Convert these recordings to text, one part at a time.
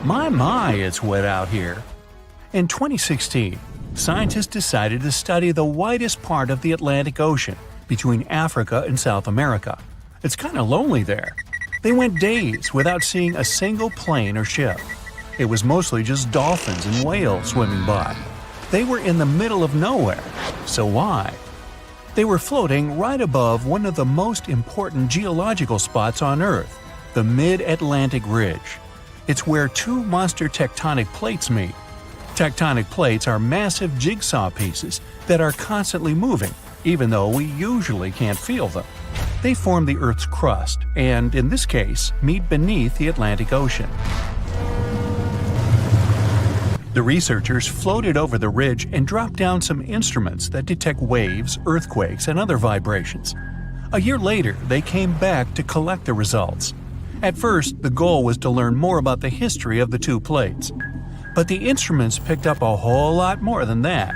My, it's wet out here. In 2016, scientists decided to study the widest part of the Atlantic Ocean between Africa and South America. It's kind of lonely there. They went days without seeing a single plane or ship. It was mostly just dolphins and whales swimming by. They were in the middle of nowhere. So why? They were floating right above one of the most important geological spots on Earth, the Mid-Atlantic Ridge. It's where two monster tectonic plates meet. Tectonic plates are massive jigsaw pieces that are constantly moving, even though we usually can't feel them. They form the Earth's crust and, in this case, meet beneath the Atlantic Ocean. The researchers floated over the ridge and dropped down some instruments that detect waves, earthquakes, and other vibrations. A year later, they came back to collect the results. At first, the goal was to learn more about the history of the two plates. But the instruments picked up a whole lot more than that.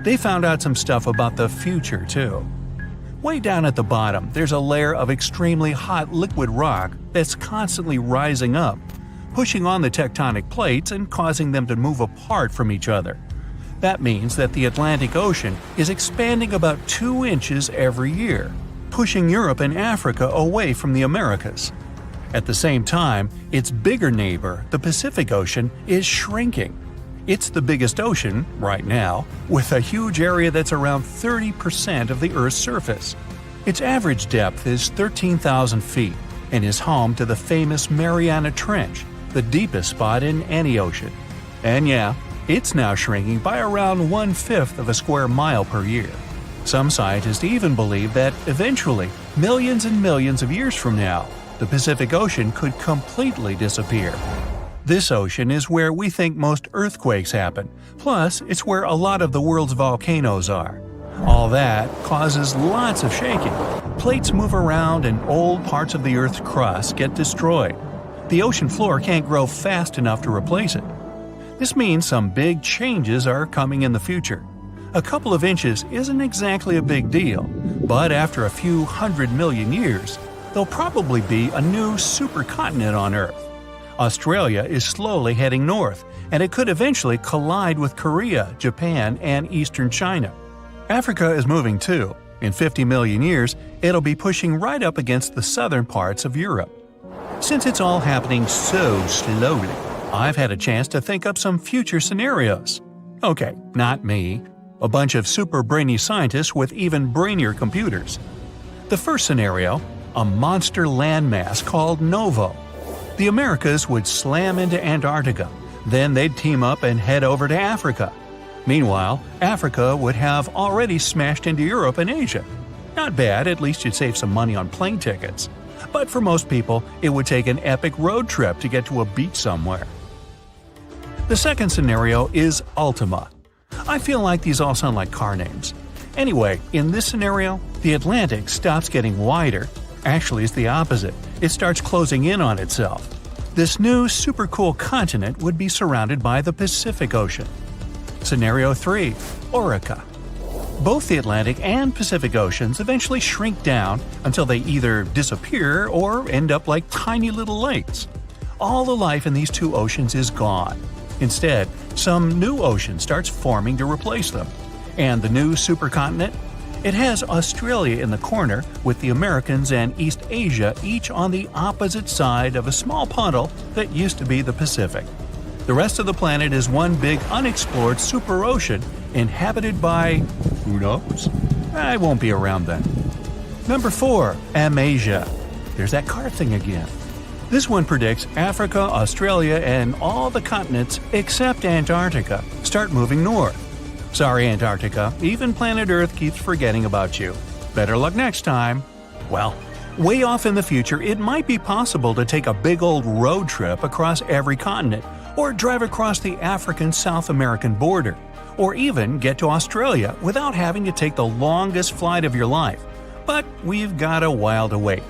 They found out some stuff about the future, too. Way down at the bottom, there's a layer of extremely hot liquid rock that's constantly rising up, pushing on the tectonic plates and causing them to move apart from each other. That means that the Atlantic Ocean is expanding about 2 inches every year, pushing Europe and Africa away from the Americas. At the same time, its bigger neighbor, the Pacific Ocean, is shrinking. It's the biggest ocean, right now, with a huge area that's around 30% of the Earth's surface. Its average depth is 13,000 feet and is home to the famous Mariana Trench, the deepest spot in any ocean. And yeah, it's now shrinking by around 1/5 of a square mile per year. Some scientists even believe that eventually, millions and millions of years from now, the Pacific Ocean could completely disappear. This ocean is where we think most earthquakes happen, plus it's where a lot of the world's volcanoes are. All that causes lots of shaking. Plates move around and old parts of the Earth's crust get destroyed. The ocean floor can't grow fast enough to replace it. This means some big changes are coming in the future. A couple of inches isn't exactly a big deal, but after a few 100 million years, there'll probably be a new supercontinent on Earth. Australia is slowly heading north, and it could eventually collide with Korea, Japan, and eastern China. Africa is moving too. In 50 million years, it'll be pushing right up against the southern parts of Europe. Since it's all happening so slowly, I've had a chance to think up some future scenarios. Okay, not me. A bunch of super brainy scientists with even brainier computers. The first scenario, a monster landmass called Novo. The Americas would slam into Antarctica, then they'd team up and head over to Africa. Meanwhile, Africa would have already smashed into Europe and Asia. Not bad, at least you'd save some money on plane tickets. But for most people, it would take an epic road trip to get to a beach somewhere. The second scenario is Ultima. I feel like these all sound like car names. Anyway, in this scenario, the Atlantic stops getting wider. Actually, it's the opposite. It starts closing in on itself. This new super cool continent would be surrounded by the Pacific Ocean. Scenario 3. Orica. Both the Atlantic and Pacific Oceans eventually shrink down until they either disappear or end up like tiny little lakes. All the life in these two oceans is gone. Instead, some new ocean starts forming to replace them. And the new supercontinent? It has Australia in the corner, with the Americans and East Asia each on the opposite side of a small puddle that used to be the Pacific. The rest of the planet is one big unexplored super ocean inhabited by… who knows? I won't be around then. Number 4. Amasia. There's that car thing again. This one predicts Africa, Australia, and all the continents except Antarctica start moving north. Sorry, Antarctica, even planet Earth keeps forgetting about you. Better luck next time. Well, way off in the future, it might be possible to take a big old road trip across every continent, or drive across the African-South American border, or even get to Australia without having to take the longest flight of your life. But we've got a while to wait.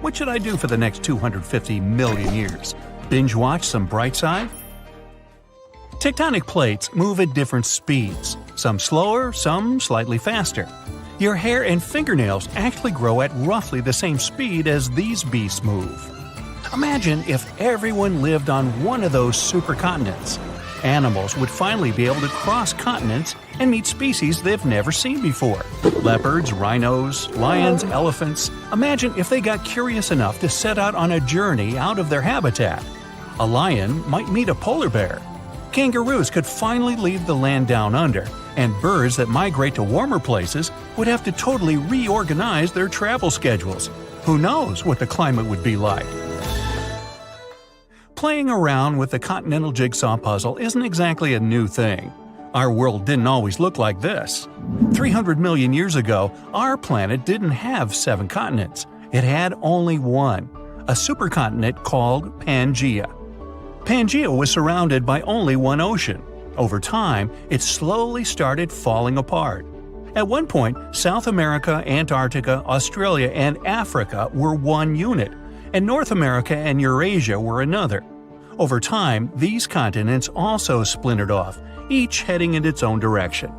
What should I do for the next 250 million years? Binge watch some Brightside? Tectonic plates move at different speeds, some slower, some slightly faster. Your hair and fingernails actually grow at roughly the same speed as these beasts move. Imagine if everyone lived on one of those supercontinents. Animals would finally be able to cross continents and meet species they've never seen before. Leopards, rhinos, lions, elephants. Imagine if they got curious enough to set out on a journey out of their habitat. A lion might meet a polar bear. Kangaroos could finally leave the land down under, and birds that migrate to warmer places would have to totally reorganize their travel schedules. Who knows what the climate would be like? Playing around with the continental jigsaw puzzle isn't exactly a new thing. Our world didn't always look like this. 300 million years ago, our planet didn't have 7 continents. It had only one, a supercontinent called Pangaea. Pangaea was surrounded by only one ocean. Over time, it slowly started falling apart. At one point, South America, Antarctica, Australia, and Africa were one unit, and North America and Eurasia were another. Over time, these continents also splintered off, each heading in its own direction.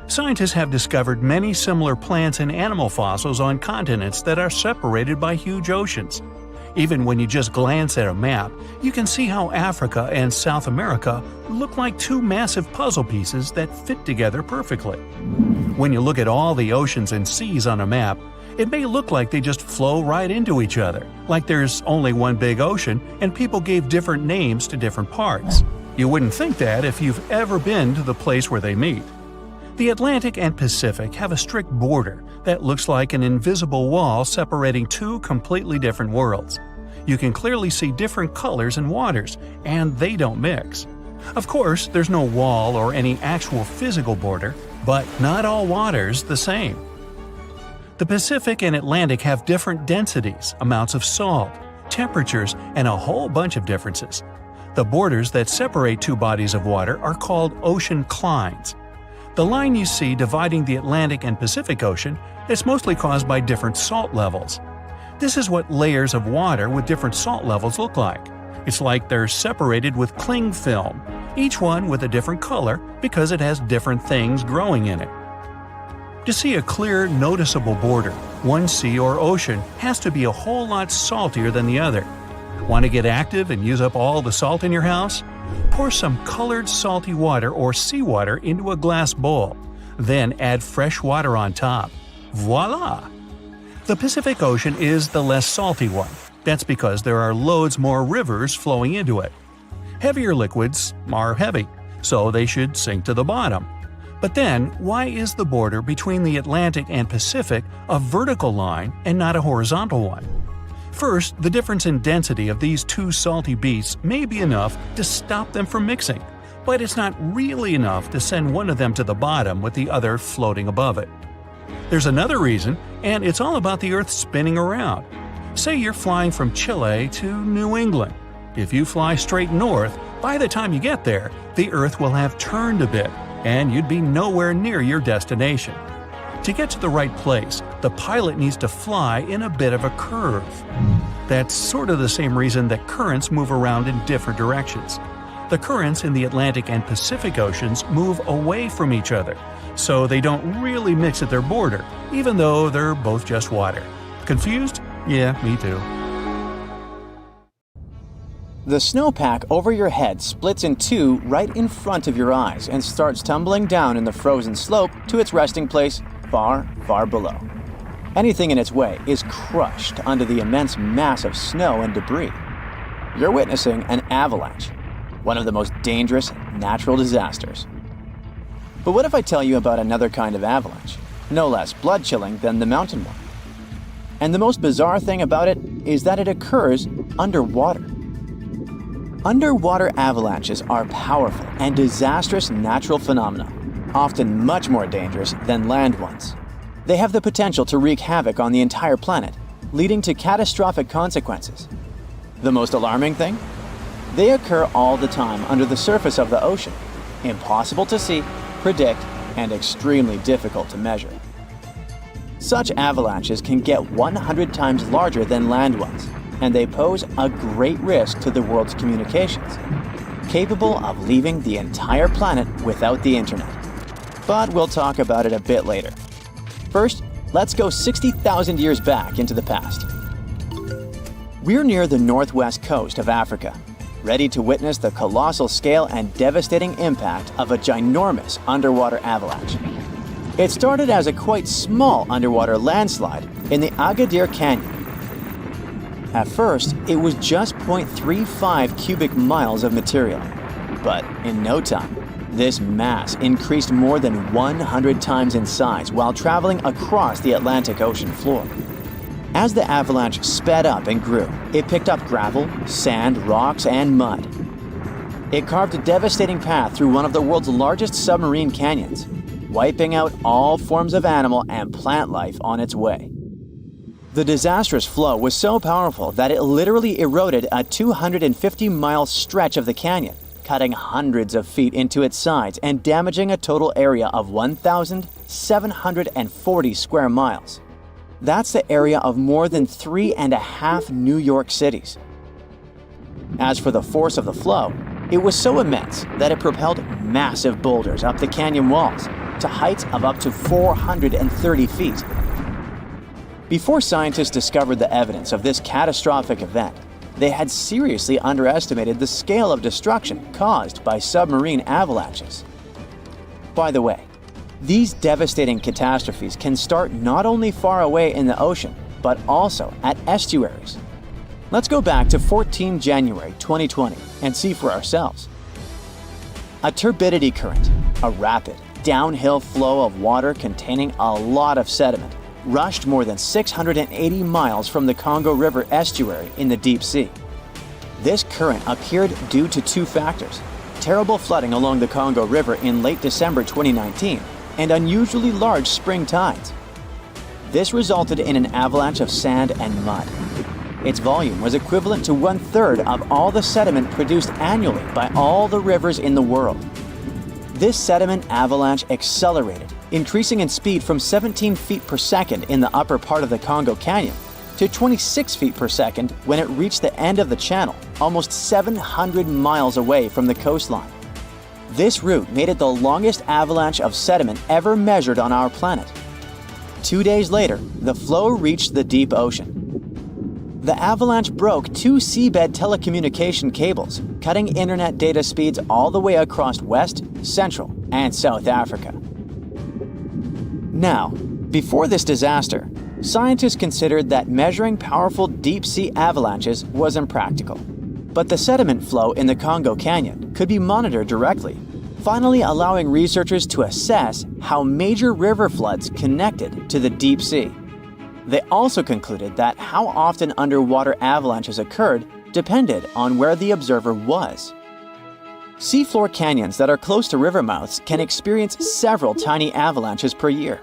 Scientists have discovered many similar plants and animal fossils on continents that are separated by huge oceans. Even when you just glance at a map, you can see how Africa and South America look like two massive puzzle pieces that fit together perfectly. When you look at all the oceans and seas on a map, it may look like they just flow right into each other, like there's only one big ocean and people gave different names to different parts. You wouldn't think that if you've ever been to the place where they meet. The Atlantic and Pacific have a strict border that looks like an invisible wall separating two completely different worlds. You can clearly see different colors and waters, and they don't mix. Of course, there's no wall or any actual physical border, but not all water's the same. The Pacific and Atlantic have different densities, amounts of salt, temperatures, and a whole bunch of differences. The borders that separate two bodies of water are called ocean clines. The line you see dividing the Atlantic and Pacific Ocean is mostly caused by different salt levels. This is what layers of water with different salt levels look like. It's like they're separated with cling film, each one with a different color because it has different things growing in it. To see a clear, noticeable border, one sea or ocean has to be a whole lot saltier than the other. Want to get active and use up all the salt in your house? Pour some colored salty water or seawater into a glass bowl. Then add fresh water on top. Voila! The Pacific Ocean is the less salty one. That's because there are loads more rivers flowing into it. Heavier liquids are heavy, so they should sink to the bottom. But then, why is the border between the Atlantic and Pacific a vertical line and not a horizontal one? First, the difference in density of these two salty beasts may be enough to stop them from mixing, but it's not really enough to send one of them to the bottom with the other floating above it. There's another reason, and it's all about the Earth spinning around. Say you're flying from Chile to New England. If you fly straight north, by the time you get there, the Earth will have turned a bit, and you'd be nowhere near your destination. To get to the right place, the pilot needs to fly in a bit of a curve. That's sort of the same reason that currents move around in different directions. The currents in the Atlantic and Pacific Oceans move away from each other, so they don't really mix at their border, even though they're both just water. Confused? Yeah, me too. The snowpack over your head splits in two right in front of your eyes and starts tumbling down in the frozen slope to its resting place far, far below. Anything in its way is crushed under the immense mass of snow and debris. You're witnessing an avalanche, one of the most dangerous natural disasters. But what if I tell you about another kind of avalanche, no less blood-chilling than the mountain one? And the most bizarre thing about it is that it occurs underwater. Underwater avalanches are powerful and disastrous natural phenomena, often much more dangerous than land ones. They have the potential to wreak havoc on the entire planet, leading to catastrophic consequences. The most alarming thing? They occur all the time under the surface of the ocean, impossible to see, predict, and extremely difficult to measure. Such avalanches can get 100 times larger than land ones, and they pose a great risk to the world's communications, capable of leaving the entire planet without the internet. But we'll talk about it a bit later. First, let's go 60,000 years back into the past. We're near the northwest coast of Africa, ready to witness the colossal scale and devastating impact of a ginormous underwater avalanche. It started as a quite small underwater landslide in the Agadir Canyon. At first, it was just 0.35 cubic miles of material, but in no time, this mass increased more than 100 times in size while traveling across the Atlantic Ocean floor. As the avalanche sped up and grew, it picked up gravel, sand, rocks, and mud. It carved a devastating path through one of the world's largest submarine canyons, wiping out all forms of animal and plant life on its way. The disastrous flow was so powerful that it literally eroded a 250-mile stretch of the canyon, cutting hundreds of feet into its sides and damaging a total area of 1,740 square miles. That's the area of more than 3.5 New York cities. As for the force of the flow, it was so immense that it propelled massive boulders up the canyon walls to heights of up to 430 feet. Before scientists discovered the evidence of this catastrophic event, they had seriously underestimated the scale of destruction caused by submarine avalanches. By the way, these devastating catastrophes can start not only far away in the ocean, but also at estuaries. Let's go back to 14 January 2020 and see for ourselves. A turbidity current, a rapid, downhill flow of water containing a lot of sediment, rushed more than 680 miles from the Congo River estuary in the deep sea. This current appeared due to two factors: terrible flooding along the Congo River in late December 2019 and unusually large spring tides. This resulted in an avalanche of sand and mud. Its volume was equivalent to 1/3 of all the sediment produced annually by all the rivers in the world. This sediment avalanche accelerated, increasing in speed from 17 feet per second in the upper part of the Congo Canyon to 26 feet per second when it reached the end of the channel, almost 700 miles away from the coastline. This route made it the longest avalanche of sediment ever measured on our planet. 2 days later, the flow reached the deep ocean. The avalanche broke 2 seabed telecommunication cables, cutting internet data speeds all the way across West, Central, and South Africa. Now, before this disaster, scientists considered that measuring powerful deep-sea avalanches was impractical. But the sediment flow in the Congo Canyon could be monitored directly, finally allowing researchers to assess how major river floods connected to the deep sea. They also concluded that how often underwater avalanches occurred depended on where the observer was. Seafloor canyons that are close to river mouths can experience several tiny avalanches per year.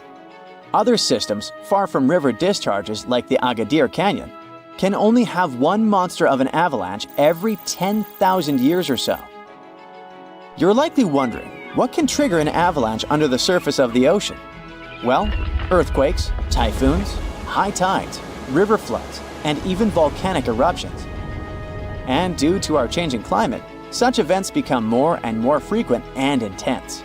Other systems far from river discharges, like the Agadir Canyon, can only have one monster of an avalanche every 10,000 years or so. You're likely wondering, what can trigger an avalanche under the surface of the ocean? Well, earthquakes, typhoons, high tides, river floods, and even volcanic eruptions. And due to our changing climate, such events become more and more frequent and intense.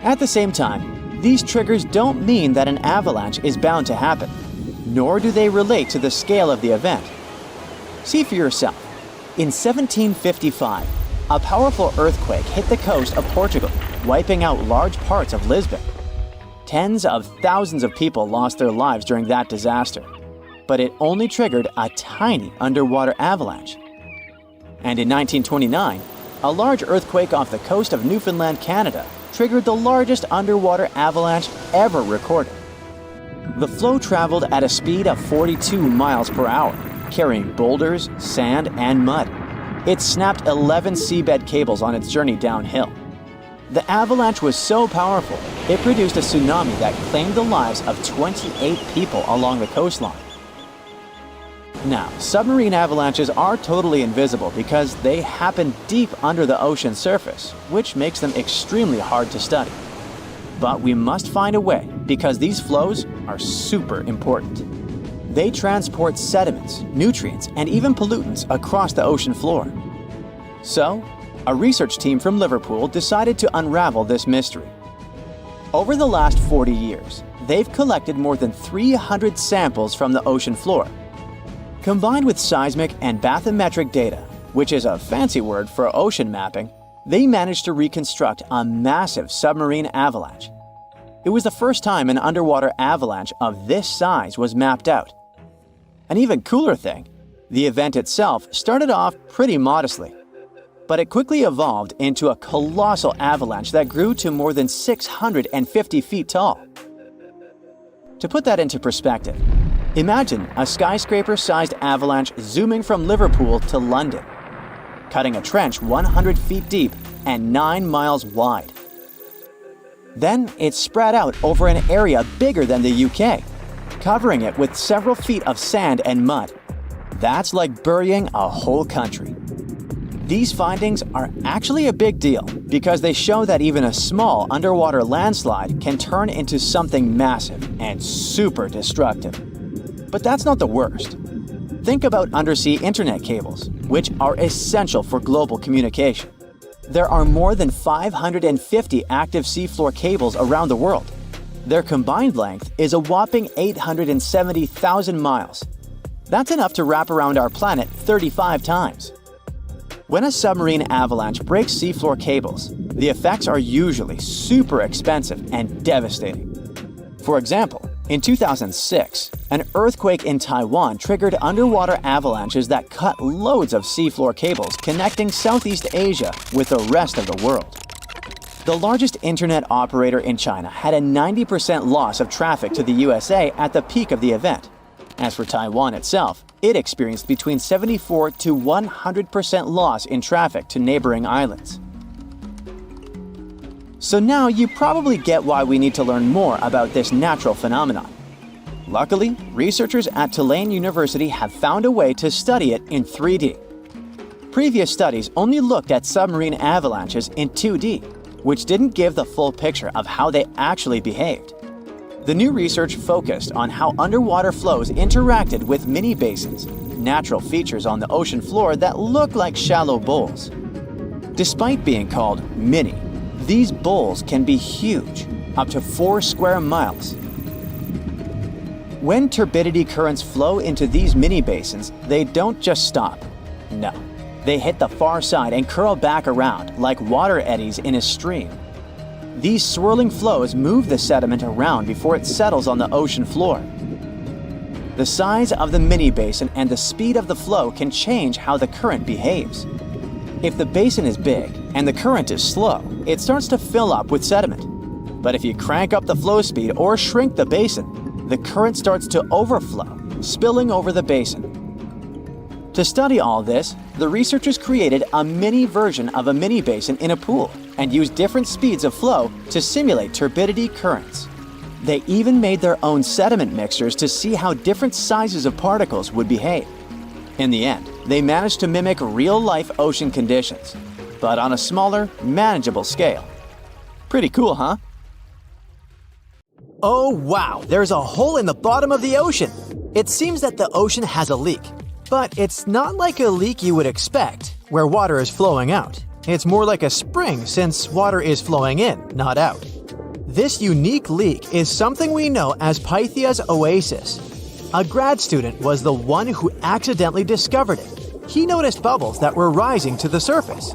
At the same time, these triggers don't mean that an avalanche is bound to happen, nor do they relate to the scale of the event. See for yourself. In 1755, a powerful earthquake hit the coast of Portugal, wiping out large parts of Lisbon. Tens of thousands of people lost their lives during that disaster, but it only triggered a tiny underwater avalanche. And in 1929, a large earthquake off the coast of Newfoundland, Canada, triggered the largest underwater avalanche ever recorded. The flow traveled at a speed of 42 miles per hour, carrying boulders, sand, and mud. It snapped 11 seabed cables on its journey downhill. The avalanche was so powerful, it produced a tsunami that claimed the lives of 28 people along the coastline. Now, submarine avalanches are totally invisible because they happen deep under the ocean surface, which makes them extremely hard to study. But we must find a way because these flows are super important. They transport sediments, nutrients, and even pollutants across the ocean floor. So, a research team from Liverpool decided to unravel this mystery. Over the last 40 years, they've collected more than 300 samples from the ocean floor. Combined with seismic and bathymetric data, which is a fancy word for ocean mapping, they managed to reconstruct a massive submarine avalanche. It was the first time an underwater avalanche of this size was mapped out. An even cooler thing, the event itself started off pretty modestly, but it quickly evolved into a colossal avalanche that grew to more than 650 feet tall. To put that into perspective, imagine a skyscraper-sized avalanche zooming from Liverpool to London, cutting a trench 100 feet deep and 9 miles wide. Then it spread out over an area bigger than the UK, covering it with several feet of sand and mud. That's like burying a whole country. These findings are actually a big deal because they show that even a small underwater landslide can turn into something massive and super destructive. But that's not the worst. Think about undersea internet cables, which are essential for global communication. There are more than 550 active seafloor cables around the world. Their combined length is a whopping 870,000 miles. That's enough to wrap around our planet 35 times. When a submarine avalanche breaks seafloor cables, the effects are usually super expensive and devastating. For example, in 2006, an earthquake in Taiwan triggered underwater avalanches that cut loads of seafloor cables connecting Southeast Asia with the rest of the world. The largest internet operator in China had a 90% loss of traffic to the USA at the peak of the event. As for Taiwan itself, it experienced between 74 to 100% loss in traffic to neighboring islands. So now you probably get why we need to learn more about this natural phenomenon. Luckily, researchers at Tulane University have found a way to study it in 3D. Previous studies only looked at submarine avalanches in 2D, which didn't give the full picture of how they actually behaved. The new research focused on how underwater flows interacted with mini basins, natural features on the ocean floor that look like shallow bowls. Despite being called mini, these bowls can be huge, up to 4 square miles. When turbidity currents flow into these mini basins, they don't just stop. No, they hit the far side and curl back around like water eddies in a stream. These swirling flows move the sediment around before it settles on the ocean floor. The size of the mini basin and the speed of the flow can change how the current behaves. If the basin is big and the current is slow, it starts to fill up with sediment. But if you crank up the flow speed or shrink the basin, the current starts to overflow, spilling over the basin. To study all this, the researchers created a mini version of a mini basin in a pool and used different speeds of flow to simulate turbidity currents. They even made their own sediment mixtures to see how different sizes of particles would behave. In the end, they managed to mimic real-life ocean conditions, but on a smaller, manageable scale. Pretty cool, huh? Oh wow, there's a hole in the bottom of the ocean. It seems that the ocean has a leak. But it's not like a leak you would expect, where water is flowing out. It's more like a spring since water is flowing in, not out. This unique leak is something we know as Pythia's oasis. A grad student was the one who accidentally discovered it. He noticed bubbles that were rising to the surface.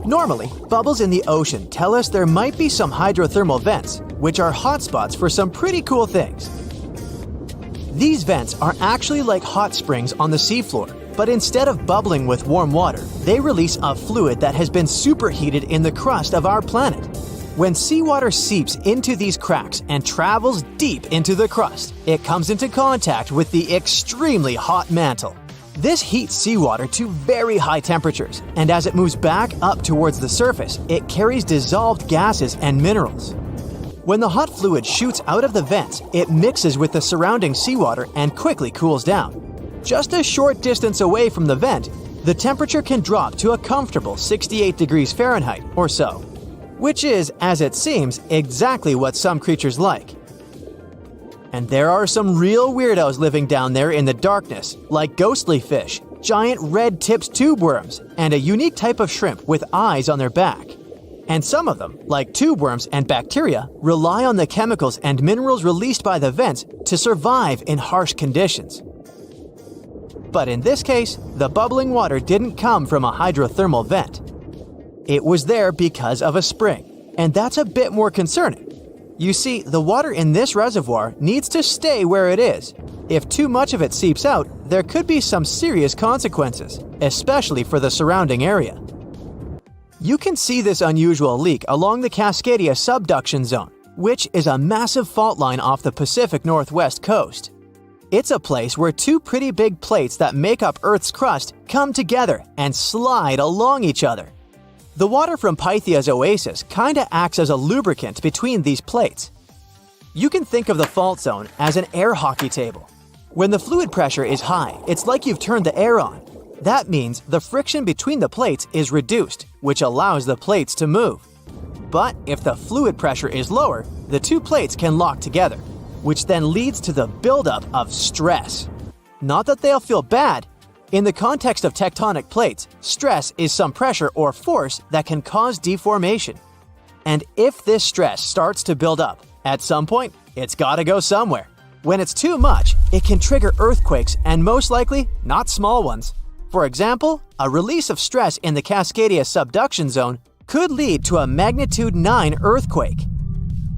Normally, bubbles in the ocean tell us there might be some hydrothermal vents, which are hotspots for some pretty cool things. These vents are actually like hot springs on the seafloor, but instead of bubbling with warm water, they release a fluid that has been superheated in the crust of our planet. When seawater seeps into these cracks and travels deep into the crust, it comes into contact with the extremely hot mantle. This heats seawater to very high temperatures, and as it moves back up towards the surface, it carries dissolved gases and minerals. When the hot fluid shoots out of the vents, it mixes with the surrounding seawater and quickly cools down. Just a short distance away from the vent, the temperature can drop to a comfortable 68 degrees Fahrenheit or so, which is, as it seems, exactly what some creatures like. And there are some real weirdos living down there in the darkness, like ghostly fish, giant red-tipped tube worms, and a unique type of shrimp with eyes on their back. And some of them, like tube worms and bacteria, rely on the chemicals and minerals released by the vents to survive in harsh conditions. But in this case, the bubbling water didn't come from a hydrothermal vent. It was there because of a spring, and that's a bit more concerning. You see, the water in this reservoir needs to stay where it is. If too much of it seeps out, there could be some serious consequences, especially for the surrounding area. You can see this unusual leak along the Cascadia subduction zone, which is a massive fault line off the Pacific Northwest coast. It's a place where two pretty big plates that make up Earth's crust come together and slide along each other. The water from Pythia's oasis kinda acts as a lubricant between these plates. You can think of the fault zone as an air hockey table. When the fluid pressure is high, it's like you've turned the air on. That means the friction between the plates is reduced, which allows the plates to move. But if the fluid pressure is lower, the two plates can lock together, which then leads to the buildup of stress. Not that they'll feel bad. In the context of tectonic plates, stress is some pressure or force that can cause deformation. And if this stress starts to build up, at some point, it's gotta go somewhere. When it's too much, it can trigger earthquakes, and most likely, not small ones. For example, a release of stress in the Cascadia subduction zone could lead to a magnitude 9 earthquake.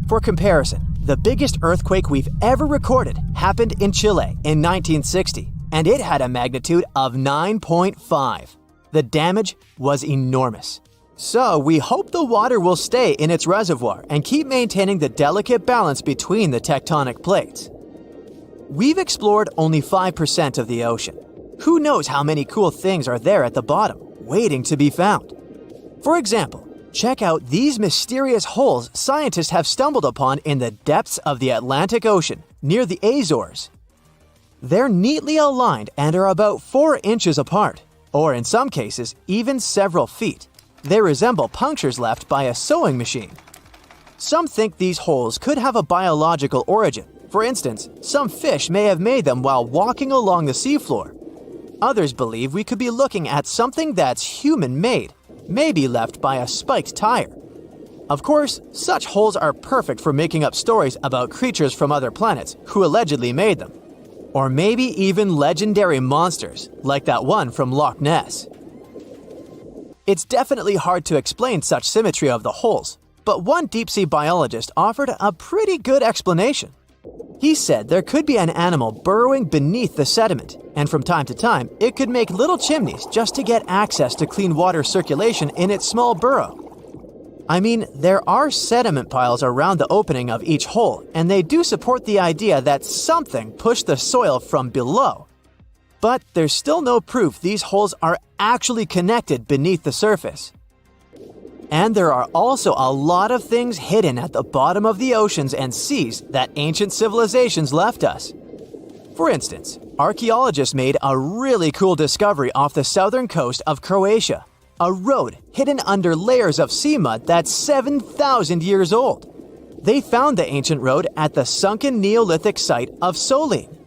For comparison, the biggest earthquake we've ever recorded happened in Chile in 1960, and it had a magnitude of 9.5. The damage was enormous. So we hope the water will stay in its reservoir and keep maintaining the delicate balance between the tectonic plates. We've explored only 5% of the ocean. Who knows how many cool things are there at the bottom, waiting to be found? For example, check out these mysterious holes scientists have stumbled upon in the depths of the Atlantic Ocean, near the Azores. They're neatly aligned and are about 4 inches apart, or in some cases, even several feet. They resemble punctures left by a sewing machine. Some think these holes could have a biological origin. For instance, some fish may have made them while walking along the seafloor. Others believe we could be looking at something that's human-made, maybe left by a spiked tire. Of course, such holes are perfect for making up stories about creatures from other planets who allegedly made them. Or maybe even legendary monsters, like that one from Loch Ness. It's definitely hard to explain such symmetry of the holes, but one deep-sea biologist offered a pretty good explanation. He said there could be an animal burrowing beneath the sediment, and from time to time, it could make little chimneys just to get access to clean water circulation in its small burrow. I mean, there are sediment piles around the opening of each hole, and they do support the idea that something pushed the soil from below. But there's still no proof these holes are actually connected beneath the surface. And there are also a lot of things hidden at the bottom of the oceans and seas that ancient civilizations left us. For instance, archaeologists made a really cool discovery off the southern coast of Croatia, a road hidden under layers of sea mud that's 7,000 years old. They found the ancient road at the sunken Neolithic site of Solin.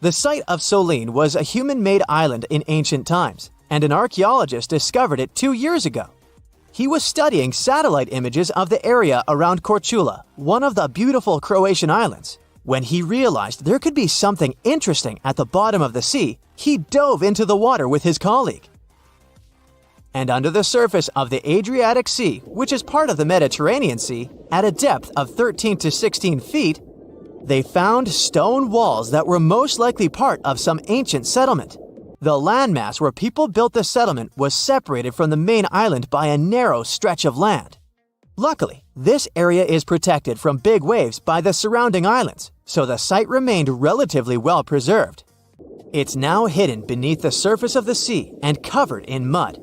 The site of Solin was a human-made island in ancient times, and an archaeologist discovered it 2 years ago. He was studying satellite images of the area around Korčula, one of the beautiful Croatian islands. When he realized there could be something interesting at the bottom of the sea, he dove into the water with his colleague. And under the surface of the Adriatic Sea, which is part of the Mediterranean Sea, at a depth of 13 to 16 feet, they found stone walls that were most likely part of some ancient settlement. The landmass where people built the settlement was separated from the main island by a narrow stretch of land. Luckily, this area is protected from big waves by the surrounding islands, so the site remained relatively well preserved. It's now hidden beneath the surface of the sea and covered in mud.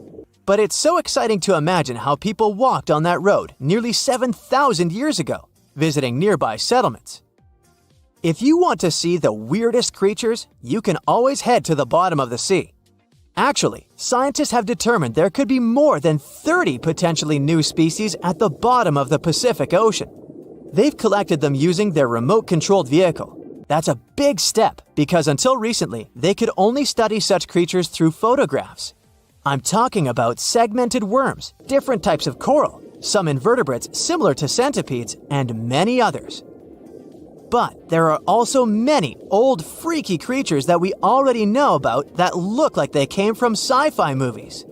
But it's so exciting to imagine how people walked on that road nearly 7,000 years ago, visiting nearby settlements. If you want to see the weirdest creatures, you can always head to the bottom of the sea. Actually, scientists have determined there could be more than 30 potentially new species at the bottom of the Pacific Ocean. They've collected them using their remote-controlled vehicle. That's a big step because until recently, they could only study such creatures through photographs. I'm talking about segmented worms, different types of coral, some invertebrates similar to centipedes, and many others. But there are also many old freaky creatures that we already know about that look like they came from sci-fi movies.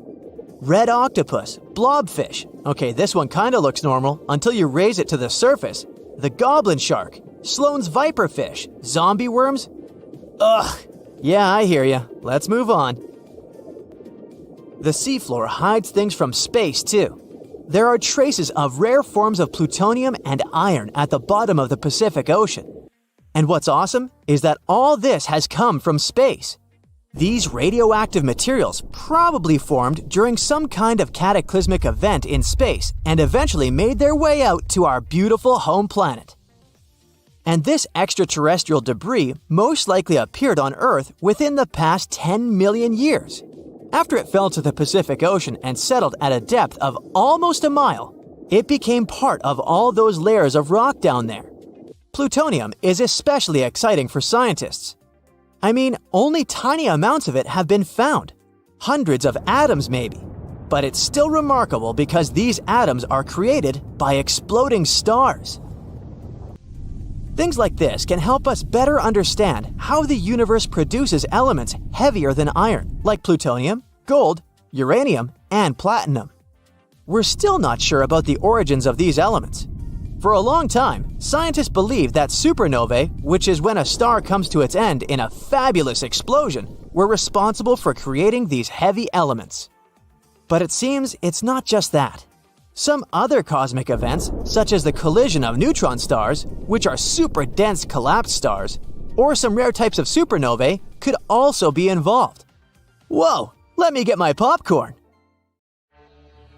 Red octopus, blobfish. Okay, this one kinda looks normal until you raise it to the surface. The goblin shark, Sloane's viperfish, zombie worms. Ugh. Yeah, I hear ya. Let's move on. The seafloor hides things from space too. There are traces of rare forms of plutonium and iron at the bottom of the Pacific Ocean. And what's awesome is that all this has come from space. These radioactive materials probably formed during some kind of cataclysmic event in space and eventually made their way out to our beautiful home planet. And this extraterrestrial debris most likely appeared on Earth within the past 10 million years. After it fell to the Pacific Ocean and settled at a depth of almost a mile, it became part of all those layers of rock down there. Plutonium is especially exciting for scientists. I mean, only tiny amounts of it have been found. Hundreds of atoms maybe. But it's still remarkable because these atoms are created by exploding stars. Things like this can help us better understand how the universe produces elements heavier than iron, like plutonium, gold, uranium, and platinum. We're still not sure about the origins of these elements. For a long time, scientists believed that supernovae, which is when a star comes to its end in a fabulous explosion, were responsible for creating these heavy elements. But it seems it's not just that. Some other cosmic events, such as the collision of neutron stars, which are super dense collapsed stars, or some rare types of supernovae, could also be involved. Whoa, let me get my popcorn.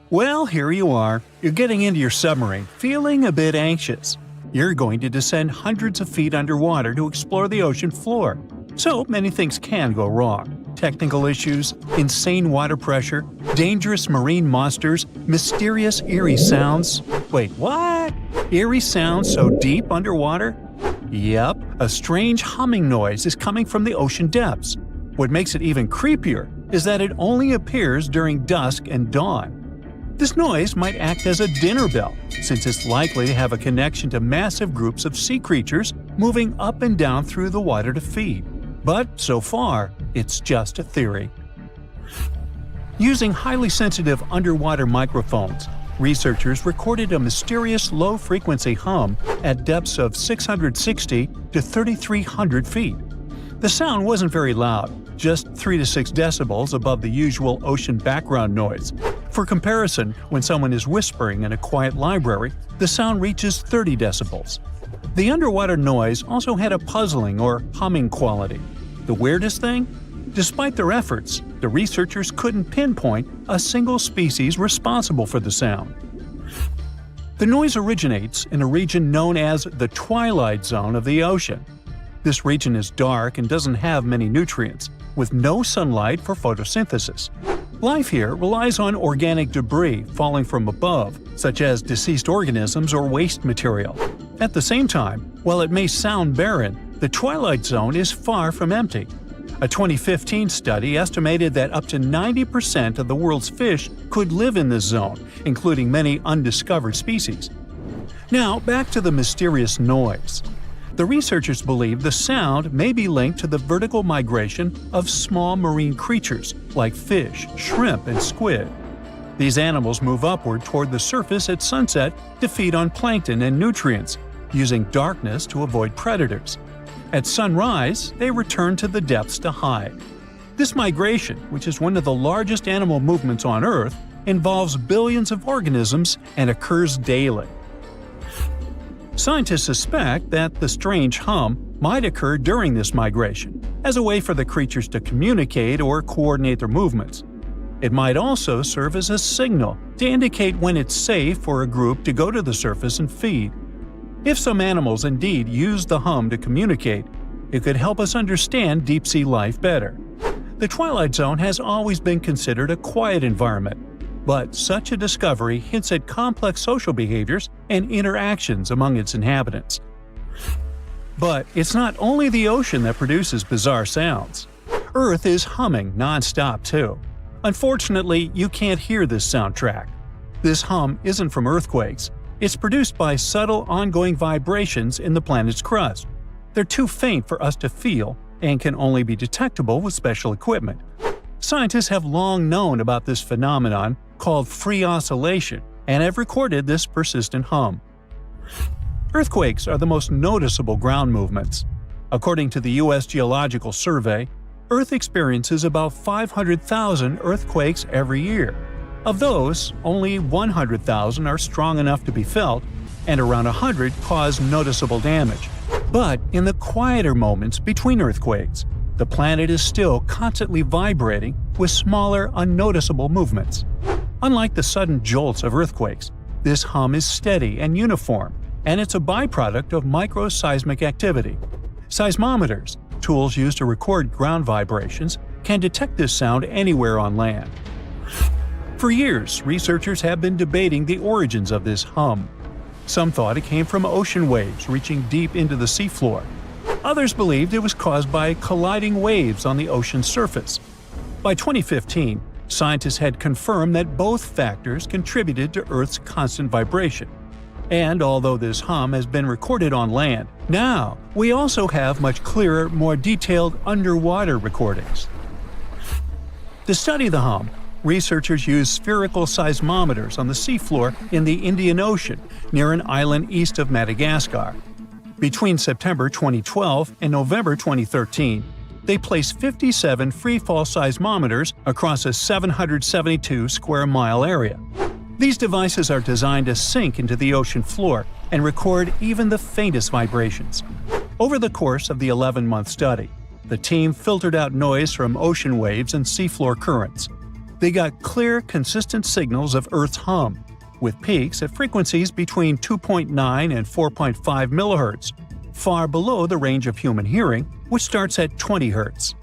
Well, here you are. You're getting into your submarine, feeling a bit anxious. You're going to descend hundreds of feet underwater to explore the ocean floor. So many things can go wrong. Technical issues, insane water pressure, dangerous marine monsters, mysterious eerie sounds. Wait, what? Eerie sounds so deep underwater? Yep, a strange humming noise is coming from the ocean depths. What makes it even creepier is that it only appears during dusk and dawn. This noise might act as a dinner bell, since it's likely to have a connection to massive groups of sea creatures moving up and down through the water to feed. But so far, it's just a theory. Using highly sensitive underwater microphones, researchers recorded a mysterious low-frequency hum at depths of 660 to 3,300 feet. The sound wasn't very loud, just 3 to 6 decibels above the usual ocean background noise. For comparison, when someone is whispering in a quiet library, the sound reaches 30 decibels. The underwater noise also had a puzzling or humming quality. The weirdest thing? Despite their efforts, the researchers couldn't pinpoint a single species responsible for the sound. The noise originates in a region known as the twilight zone of the ocean. This region is dark and doesn't have many nutrients, with no sunlight for photosynthesis. Life here relies on organic debris falling from above, such as deceased organisms or waste material. At the same time, while it may sound barren, the twilight zone is far from empty. A 2015 study estimated that up to 90% of the world's fish could live in this zone, including many undiscovered species. Now, back to the mysterious noise. The researchers believe the sound may be linked to the vertical migration of small marine creatures like fish, shrimp, and squid. These animals move upward toward the surface at sunset to feed on plankton and nutrients, using darkness to avoid predators. At sunrise, they return to the depths to hide. This migration, which is one of the largest animal movements on Earth, involves billions of organisms and occurs daily. Scientists suspect that the strange hum might occur during this migration, as a way for the creatures to communicate or coordinate their movements. It might also serve as a signal to indicate when it's safe for a group to go to the surface and feed. If some animals indeed use the hum to communicate, it could help us understand deep-sea life better. The Twilight Zone has always been considered a quiet environment, but such a discovery hints at complex social behaviors and interactions among its inhabitants. But it's not only the ocean that produces bizarre sounds. Earth is humming non-stop too. Unfortunately, you can't hear this soundtrack. This hum isn't from earthquakes. It's produced by subtle ongoing vibrations in the planet's crust. They're too faint for us to feel and can only be detectable with special equipment. Scientists have long known about this phenomenon called free oscillation and have recorded this persistent hum. Earthquakes are the most noticeable ground movements. According to the U.S. Geological Survey, Earth experiences about 500,000 earthquakes every year. Of those, only 100,000 are strong enough to be felt, and around 100 cause noticeable damage. But in the quieter moments between earthquakes, the planet is still constantly vibrating with smaller, unnoticeable movements. Unlike the sudden jolts of earthquakes, this hum is steady and uniform, and it's a byproduct of microseismic activity. Seismometers, tools used to record ground vibrations, can detect this sound anywhere on land. For years, researchers have been debating the origins of this hum. Some thought it came from ocean waves reaching deep into the seafloor. Others believed it was caused by colliding waves on the ocean's surface. By 2015, scientists had confirmed that both factors contributed to Earth's constant vibration. And although this hum has been recorded on land, now we also have much clearer, more detailed underwater recordings. To study the hum, researchers used spherical seismometers on the seafloor in the Indian Ocean near an island east of Madagascar. Between September 2012 and November 2013, they placed 57 freefall seismometers across a 772 square mile area. These devices are designed to sink into the ocean floor and record even the faintest vibrations. Over the course of the 11-month study, the team filtered out noise from ocean waves and seafloor currents. They got clear, consistent signals of Earth's hum, with peaks at frequencies between 2.9 and 4.5 MHz, far below the range of human hearing, which starts at 20 Hz.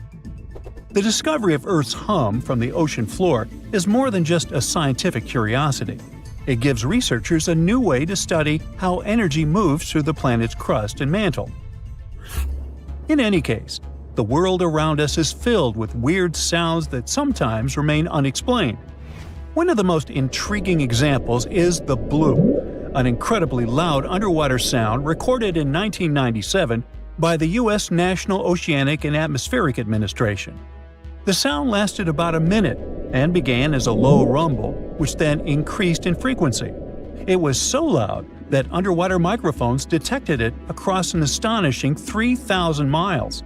The discovery of Earth's hum from the ocean floor is more than just a scientific curiosity. It gives researchers a new way to study how energy moves through the planet's crust and mantle. In any case, the world around us is filled with weird sounds that sometimes remain unexplained. One of the most intriguing examples is the bloop, an incredibly loud underwater sound recorded in 1997 by the U.S. National Oceanic and Atmospheric Administration. The sound lasted about a minute and began as a low rumble, which then increased in frequency. It was so loud that underwater microphones detected it across an astonishing 3,000 miles.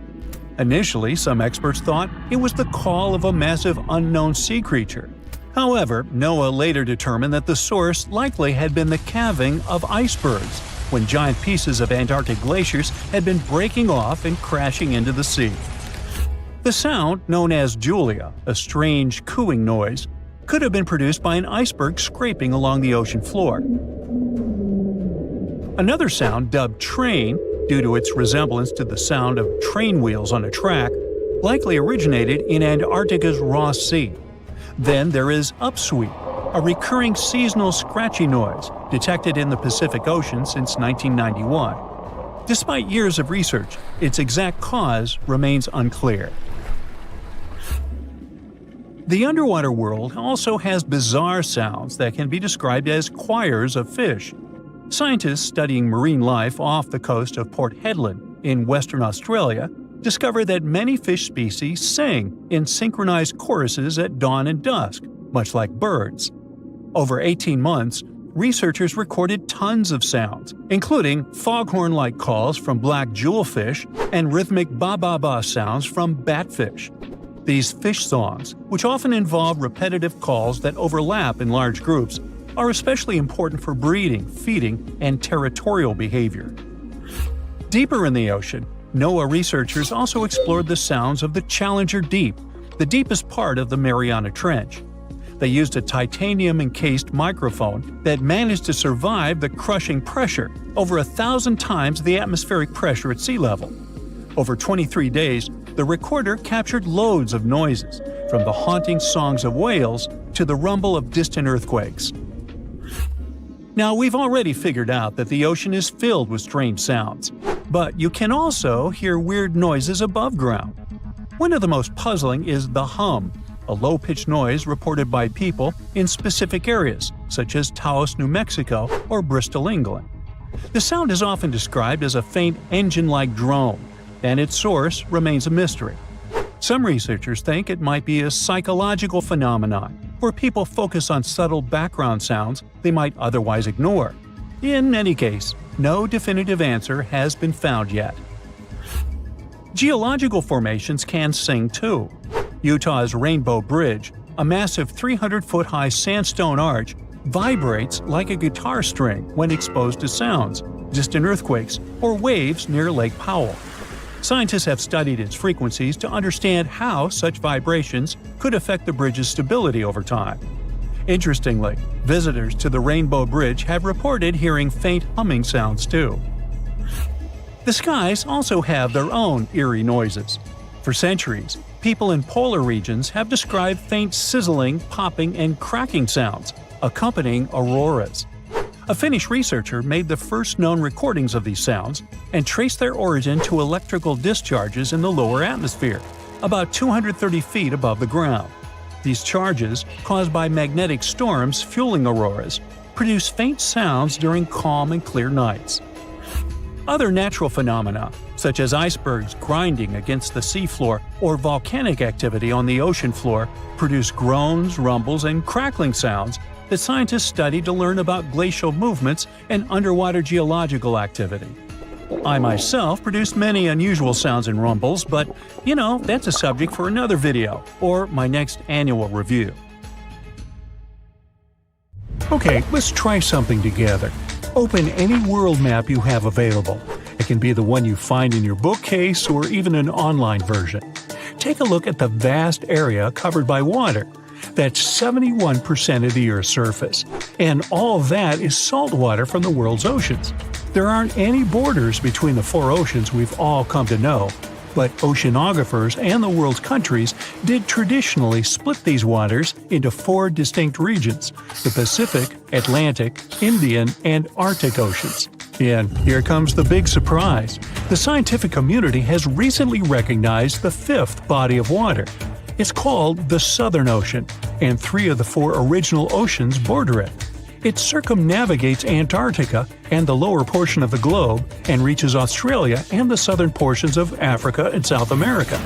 Initially, some experts thought it was the call of a massive unknown sea creature. However, NOAA later determined that the source likely had been the calving of icebergs, when giant pieces of Antarctic glaciers had been breaking off and crashing into the sea. The sound, known as Julia, a strange cooing noise, could have been produced by an iceberg scraping along the ocean floor. Another sound, dubbed train, due to its resemblance to the sound of train wheels on a track, likely originated in Antarctica's Ross Sea. Then there is upsweep, a recurring seasonal scratchy noise detected in the Pacific Ocean since 1991. Despite years of research, its exact cause remains unclear. The underwater world also has bizarre sounds that can be described as choirs of fish. Scientists studying marine life off the coast of Port Hedland in Western Australia discovered that many fish species sing in synchronized choruses at dawn and dusk, much like birds. Over 18 months, researchers recorded tons of sounds, including foghorn-like calls from black jewelfish and rhythmic ba-ba-ba sounds from batfish. These fish songs, which often involve repetitive calls that overlap in large groups, are especially important for breeding, feeding, and territorial behavior. Deeper in the ocean, NOAA researchers also explored the sounds of the Challenger Deep, the deepest part of the Mariana Trench. They used a titanium-encased microphone that managed to survive the crushing pressure, over 1,000 times the atmospheric pressure at sea level. Over 23 days, the recorder captured loads of noises, from the haunting songs of whales to the rumble of distant earthquakes. Now, we've already figured out that the ocean is filled with strange sounds, but you can also hear weird noises above ground. One of the most puzzling is the hum, a low-pitched noise reported by people in specific areas, such as Taos, New Mexico, or Bristol, England. The sound is often described as a faint engine-like drone, and its source remains a mystery. Some researchers think it might be a psychological phenomenon, where people focus on subtle background sounds they might otherwise ignore. In any case, no definitive answer has been found yet. Geological formations can sing too. Utah's Rainbow Bridge, a massive 300-foot-high sandstone arch, vibrates like a guitar string when exposed to sounds, distant earthquakes, or waves near Lake Powell. Scientists have studied its frequencies to understand how such vibrations could affect the bridge's stability over time. Interestingly, visitors to the Rainbow Bridge have reported hearing faint humming sounds too. The skies also have their own eerie noises. For centuries, people in polar regions have described faint sizzling, popping, and cracking sounds, accompanying auroras. A Finnish researcher made the first known recordings of these sounds and traced their origin to electrical discharges in the lower atmosphere, about 230 feet above the ground. These charges, caused by magnetic storms fueling auroras, produce faint sounds during calm and clear nights. Other natural phenomena, such as icebergs grinding against the seafloor or volcanic activity on the ocean floor, produce groans, rumbles, and crackling sounds that scientists study to learn about glacial movements and underwater geological activity. I myself produced many unusual sounds and rumbles, but, that's a subject for another video, or my next annual review. Okay, let's try something together. Open any world map you have available. It can be the one you find in your bookcase or even an online version. Take a look at the vast area covered by water. That's 71% of the Earth's surface. And all that is salt water from the world's oceans. There aren't any borders between the four oceans we've all come to know, but oceanographers and the world's countries did traditionally split these waters into four distinct regions: the Pacific, Atlantic, Indian, and Arctic Oceans. And here comes the big surprise. The scientific community has recently recognized the fifth body of water. It's called the Southern Ocean, and three of the four original oceans border it. It circumnavigates Antarctica and the lower portion of the globe and reaches Australia and the southern portions of Africa and South America.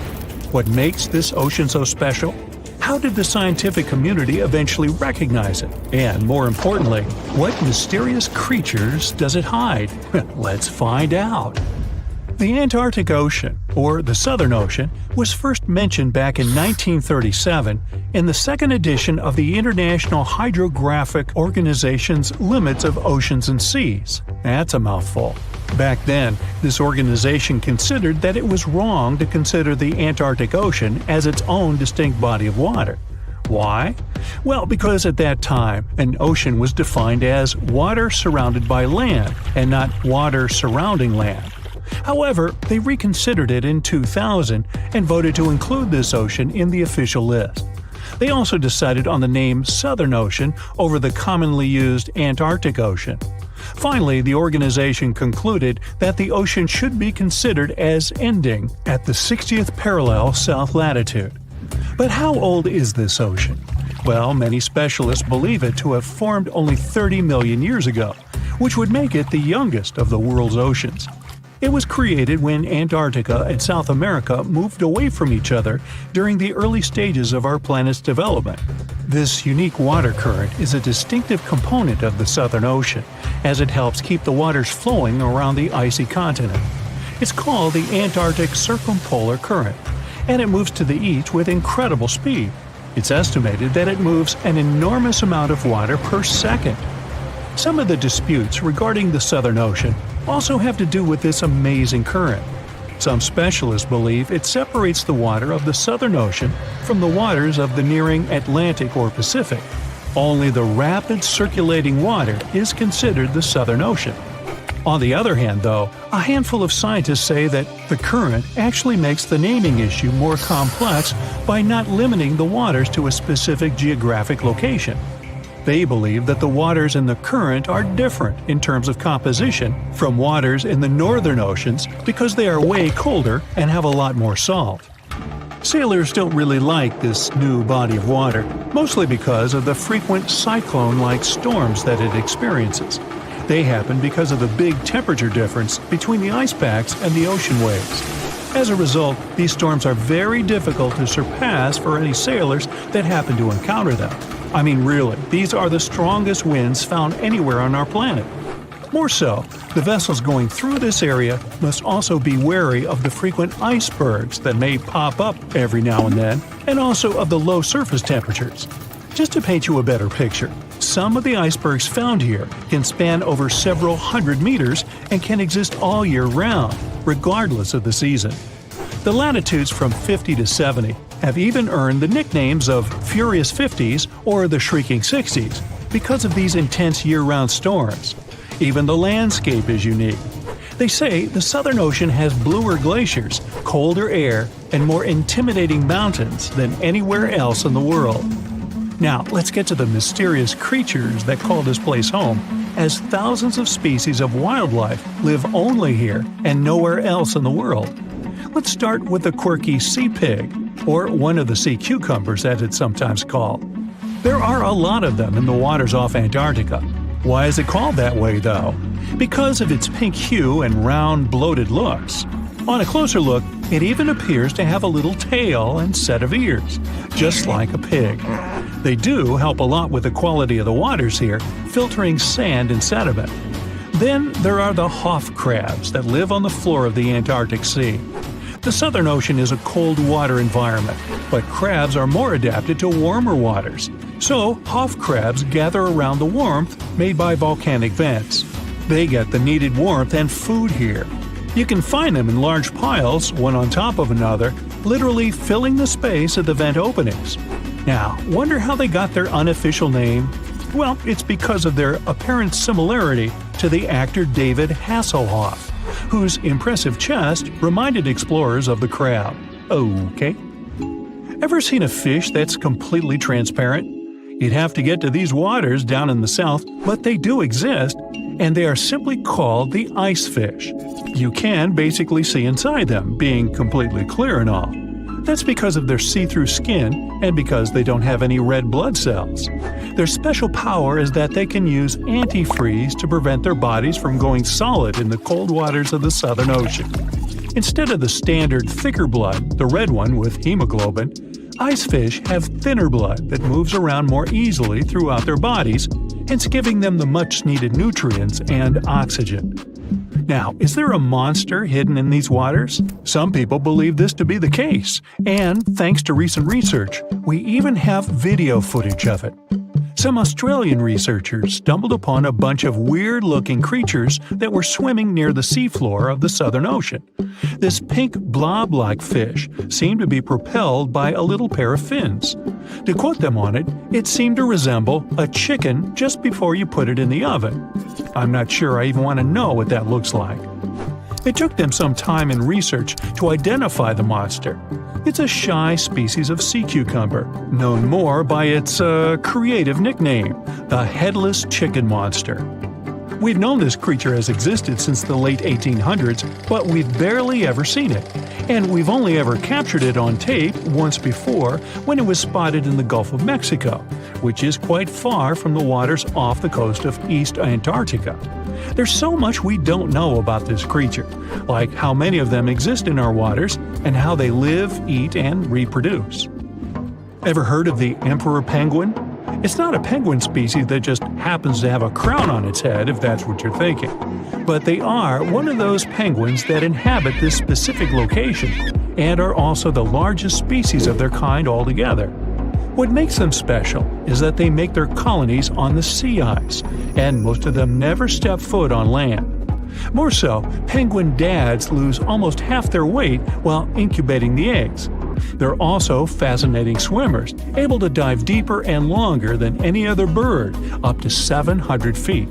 What makes this ocean so special? How did the scientific community eventually recognize it? And more importantly, what mysterious creatures does it hide? Let's find out. The Antarctic Ocean, or the Southern Ocean, was first mentioned back in 1937 in the second edition of the International Hydrographic Organization's Limits of Oceans and Seas. That's a mouthful. Back then, this organization considered that it was wrong to consider the Antarctic Ocean as its own distinct body of water. Why? Well, because at that time, an ocean was defined as water surrounded by land, and not water surrounding land. However, they reconsidered it in 2000 and voted to include this ocean in the official list. They also decided on the name Southern Ocean over the commonly used Antarctic Ocean. Finally, the organization concluded that the ocean should be considered as ending at the 60th parallel south latitude. But how old is this ocean? Well, many specialists believe it to have formed only 30 million years ago, which would make it the youngest of the world's oceans. It was created when Antarctica and South America moved away from each other during the early stages of our planet's development. This unique water current is a distinctive component of the Southern Ocean, as it helps keep the waters flowing around the icy continent. It's called the Antarctic Circumpolar Current, and it moves to the east with incredible speed. It's estimated that it moves an enormous amount of water per second. Some of the disputes regarding the Southern Ocean also have to do with this amazing current. Some specialists believe it separates the water of the Southern Ocean from the waters of the nearing Atlantic or Pacific. Only the rapid circulating water is considered the Southern Ocean. On the other hand, though, a handful of scientists say that the current actually makes the naming issue more complex by not limiting the waters to a specific geographic location. They believe that the waters in the current are different in terms of composition from waters in the northern oceans because they are way colder and have a lot more salt. Sailors don't really like this new body of water, mostly because of the frequent cyclone-like storms that it experiences. They happen because of the big temperature difference between the ice packs and the ocean waves. As a result, these storms are very difficult to surpass for any sailors that happen to encounter them. I mean, really, these are the strongest winds found anywhere on our planet. More so, the vessels going through this area must also be wary of the frequent icebergs that may pop up every now and then, and also of the low surface temperatures. Just to paint you a better picture, some of the icebergs found here can span over several hundred meters and can exist all year round, regardless of the season. The latitudes from 50 to 70 have even earned the nicknames of Furious 50s or the Shrieking 60s because of these intense year-round storms. Even the landscape is unique. They say the Southern Ocean has bluer glaciers, colder air, and more intimidating mountains than anywhere else in the world. Now, let's get to the mysterious creatures that call this place home, as thousands of species of wildlife live only here and nowhere else in the world. Let's start with the quirky sea pig, or one of the sea cucumbers as it's sometimes called. There are a lot of them in the waters off Antarctica. Why is it called that way, though? Because of its pink hue and round, bloated looks. On a closer look, it even appears to have a little tail and set of ears, just like a pig. They do help a lot with the quality of the waters here, filtering sand and sediment. Then there are the Hoff crabs that live on the floor of the Antarctic Sea. The Southern Ocean is a cold water environment, but crabs are more adapted to warmer waters. So, Hoff crabs gather around the warmth made by volcanic vents. They get the needed warmth and food here. You can find them in large piles, one on top of another, literally filling the space at the vent openings. Now, wonder how they got their unofficial name? Well, it's because of their apparent similarity to the actor David Hasselhoff, whose impressive chest reminded explorers of the crab. Okay. Ever seen a fish that's completely transparent? You'd have to get to these waters down in the south, but they do exist, and they are simply called the ice fish. You can basically see inside them, being completely clear and all. That's because of their see-through skin and because they don't have any red blood cells. Their special power is that they can use antifreeze to prevent their bodies from going solid in the cold waters of the Southern Ocean. Instead of the standard thicker blood, the red one with hemoglobin, ice fish have thinner blood that moves around more easily throughout their bodies, hence giving them the much-needed nutrients and oxygen. Now, is there a monster hidden in these waters? Some people believe this to be the case, and thanks to recent research, we even have video footage of it. Some Australian researchers stumbled upon a bunch of weird-looking creatures that were swimming near the seafloor of the Southern Ocean. This pink blob-like fish seemed to be propelled by a little pair of fins. To quote them on it, it seemed to resemble a chicken just before you put it in the oven. I'm not sure I even want to know what that looks like. It took them some time and research to identify the monster. It's a shy species of sea cucumber, known more by its creative nickname, the headless chicken monster. We've known this creature has existed since the late 1800s, but we've barely ever seen it. And we've only ever captured it on tape once before when it was spotted in the Gulf of Mexico, which is quite far from the waters off the coast of East Antarctica. There's so much we don't know about this creature, like how many of them exist in our waters and how they live, eat, and reproduce. Ever heard of the emperor penguin? It's not a penguin species that just happens to have a crown on its head, if that's what you're thinking. But they are one of those penguins that inhabit this specific location and are also the largest species of their kind altogether. What makes them special is that they make their colonies on the sea ice, and most of them never step foot on land. More so, penguin dads lose almost half their weight while incubating the eggs. They're also fascinating swimmers, able to dive deeper and longer than any other bird, up to 700 feet.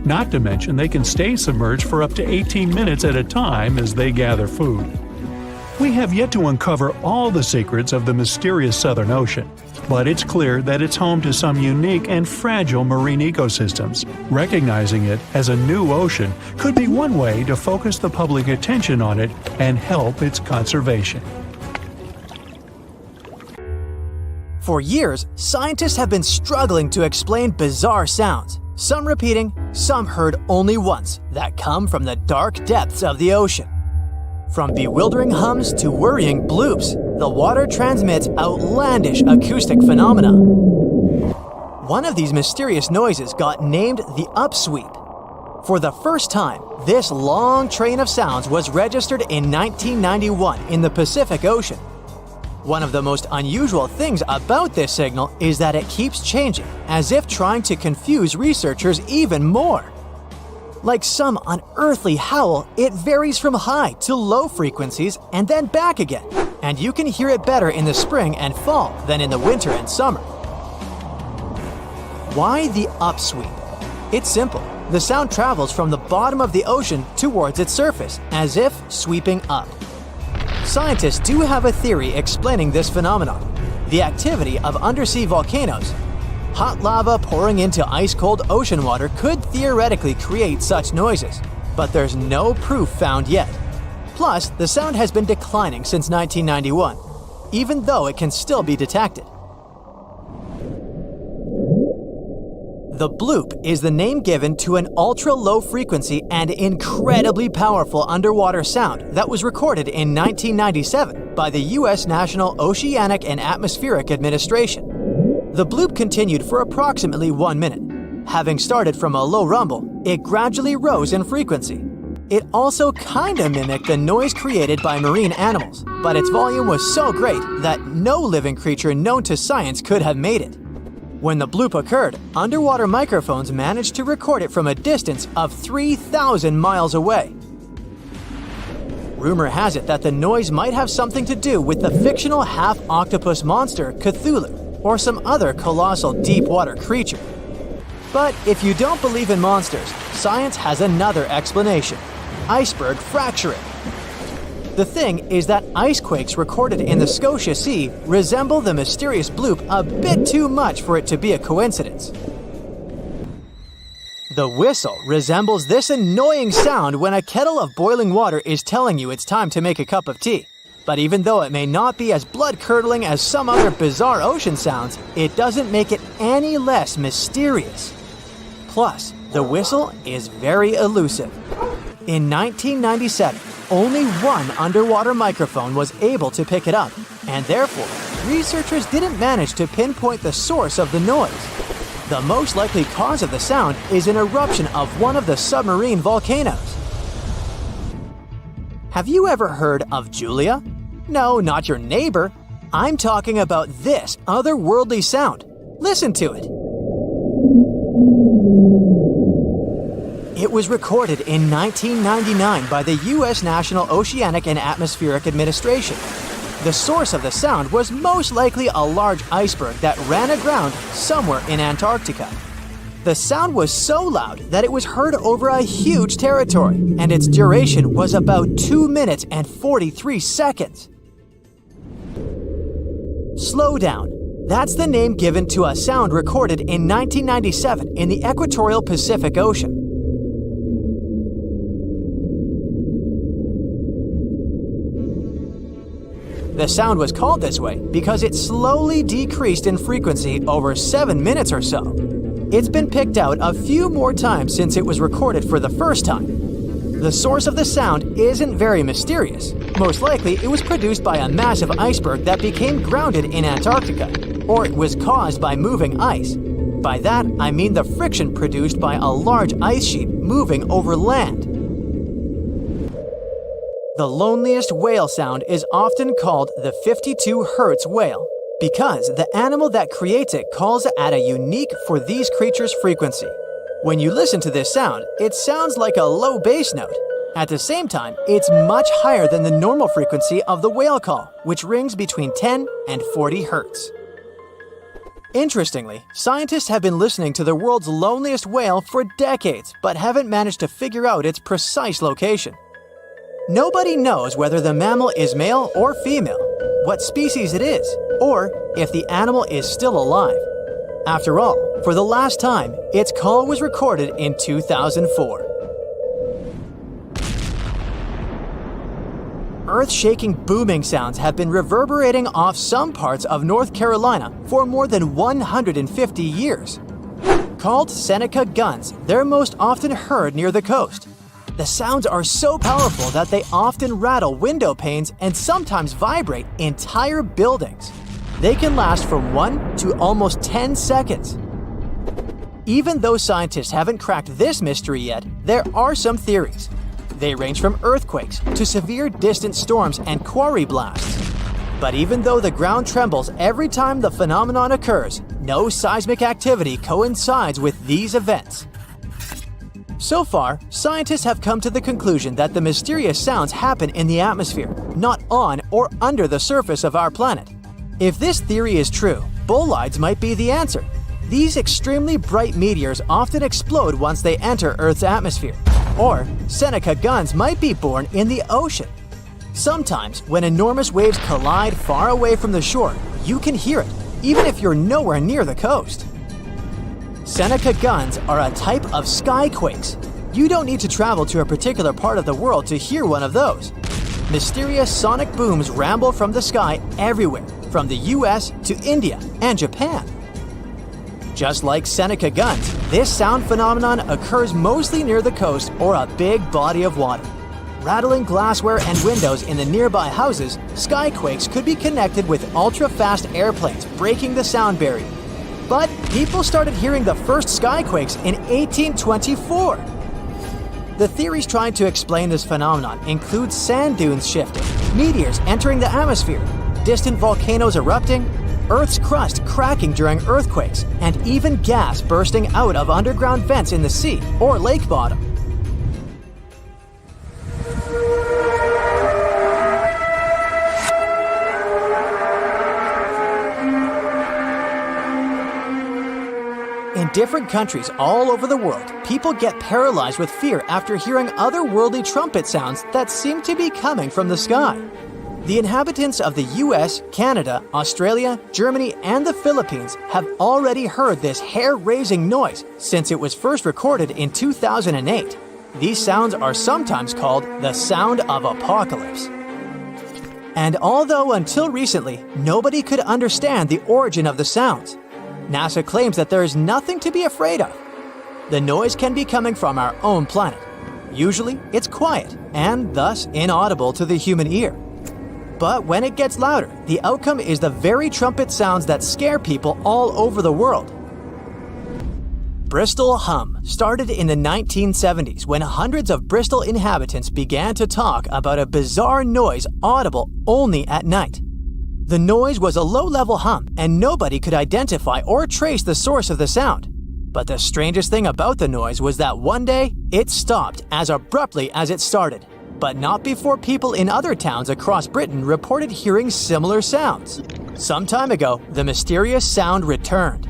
Not to mention they can stay submerged for up to 18 minutes at a time as they gather food. We have yet to uncover all the secrets of the mysterious Southern Ocean, but it's clear that it's home to some unique and fragile marine ecosystems. Recognizing it as a new ocean could be one way to focus the public attention on it and help its conservation. For years, scientists have been struggling to explain bizarre sounds, some repeating, some heard only once, that come from the dark depths of the ocean. From bewildering hums to worrying bloops, the water transmits outlandish acoustic phenomena. One of these mysterious noises got named the upsweep. For the first time, this long train of sounds was registered in 1991 in the Pacific Ocean. One of the most unusual things about this signal is that it keeps changing, as if trying to confuse researchers even more. Like some unearthly howl, it varies from high to low frequencies and then back again, and you can hear it better in the spring and fall than in the winter and summer. Why the upsweep? It's simple. The sound travels from the bottom of the ocean towards its surface, as if sweeping up. Scientists do have a theory explaining this phenomenon: the activity of undersea volcanoes. Hot lava pouring into ice-cold ocean water could theoretically create such noises, but there's no proof found yet. Plus, the sound has been declining since 1991, even though it can still be detected. The bloop is the name given to an ultra-low frequency and incredibly powerful underwater sound that was recorded in 1997 by the U.S. National Oceanic and Atmospheric Administration. The bloop continued for approximately 1 minute. Having started from a low rumble, it gradually rose in frequency. It also kinda mimicked the noise created by marine animals, but its volume was so great that no living creature known to science could have made it. When the bloop occurred, underwater microphones managed to record it from a distance of 3,000 miles away. Rumor has it that the noise might have something to do with the fictional half-octopus monster Cthulhu, or some other colossal deep-water creature. But if you don't believe in monsters, science has another explanation: iceberg fracturing. The thing is that ice quakes recorded in the Scotia Sea resemble the mysterious bloop a bit too much for it to be a coincidence. The whistle resembles this annoying sound when a kettle of boiling water is telling you it's time to make a cup of tea. But even though it may not be as blood-curdling as some other bizarre ocean sounds, it doesn't make it any less mysterious. Plus, the whistle is very elusive. In 1997, only one underwater microphone was able to pick it up, and therefore, researchers didn't manage to pinpoint the source of the noise. The most likely cause of the sound is an eruption of one of the submarine volcanoes. Have you ever heard of Julia? No, not your neighbor. I'm talking about this otherworldly sound. Listen to it. It was recorded in 1999 by the U.S. National Oceanic and Atmospheric Administration. The source of the sound was most likely a large iceberg that ran aground somewhere in Antarctica. The sound was so loud that it was heard over a huge territory, and its duration was about 2 minutes and 43 seconds. Slow down. That's the name given to a sound recorded in 1997 in the equatorial Pacific Ocean. The sound was called this way because it slowly decreased in frequency over 7 minutes or so. It's been picked out a few more times since it was recorded for the first time. The source of the sound isn't very mysterious. Most likely, it was produced by a massive iceberg that became grounded in Antarctica, or it was caused by moving ice. By that, I mean the friction produced by a large ice sheet moving over land. The loneliest whale sound is often called the 52 Hz whale because the animal that creates it calls at a unique for these creatures frequency. When you listen to this sound, it sounds like a low bass note. At the same time, it's much higher than the normal frequency of the whale call, which rings between 10 and 40 Hz. Interestingly, scientists have been listening to the world's loneliest whale for decades, but haven't managed to figure out its precise location. Nobody knows whether the mammal is male or female, what species it is, or if the animal is still alive. After all, for the last time, its call was recorded in 2004. earth-shaking booming sounds have been reverberating off some parts of North Carolina for more than 150 years. Called Seneca guns, they're most often heard near the coast. The sounds are so powerful that they often rattle window panes and sometimes vibrate entire buildings. They can last from 1 to almost 10 seconds. Even though scientists haven't cracked this mystery yet, there are some theories. They range from earthquakes to severe distant storms and quarry blasts. But even though the ground trembles every time the phenomenon occurs, no seismic activity coincides with these events. So far, scientists have come to the conclusion that the mysterious sounds happen in the atmosphere, not on or under the surface of our planet. If this theory is true, bolides might be the answer. These extremely bright meteors often explode once they enter Earth's atmosphere. Or Seneca guns might be born in the ocean. Sometimes, when enormous waves collide far away from the shore, you can hear it, even if you're nowhere near the coast. Seneca guns are a type of skyquakes. You don't need to travel to a particular part of the world to hear one of those. Mysterious sonic booms ramble from the sky everywhere, from the US to India and Japan. Just like Seneca guns, this sound phenomenon occurs mostly near the coast or a big body of water. Rattling glassware and windows in the nearby houses, skyquakes could be connected with ultra-fast airplanes breaking the sound barrier. But people started hearing the first skyquakes in 1824. The theories trying to explain this phenomenon include sand dunes shifting, meteors entering the atmosphere, distant volcanoes erupting, Earth's crust cracking during earthquakes, and even gas bursting out of underground vents in the sea or lake bottom. In different countries all over the world, people get paralyzed with fear after hearing otherworldly trumpet sounds that seem to be coming from the sky. The inhabitants of the US, Canada, Australia, Germany, and the Philippines have already heard this hair-raising noise since it was first recorded in 2008. These sounds are sometimes called the sound of apocalypse. And although until recently, nobody could understand the origin of the sounds, NASA claims that there is nothing to be afraid of. The noise can be coming from our own planet. Usually, it's quiet and thus inaudible to the human ear. But when it gets louder, the outcome is the very trumpet sounds that scare people all over the world. Bristol hum started in the 1970s when hundreds of Bristol inhabitants began to talk about a bizarre noise audible only at night. The noise was a low-level hum, and nobody could identify or trace the source of the sound. But the strangest thing about the noise was that one day, it stopped as abruptly as it started, but not before people in other towns across Britain reported hearing similar sounds. Some time ago, the mysterious sound returned.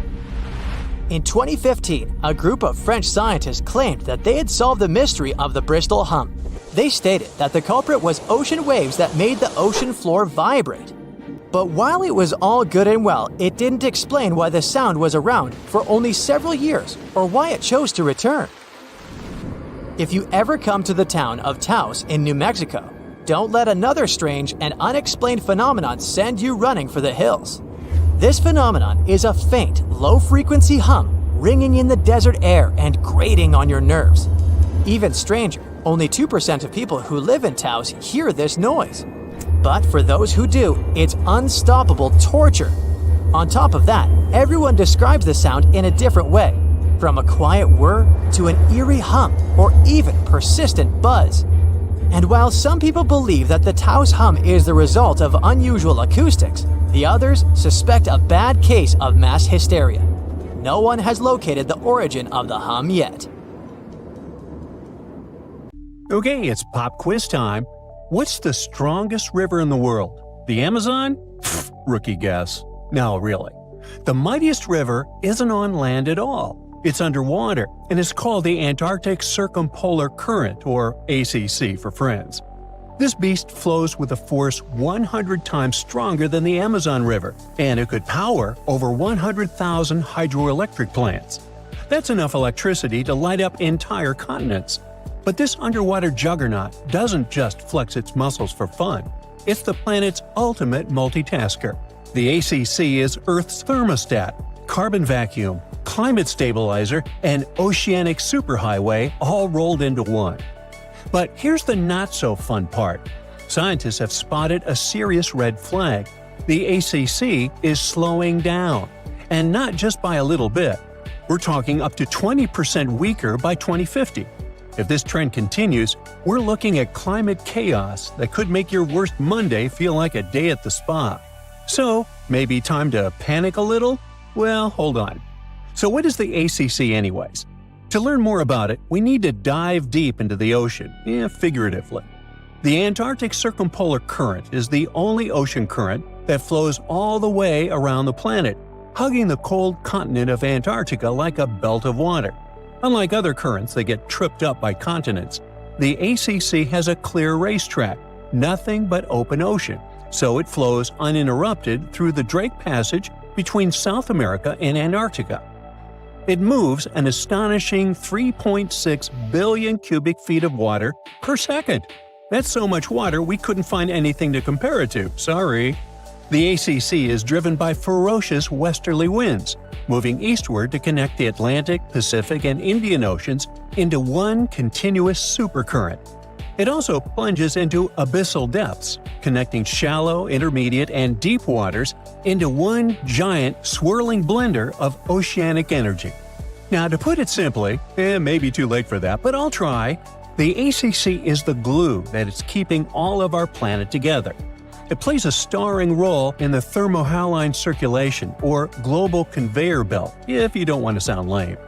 In 2015, a group of French scientists claimed that they had solved the mystery of the Bristol hum. They stated that the culprit was ocean waves that made the ocean floor vibrate. But while it was all good and well, it didn't explain why the sound was around for only several years or why it chose to return. If you ever come to the town of Taos in New Mexico, don't let another strange and unexplained phenomenon send you running for the hills. This phenomenon is a faint, low-frequency hum ringing in the desert air and grating on your nerves. Even stranger, only 2% of people who live in Taos hear this noise. But for those who do, it's unstoppable torture. On top of that, everyone describes the sound in a different way, from a quiet whir to an eerie hum or even persistent buzz. And while some people believe that the Taos hum is the result of unusual acoustics, the others suspect a bad case of mass hysteria. No one has located the origin of the hum yet. Okay, it's pop quiz time. What's the strongest river in the world? The Amazon? Pfft, rookie guess. No, really. The mightiest river isn't on land at all. It's underwater and is called the Antarctic Circumpolar Current, or ACC for friends. This beast flows with a force 100 times stronger than the Amazon River, and it could power over 100,000 hydroelectric plants. That's enough electricity to light up entire continents. But this underwater juggernaut doesn't just flex its muscles for fun. It's the planet's ultimate multitasker. The ACC is Earth's thermostat, carbon vacuum, climate stabilizer, and oceanic superhighway all rolled into one. But here's the not-so-fun part. Scientists have spotted a serious red flag. The ACC is slowing down. And not just by a little bit. We're talking up to 20% weaker by 2050. If this trend continues, we're looking at climate chaos that could make your worst Monday feel like a day at the spa. So, maybe time to panic a little? Well, hold on. So what is the ACC anyways? To learn more about it, we need to dive deep into the ocean, figuratively. The Antarctic Circumpolar Current is the only ocean current that flows all the way around the planet, hugging the cold continent of Antarctica like a belt of water. Unlike other currents that get tripped up by continents, the ACC has a clear racetrack, nothing but open ocean, so it flows uninterrupted through the Drake Passage between South America and Antarctica. It moves an astonishing 3.6 billion cubic feet of water per second. That's so much water we couldn't find anything to compare it to, sorry. The ACC is driven by ferocious westerly winds, moving eastward to connect the Atlantic, Pacific, and Indian Oceans into one continuous supercurrent. It also plunges into abyssal depths, connecting shallow, intermediate, and deep waters into one giant, swirling blender of oceanic energy. Now, to put it simply, maybe too late for that, but I'll try, the ACC is the glue that is keeping all of our planet together. It plays a starring role in the thermohaline circulation, or global conveyor belt, if you don't want to sound lame.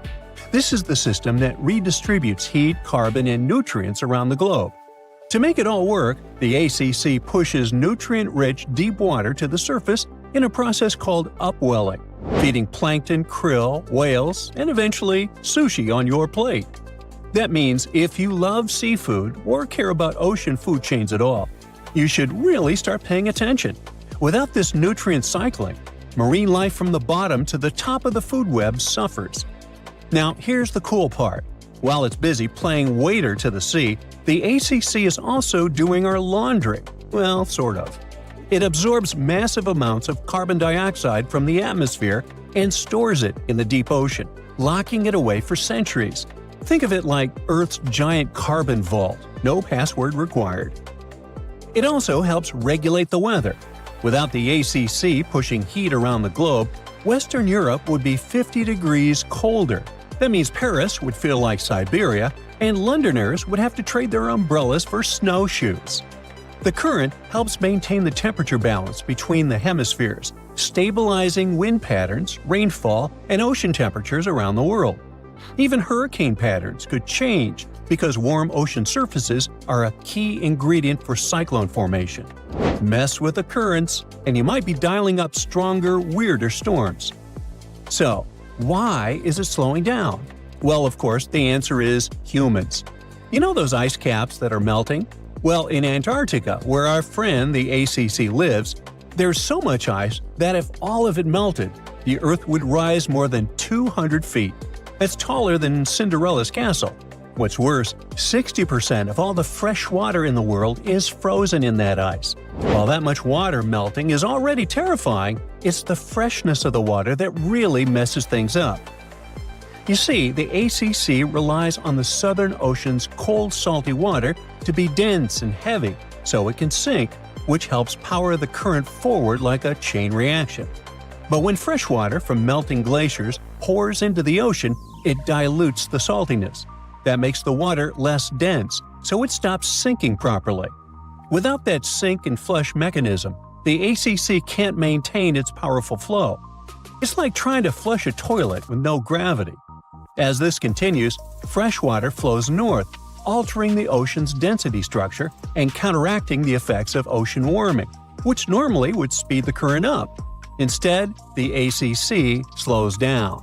This is the system that redistributes heat, carbon, and nutrients around the globe. To make it all work, the ACC pushes nutrient-rich deep water to the surface in a process called upwelling, feeding plankton, krill, whales, and eventually sushi on your plate. That means if you love seafood or care about ocean food chains at all, you should really start paying attention. Without this nutrient cycling, marine life from the bottom to the top of the food web suffers. Now, here's the cool part. While it's busy playing waiter to the sea, the ACC is also doing our laundry. Well, sort of. It absorbs massive amounts of carbon dioxide from the atmosphere and stores it in the deep ocean, locking it away for centuries. Think of it like Earth's giant carbon vault, no password required. It also helps regulate the weather. Without the ACC pushing heat around the globe, Western Europe would be 50 degrees colder. That means Paris would feel like Siberia, and Londoners would have to trade their umbrellas for snowshoes. The current helps maintain the temperature balance between the hemispheres, stabilizing wind patterns, rainfall, and ocean temperatures around the world. Even hurricane patterns could change because warm ocean surfaces are a key ingredient for cyclone formation. Mess with the currents, and you might be dialing up stronger, weirder storms. So, why is it slowing down? Well, of course, the answer is humans. You know those ice caps that are melting? Well, in Antarctica, where our friend the ACC lives, there's so much ice that if all of it melted, the Earth would rise more than 200 feet. That's taller than Cinderella's castle. What's worse, 60% of all the fresh water in the world is frozen in that ice. While that much water melting is already terrifying, it's the freshness of the water that really messes things up. You see, the ACC relies on the Southern Ocean's cold, salty water to be dense and heavy so it can sink, which helps power the current forward like a chain reaction. But when fresh water from melting glaciers pours into the ocean, it dilutes the saltiness. That makes the water less dense, so it stops sinking properly. Without that sink and flush mechanism, the ACC can't maintain its powerful flow. It's like trying to flush a toilet with no gravity. As this continues, fresh water flows north, altering the ocean's density structure and counteracting the effects of ocean warming, which normally would speed the current up. Instead, the ACC slows down.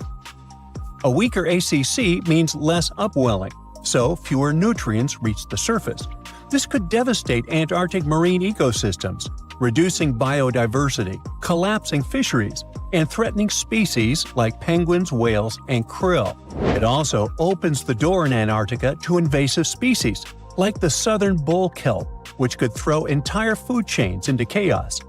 A weaker ACC means less upwelling, so fewer nutrients reach the surface. This could devastate Antarctic marine ecosystems, reducing biodiversity, collapsing fisheries, and threatening species like penguins, whales, and krill. It also opens the door in Antarctica to invasive species, like the southern bull kelp, which could throw entire food chains into chaos.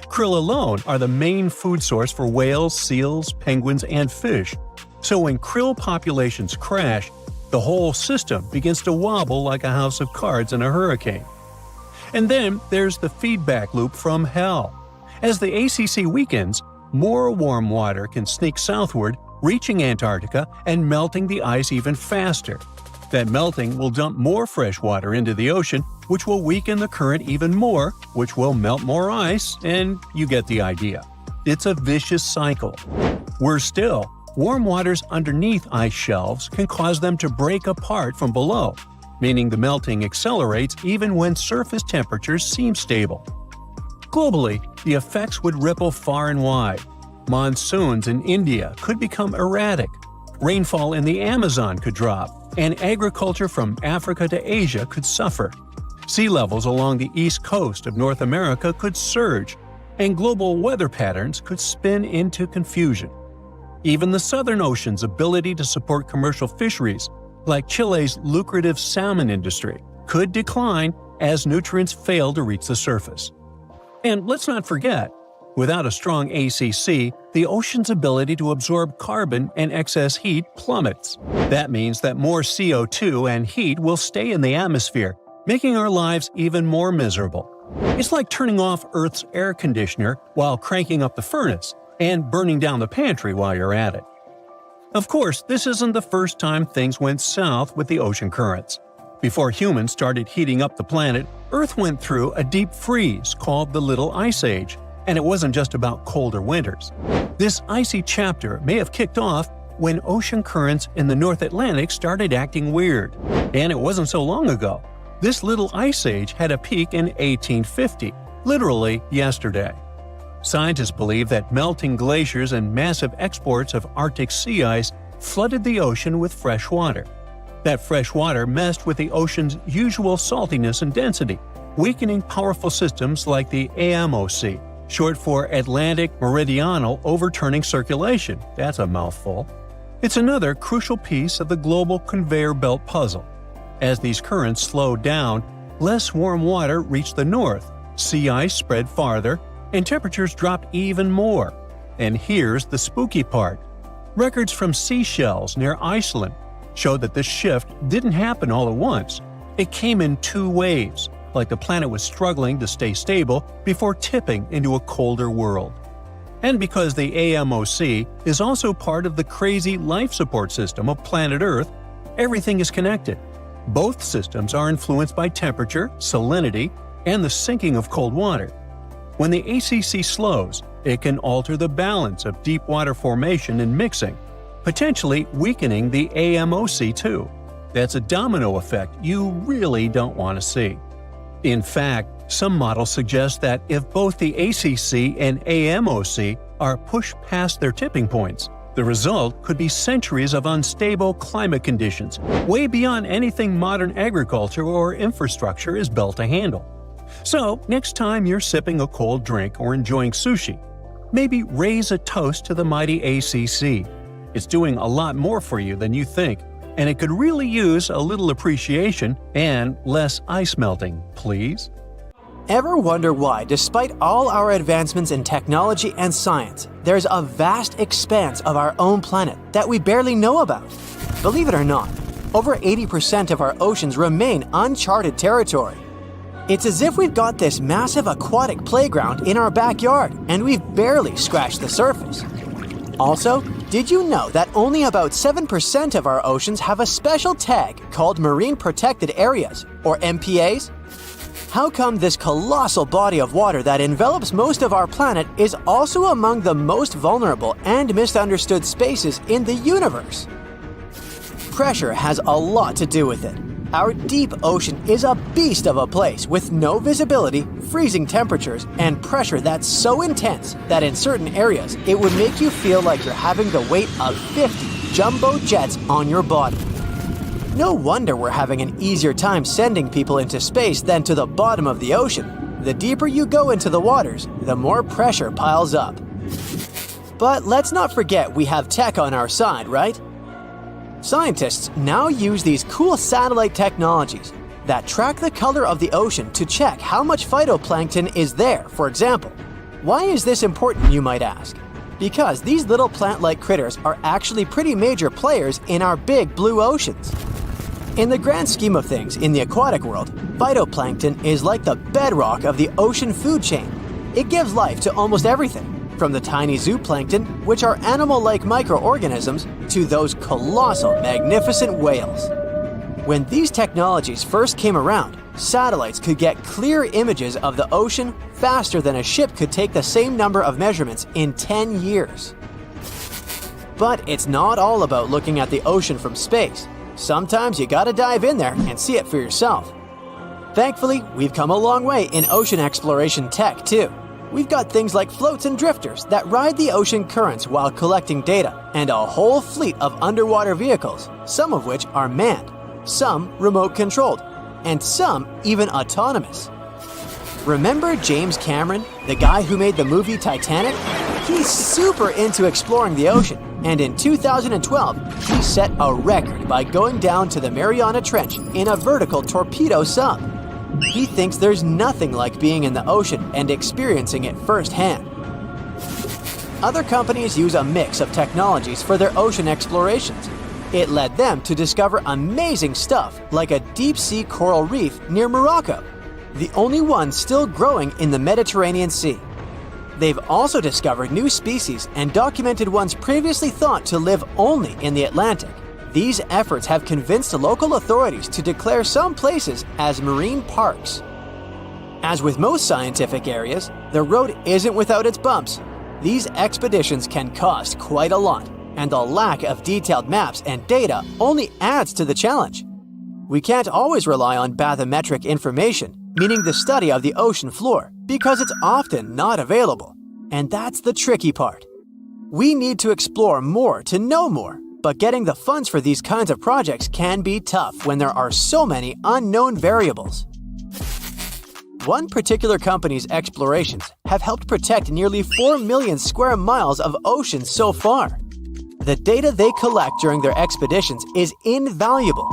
Krill alone are the main food source for whales, seals, penguins, and fish. So when krill populations crash, the whole system begins to wobble like a house of cards in a hurricane. And then there's the feedback loop from hell. As the ACC weakens, more warm water can sneak southward, reaching Antarctica and melting the ice even faster. That melting will dump more fresh water into the ocean, which will weaken the current even more, which will melt more ice, and you get the idea. It's a vicious cycle. Worse still, warm waters underneath ice shelves can cause them to break apart from below, meaning the melting accelerates even when surface temperatures seem stable. Globally, the effects would ripple far and wide. Monsoons in India could become erratic, rainfall in the Amazon could drop, and agriculture from Africa to Asia could suffer. Sea levels along the east coast of North America could surge, and global weather patterns could spin into confusion. Even the Southern Ocean's ability to support commercial fisheries, like Chile's lucrative salmon industry, could decline as nutrients fail to reach the surface. And let's not forget, without a strong ACC, the ocean's ability to absorb carbon and excess heat plummets. That means that more CO2 and heat will stay in the atmosphere, making our lives even more miserable. It's like turning off Earth's air conditioner while cranking up the furnace, and burning down the pantry while you're at it. Of course, this isn't the first time things went south with the ocean currents. Before humans started heating up the planet, Earth went through a deep freeze called the Little Ice Age, and it wasn't just about colder winters. This icy chapter may have kicked off when ocean currents in the North Atlantic started acting weird. And it wasn't so long ago. This Little Ice Age had a peak in 1850, literally yesterday. Scientists believe that melting glaciers and massive exports of Arctic sea ice flooded the ocean with fresh water. That fresh water messed with the ocean's usual saltiness and density, weakening powerful systems like the AMOC, short for Atlantic Meridional Overturning Circulation. That's a mouthful. It's another crucial piece of the global conveyor belt puzzle. As these currents slowed down, less warm water reached the north, sea ice spread farther, and temperatures dropped even more. And here's the spooky part. Records from seashells near Iceland show that this shift didn't happen all at once. It came in two waves, like the planet was struggling to stay stable before tipping into a colder world. And because the AMOC is also part of the crazy life support system of planet Earth, everything is connected. Both systems are influenced by temperature, salinity, and the sinking of cold water. When the ACC slows, it can alter the balance of deep water formation and mixing, potentially weakening the AMOC too. That's a domino effect you really don't want to see. In fact, some models suggest that if both the ACC and AMOC are pushed past their tipping points, the result could be centuries of unstable climate conditions, way beyond anything modern agriculture or infrastructure is built to handle. So, next time you're sipping a cold drink or enjoying sushi, maybe raise a toast to the mighty ACC. It's doing a lot more for you than you think, and it could really use a little appreciation and less ice melting, please. Ever wonder why, despite all our advancements in technology and science, there's a vast expanse of our own planet that we barely know about? Believe it or not, over 80% of our oceans remain uncharted territory. It's as if we've got this massive aquatic playground in our backyard, and we've barely scratched the surface. Also, did you know that only about 7% of our oceans have a special tag called Marine Protected Areas, or MPAs? How come this colossal body of water that envelops most of our planet is also among the most vulnerable and misunderstood spaces in the universe? Pressure has a lot to do with it. Our deep ocean is a beast of a place with no visibility, freezing temperatures, and pressure that's so intense that in certain areas it would make you feel like you're having the weight of 50 jumbo jets on your body. No wonder we're having an easier time sending people into space than to the bottom of the ocean. The deeper you go into the waters, the more pressure piles up. But let's not forget we have tech on our side, right? Scientists now use these cool satellite technologies that track the color of the ocean to check how much phytoplankton is there, for example. Why is this important, you might ask? Because these little plant-like critters are actually pretty major players in our big blue oceans. In the grand scheme of things in the aquatic world, phytoplankton is like the bedrock of the ocean food chain. It gives life to almost everything, from the tiny zooplankton, which are animal-like microorganisms, to those colossal, magnificent whales. When these technologies first came around, satellites could get clear images of the ocean faster than a ship could take the same number of measurements in 10 years. But it's not all about looking at the ocean from space. Sometimes you gotta dive in there and see it for yourself. Thankfully, we've come a long way in ocean exploration tech too. We've got things like floats and drifters that ride the ocean currents while collecting data, and a whole fleet of underwater vehicles, some of which are manned, some remote-controlled, and some even autonomous. Remember James Cameron, the guy who made the movie Titanic? He's super into exploring the ocean, and in 2012, he set a record by going down to the Mariana Trench in a vertical torpedo sub. He thinks there's nothing like being in the ocean and experiencing it firsthand. Other companies use a mix of technologies for their ocean explorations. It led them to discover amazing stuff like a deep-sea coral reef near Morocco, the only one still growing in the Mediterranean Sea. They've also discovered new species and documented ones previously thought to live only in the Atlantic. These efforts have convinced local authorities to declare some places as marine parks. As with most scientific areas, the road isn't without its bumps. These expeditions can cost quite a lot, and the lack of detailed maps and data only adds to the challenge. We can't always rely on bathymetric information, meaning the study of the ocean floor, because it's often not available. And that's the tricky part. We need to explore more to know more, but getting the funds for these kinds of projects can be tough when there are so many unknown variables. One particular company's explorations have helped protect nearly 4 million square miles of ocean so far. The data they collect during their expeditions is invaluable.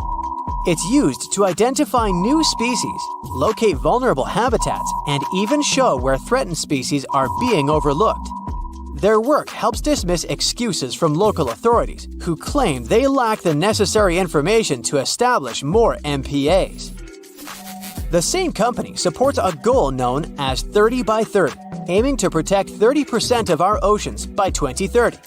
It's used to identify new species, locate vulnerable habitats, and even show where threatened species are being overlooked. Their work helps dismiss excuses from local authorities who claim they lack the necessary information to establish more MPAs. The same company supports a goal known as 30 by 30, aiming to protect 30% of our oceans by 2030.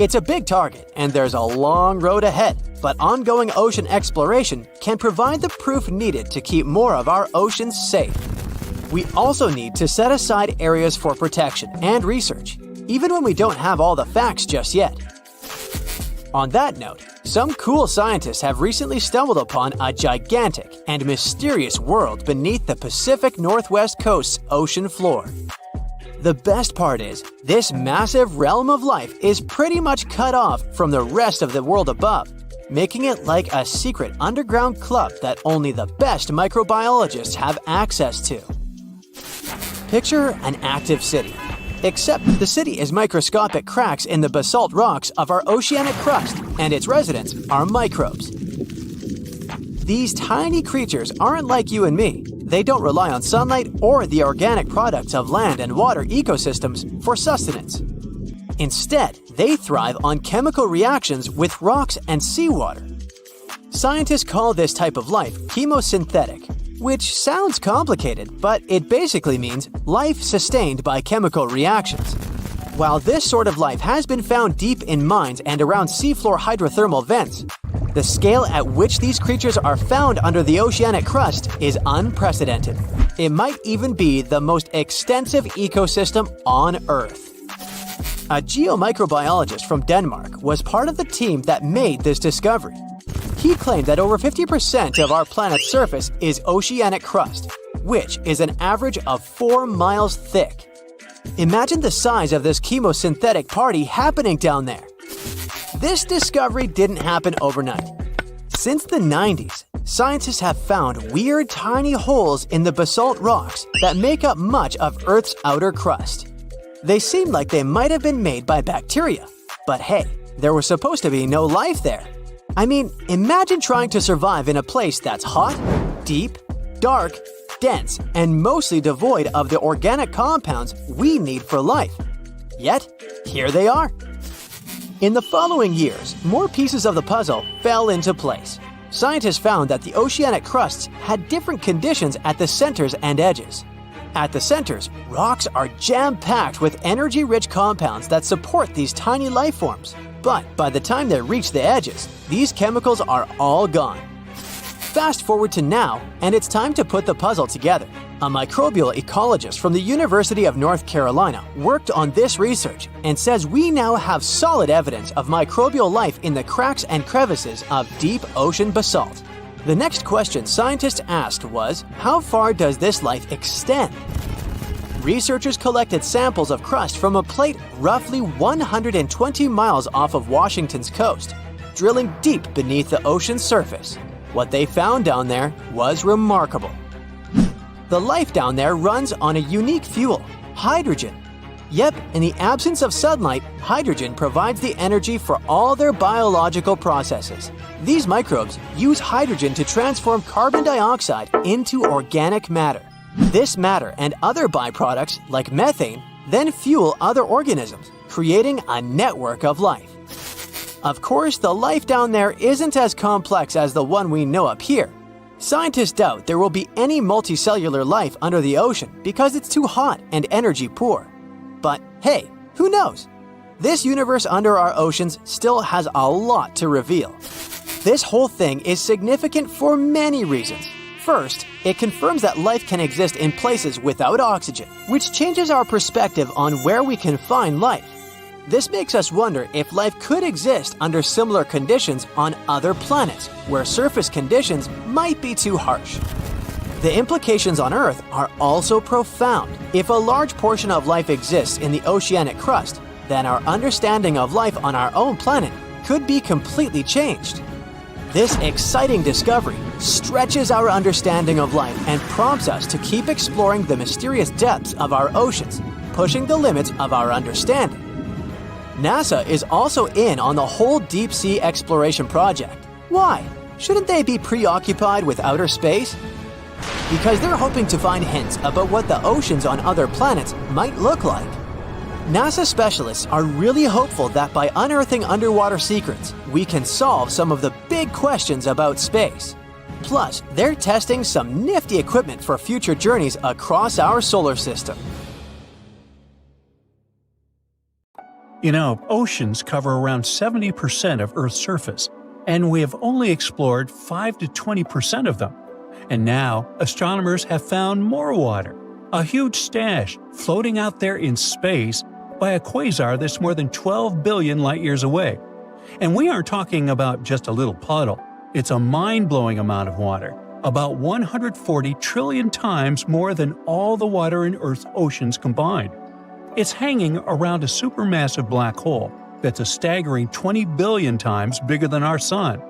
It's a big target, and there's a long road ahead, but ongoing ocean exploration can provide the proof needed to keep more of our oceans safe. We also need to set aside areas for protection and research, even when we don't have all the facts just yet. On that note, some cool scientists have recently stumbled upon a gigantic and mysterious world beneath the Pacific Northwest coast's ocean floor. The best part is, this massive realm of life is pretty much cut off from the rest of the world above, making it like a secret underground club that only the best microbiologists have access to. Picture an active city, except the city is microscopic cracks in the basalt rocks of our oceanic crust, and its residents are microbes. These tiny creatures aren't like you and me. They don't rely on sunlight or the organic products of land and water ecosystems for sustenance. Instead, they thrive on chemical reactions with rocks and seawater. Scientists call this type of life chemosynthetic, which sounds complicated, but it basically means life sustained by chemical reactions. While this sort of life has been found deep in mines and around seafloor hydrothermal vents, the scale at which these creatures are found under the oceanic crust is unprecedented. It might even be the most extensive ecosystem on Earth. A geomicrobiologist from Denmark was part of the team that made this discovery. He claimed that over 50% of our planet's surface is oceanic crust, which is an average of 4 miles thick. Imagine the size of this chemosynthetic party happening down there. This discovery didn't happen overnight. Since the 90s, scientists have found weird tiny holes in the basalt rocks that make up much of Earth's outer crust. They seem like they might have been made by bacteria. But hey, there was supposed to be no life there. I mean, imagine trying to survive in a place that's hot, deep, dark, dense, and mostly devoid of the organic compounds we need for life. Yet, here they are. In the following years, more pieces of the puzzle fell into place. Scientists found that the oceanic crusts had different conditions at the centers and edges. At the centers, rocks are jam-packed with energy-rich compounds that support these tiny life forms. But by the time they reach the edges, these chemicals are all gone. Fast forward to now, and it's time to put the puzzle together. A microbial ecologist from the University of North Carolina worked on this research and says we now have solid evidence of microbial life in the cracks and crevices of deep ocean basalt. The next question scientists asked was, how far does this life extend? Researchers collected samples of crust from a plate roughly 120 miles off of Washington's coast, drilling deep beneath the ocean's surface. What they found down there was remarkable. The life down there runs on a unique fuel, hydrogen. Yep, in the absence of sunlight, hydrogen provides the energy for all their biological processes. These microbes use hydrogen to transform carbon dioxide into organic matter. This matter and other byproducts, like methane, then fuel other organisms, creating a network of life. Of course, the life down there isn't as complex as the one we know up here. Scientists doubt there will be any multicellular life under the ocean because it's too hot and energy poor. But hey, who knows? This universe under our oceans still has a lot to reveal. This whole thing is significant for many reasons. First, it confirms that life can exist in places without oxygen, which changes our perspective on where we can find life. This makes us wonder if life could exist under similar conditions on other planets, where surface conditions might be too harsh. The implications on Earth are also profound. If a large portion of life exists in the oceanic crust, then our understanding of life on our own planet could be completely changed. This exciting discovery stretches our understanding of life and prompts us to keep exploring the mysterious depths of our oceans, pushing the limits of our understanding. NASA is also in on the whole deep sea exploration project. Why? Shouldn't they be preoccupied with outer space? Because they're hoping to find hints about what the oceans on other planets might look like. NASA specialists are really hopeful that by unearthing underwater secrets, we can solve some of the big questions about space. Plus, they're testing some nifty equipment for future journeys across our solar system. You know, oceans cover around 70% of Earth's surface, and we have only explored 5 to 20% of them. And now, astronomers have found more water, a huge stash floating out there in space by a quasar that's more than 12 billion light-years away. And we aren't talking about just a little puddle. It's a mind-blowing amount of water, about 140 trillion times more than all the water in Earth's oceans combined. It's hanging around a supermassive black hole that's a staggering 20 billion times bigger than our Sun.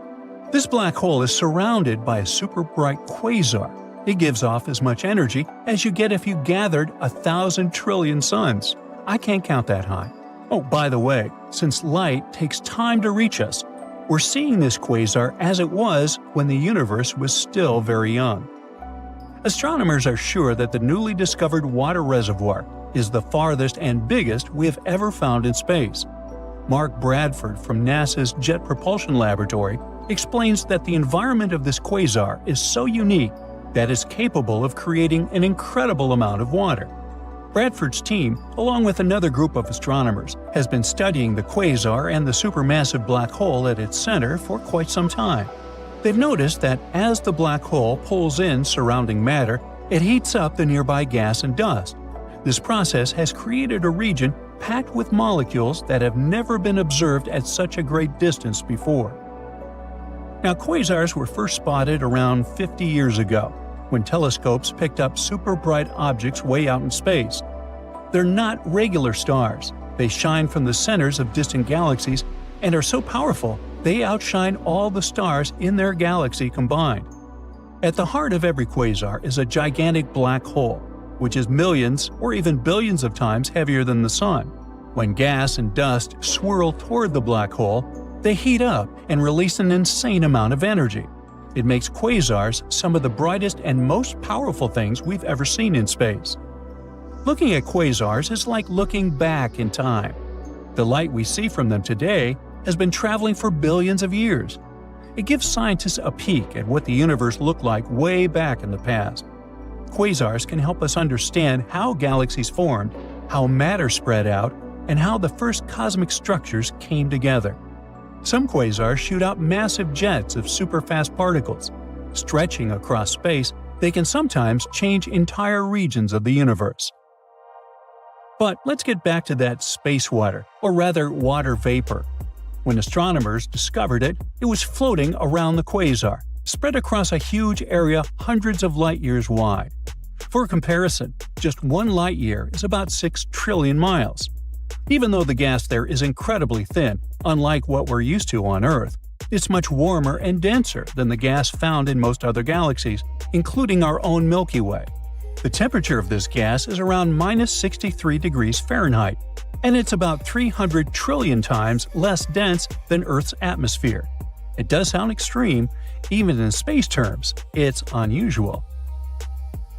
This black hole is surrounded by a super bright quasar. It gives off as much energy as you get if you gathered 1,000 trillion suns. I can't count that high. Oh, by the way, since light takes time to reach us, we're seeing this quasar as it was when the universe was still very young. Astronomers are sure that the newly discovered water reservoir is the farthest and biggest we have ever found in space. Mark Bradford from NASA's Jet Propulsion Laboratory explains that the environment of this quasar is so unique that it's capable of creating an incredible amount of water. Bradford's team, along with another group of astronomers, has been studying the quasar and the supermassive black hole at its center for quite some time. They've noticed that as the black hole pulls in surrounding matter, it heats up the nearby gas and dust. This process has created a region packed with molecules that have never been observed at such a great distance before. Now, quasars were first spotted around 50 years ago, when telescopes picked up super bright objects way out in space. They're not regular stars. They shine from the centers of distant galaxies and are so powerful they outshine all the stars in their galaxy combined. At the heart of every quasar is a gigantic black hole. which is millions or even billions of times heavier than the Sun. When gas and dust swirl toward the black hole, they heat up and release an insane amount of energy. It makes quasars some of the brightest and most powerful things we've ever seen in space. Looking at quasars is like looking back in time. The light we see from them today has been traveling for billions of years. It gives scientists a peek at what the universe looked like way back in the past. Quasars can help us understand how galaxies formed, how matter spread out, and how the first cosmic structures came together. Some quasars shoot out massive jets of superfast particles. Stretching across space, they can sometimes change entire regions of the universe. But let's get back to that space water, or rather water vapor. When astronomers discovered it, it was floating around the quasar, spread across a huge area hundreds of light years wide. For comparison, just 1 light year is about 6 trillion miles. Even though the gas there is incredibly thin, unlike what we're used to on Earth, it's much warmer and denser than the gas found in most other galaxies, including our own Milky Way. The temperature of this gas is around minus 63 degrees Fahrenheit, and it's about 300 trillion times less dense than Earth's atmosphere. It does sound extreme, even in space terms, it's unusual.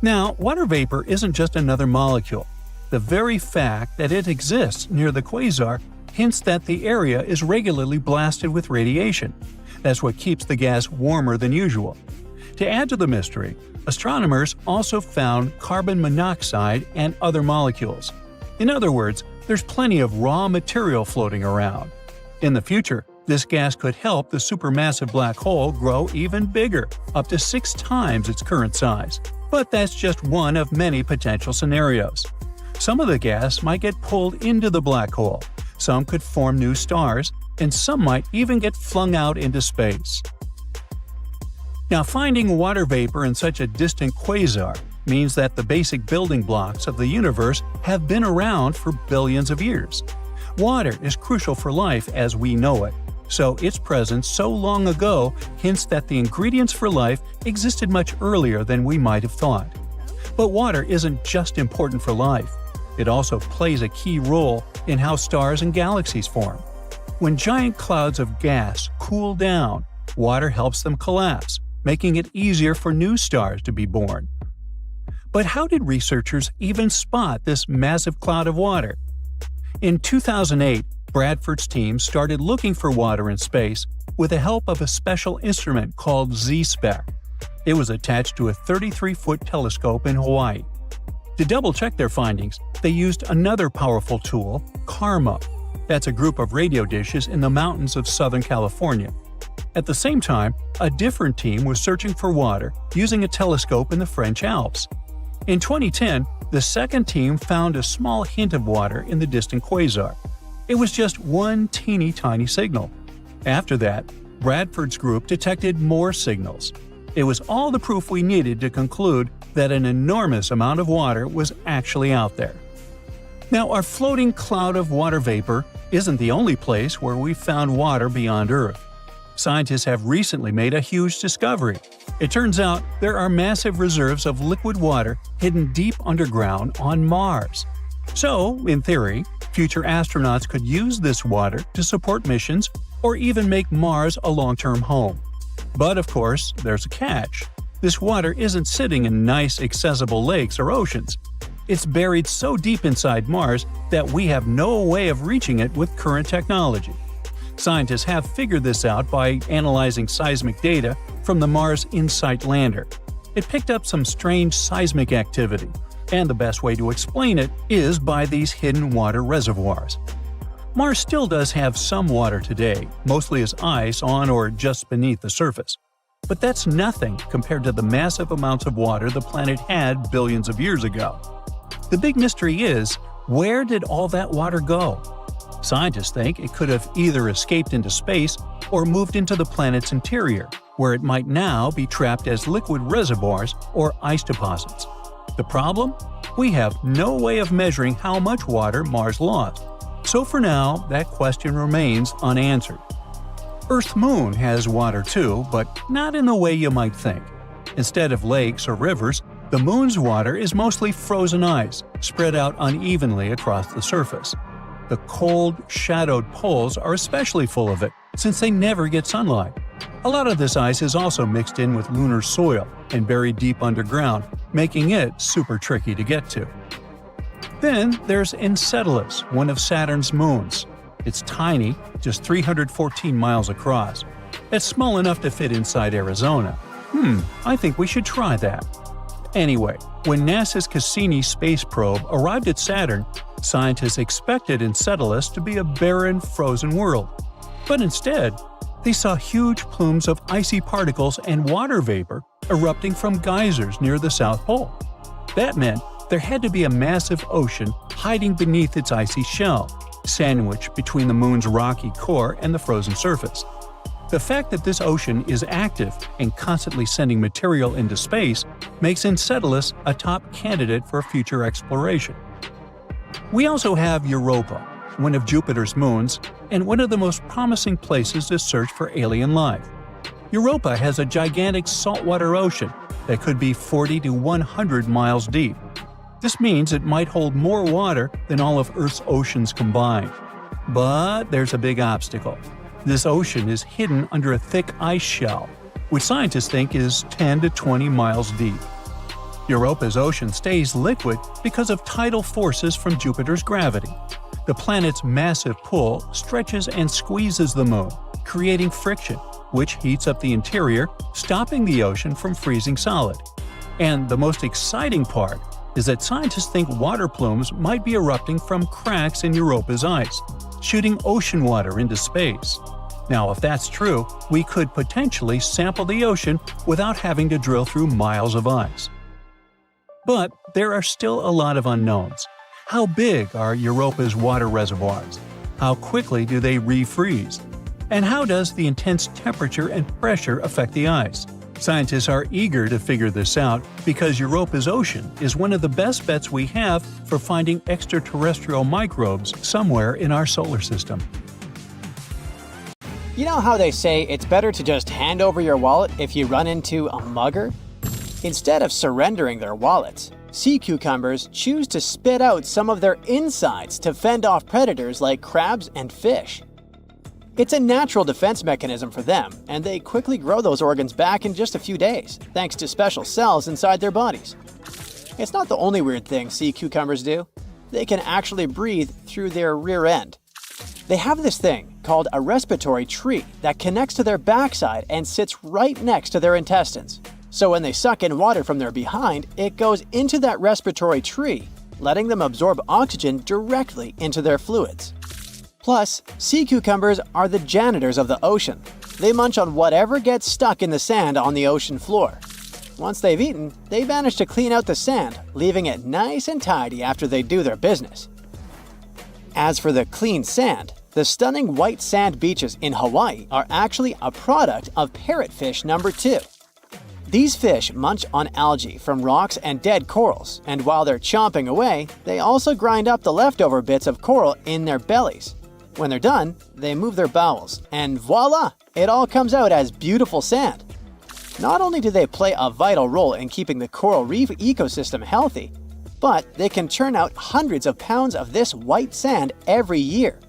Now, water vapor isn't just another molecule. The very fact that it exists near the quasar hints that the area is regularly blasted with radiation. That's what keeps the gas warmer than usual. To add to the mystery, astronomers also found carbon monoxide and other molecules. In other words, there's plenty of raw material floating around. In the future, this gas could help the supermassive black hole grow even bigger, up to 6 times its current size. But that's just one of many potential scenarios. Some of the gas might get pulled into the black hole, some could form new stars, and some might even get flung out into space. Now, finding water vapor in such a distant quasar means that the basic building blocks of the universe have been around for billions of years. Water is crucial for life as we know it, so its presence so long ago hints that the ingredients for life existed much earlier than we might have thought. But water isn't just important for life. It also plays a key role in how stars and galaxies form. When giant clouds of gas cool down, water helps them collapse, making it easier for new stars to be born. But how did researchers even spot this massive cloud of water? In 2008, Bradford's team started looking for water in space with the help of a special instrument called Z-spec. It was attached to a 33-foot telescope in Hawaii. To double-check their findings, they used another powerful tool, CARMA. That's a group of radio dishes in the mountains of Southern California. At the same time, a different team was searching for water using a telescope in the French Alps. In 2010, the second team found a small hint of water in the distant quasar. It was just one teeny tiny signal. After that, Bradford's group detected more signals. It was all the proof we needed to conclude that an enormous amount of water was actually out there. Now, our floating cloud of water vapor isn't the only place where we've found water beyond Earth. Scientists have recently made a huge discovery. It turns out there are massive reserves of liquid water hidden deep underground on Mars. So, in theory, future astronauts could use this water to support missions or even make Mars a long-term home. But of course, there's a catch. This water isn't sitting in nice, accessible lakes or oceans. It's buried so deep inside Mars that we have no way of reaching it with current technology. Scientists have figured this out by analyzing seismic data from the Mars InSight lander. It picked up some strange seismic activity, and the best way to explain it is by these hidden water reservoirs. Mars still does have some water today, mostly as ice on or just beneath the surface. But that's nothing compared to the massive amounts of water the planet had billions of years ago. The big mystery is, where did all that water go? Scientists think it could have either escaped into space or moved into the planet's interior, where it might now be trapped as liquid reservoirs or ice deposits. The problem? We have no way of measuring how much water Mars lost. So for now, that question remains unanswered. Earth's moon has water too, but not in the way you might think. Instead of lakes or rivers, The moon's water is mostly frozen ice, spread out unevenly across the surface. The cold, shadowed poles are especially full of it, since they never get sunlight. A lot of this ice is also mixed in with lunar soil and buried deep underground, making it super tricky to get to. Then there's Enceladus, one of Saturn's moons. It's tiny, just 314 miles across. It's small enough to fit inside Arizona. I think we should try that. Anyway, when NASA's Cassini space probe arrived at Saturn, scientists expected Enceladus to be a barren, frozen world. But instead, they saw huge plumes of icy particles and water vapor erupting from geysers near the South Pole. That meant there had to be a massive ocean hiding beneath its icy shell, sandwiched between the moon's rocky core and the frozen surface. The fact that this ocean is active and constantly sending material into space makes Enceladus a top candidate for future exploration. We also have Europa, one of Jupiter's moons, and one of the most promising places to search for alien life. Europa has a gigantic saltwater ocean that could be 40 to 100 miles deep. This means it might hold more water than all of Earth's oceans combined. But there's a big obstacle. This ocean is hidden under a thick ice shell, which scientists think is 10 to 20 miles deep. Europa's ocean stays liquid because of tidal forces from Jupiter's gravity. The planet's massive pull stretches and squeezes the moon, creating friction, which heats up the interior, stopping the ocean from freezing solid. And the most exciting part is that scientists think water plumes might be erupting from cracks in Europa's ice, shooting ocean water into space. Now, if that's true, we could potentially sample the ocean without having to drill through miles of ice. But there are still a lot of unknowns. How big are Europa's water reservoirs? How quickly do they refreeze? And how does the intense temperature and pressure affect the ice? Scientists are eager to figure this out because Europa's ocean is one of the best bets we have for finding extraterrestrial microbes somewhere in our solar system. You know how they say it's better to just hand over your wallet if you run into a mugger? Instead of surrendering their wallets, sea cucumbers choose to spit out some of their insides to fend off predators like crabs and fish. It's a natural defense mechanism for them, and they quickly grow those organs back in just a few days, thanks to special cells inside their bodies. It's not the only weird thing sea cucumbers do. They can actually breathe through their rear end. They have this thing called a respiratory tree that connects to their backside and sits right next to their intestines. So when they suck in water from their behind, it goes into that respiratory tree, letting them absorb oxygen directly into their fluids. Plus, sea cucumbers are the janitors of the ocean. They munch on whatever gets stuck in the sand on the ocean floor. Once they've eaten, they manage to clean out the sand, leaving it nice and tidy after they do their business. As for the clean sand, the stunning white sand beaches in Hawaii are actually a product of parrotfish number 2. These fish munch on algae from rocks and dead corals, and while they're chomping away, they also grind up the leftover bits of coral in their bellies. When they're done, they move their bowels, and voila! It all comes out as beautiful sand. Not only do they play a vital role in keeping the coral reef ecosystem healthy, but they can churn out hundreds of pounds of this white sand every year.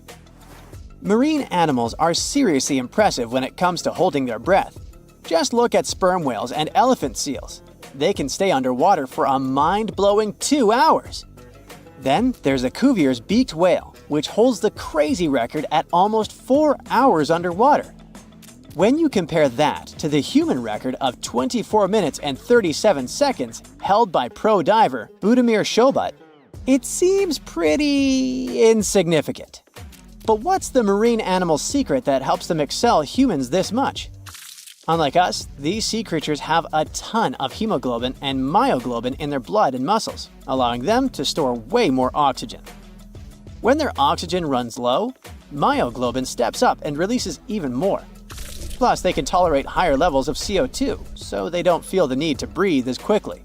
Marine animals are seriously impressive when it comes to holding their breath. Just look at sperm whales and elephant seals. They can stay underwater for a mind-blowing 2 hours. Then there's the Cuvier's beaked whale, which holds the crazy record at almost 4 hours underwater. When you compare that to the human record of 24 minutes and 37 seconds held by pro diver Budimir Shobat, it seems pretty insignificant. But what's the marine animal's secret that helps them excel humans this much? Unlike us, these sea creatures have a ton of hemoglobin and myoglobin in their blood and muscles, allowing them to store way more oxygen. When their oxygen runs low, myoglobin steps up and releases even more. Plus, they can tolerate higher levels of CO2, so they don't feel the need to breathe as quickly.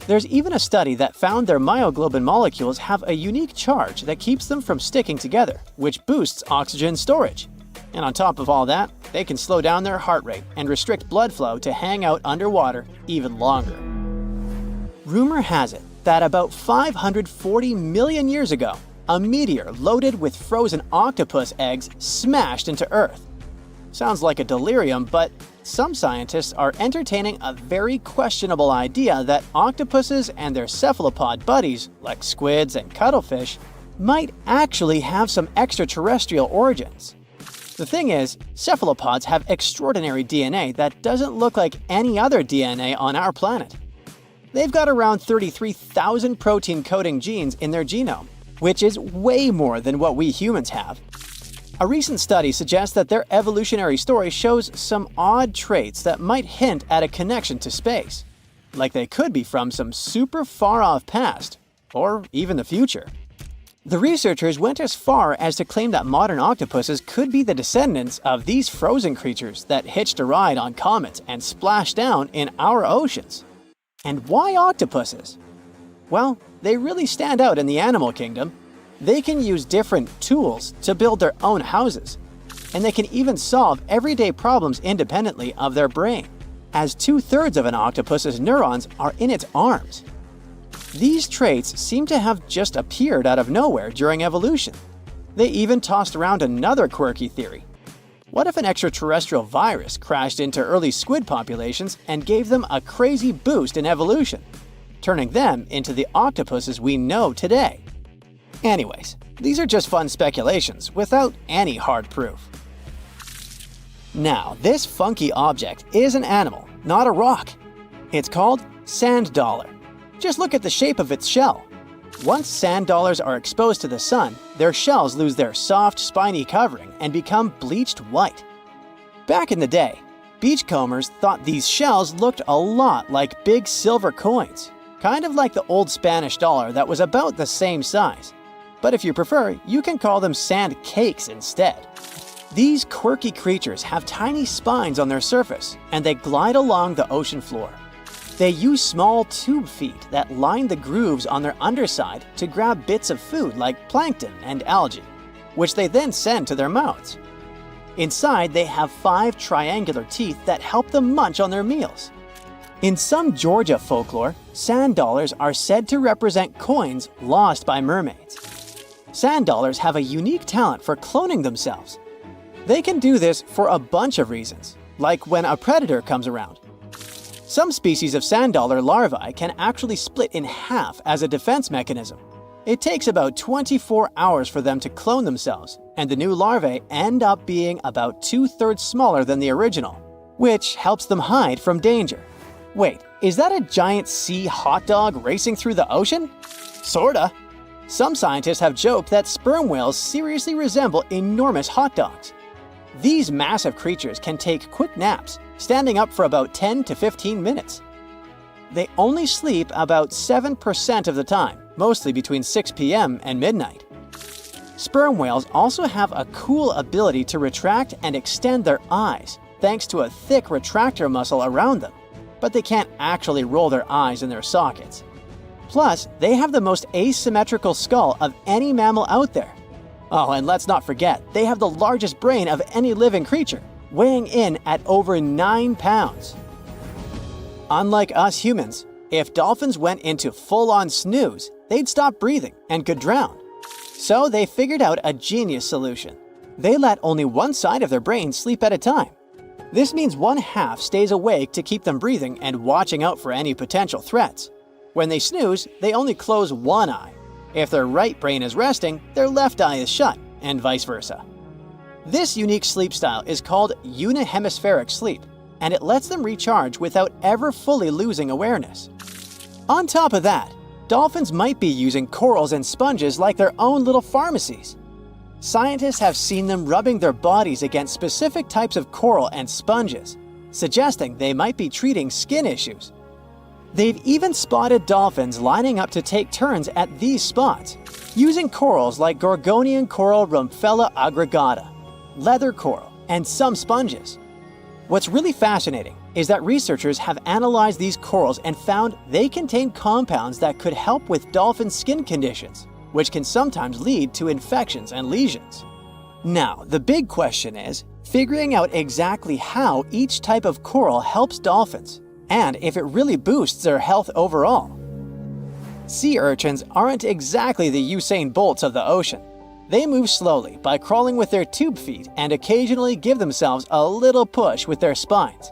There's even a study that found their myoglobin molecules have a unique charge that keeps them from sticking together, which boosts oxygen storage. And on top of all that, they can slow down their heart rate and restrict blood flow to hang out underwater even longer. Rumor has it that about 540 million years ago, a meteor loaded with frozen octopus eggs smashed into Earth. Sounds like a delirium, but some scientists are entertaining a very questionable idea that octopuses and their cephalopod buddies, like squids and cuttlefish, might actually have some extraterrestrial origins. The thing is, cephalopods have extraordinary DNA that doesn't look like any other DNA on our planet. They've got around 33,000 protein-coding genes in their genome, which is way more than what we humans have. A recent study suggests that their evolutionary story shows some odd traits that might hint at a connection to space, like they could be from some super far-off past, or even the future. The researchers went as far as to claim that modern octopuses could be the descendants of these frozen creatures that hitched a ride on comets and splashed down in our oceans. And why octopuses? Well, they really stand out in the animal kingdom. They can use different tools to build their own houses, and they can even solve everyday problems independently of their brain, as 2/3 of an octopus's neurons are in its arms. These traits seem to have just appeared out of nowhere during evolution. They even tossed around another quirky theory. What if an extraterrestrial virus crashed into early squid populations and gave them a crazy boost in evolution, turning them into the octopuses we know today? Anyways, these are just fun speculations without any hard proof. Now, this funky object is an animal, not a rock. It's called sand dollar. Just look at the shape of its shell. Once sand dollars are exposed to the sun, their shells lose their soft, spiny covering and become bleached white. Back in the day, beachcombers thought these shells looked a lot like big silver coins, kind of like the old Spanish dollar that was about the same size. But if you prefer, you can call them sand cakes instead. These quirky creatures have tiny spines on their surface, and they glide along the ocean floor. They use small tube feet that line the grooves on their underside to grab bits of food like plankton and algae, which they then send to their mouths. Inside, they have 5 triangular teeth that help them munch on their meals. In some Georgia folklore, sand dollars are said to represent coins lost by mermaids. Sand dollars have a unique talent for cloning themselves. They can do this for a bunch of reasons, like when a predator comes around. Some species of sand dollar larvae can actually split in half as a defense mechanism. It takes about 24 hours for them to clone themselves, and the new larvae end up being about 2/3 smaller than the original, which helps them hide from danger. Wait, is that a giant sea hot dog racing through the ocean? Sorta. Some scientists have joked that sperm whales seriously resemble enormous hot dogs. These massive creatures can take quick naps, standing up for about 10 to 15 minutes. They only sleep about 7% of the time, mostly between 6 p.m. and midnight. Sperm whales also have a cool ability to retract and extend their eyes, thanks to a thick retractor muscle around them, but they can't actually roll their eyes in their sockets. Plus, they have the most asymmetrical skull of any mammal out there. Oh, and let's not forget, they have the largest brain of any living creature, weighing in at over 9 pounds. Unlike us humans, if dolphins went into full-on snooze, they'd stop breathing and could drown. So they figured out a genius solution. They let only one side of their brain sleep at a time. This means one half stays awake to keep them breathing and watching out for any potential threats. When they snooze, they only close one eye. If their right brain is resting, their left eye is shut, and vice versa. This unique sleep style is called unihemispheric sleep, and it lets them recharge without ever fully losing awareness. On top of that, dolphins might be using corals and sponges like their own little pharmacies. Scientists have seen them rubbing their bodies against specific types of coral and sponges, suggesting they might be treating skin issues. They've even spotted dolphins lining up to take turns at these spots, using corals like Gorgonian coral Rumphella aggregata, leather coral, and some sponges. What's really fascinating is that researchers have analyzed these corals and found they contain compounds that could help with dolphin skin conditions, which can sometimes lead to infections and lesions. Now, the big question is figuring out exactly how each type of coral helps dolphins, and if it really boosts their health overall. Sea urchins aren't exactly the Usain Bolts of the ocean. They move slowly by crawling with their tube feet and occasionally give themselves a little push with their spines.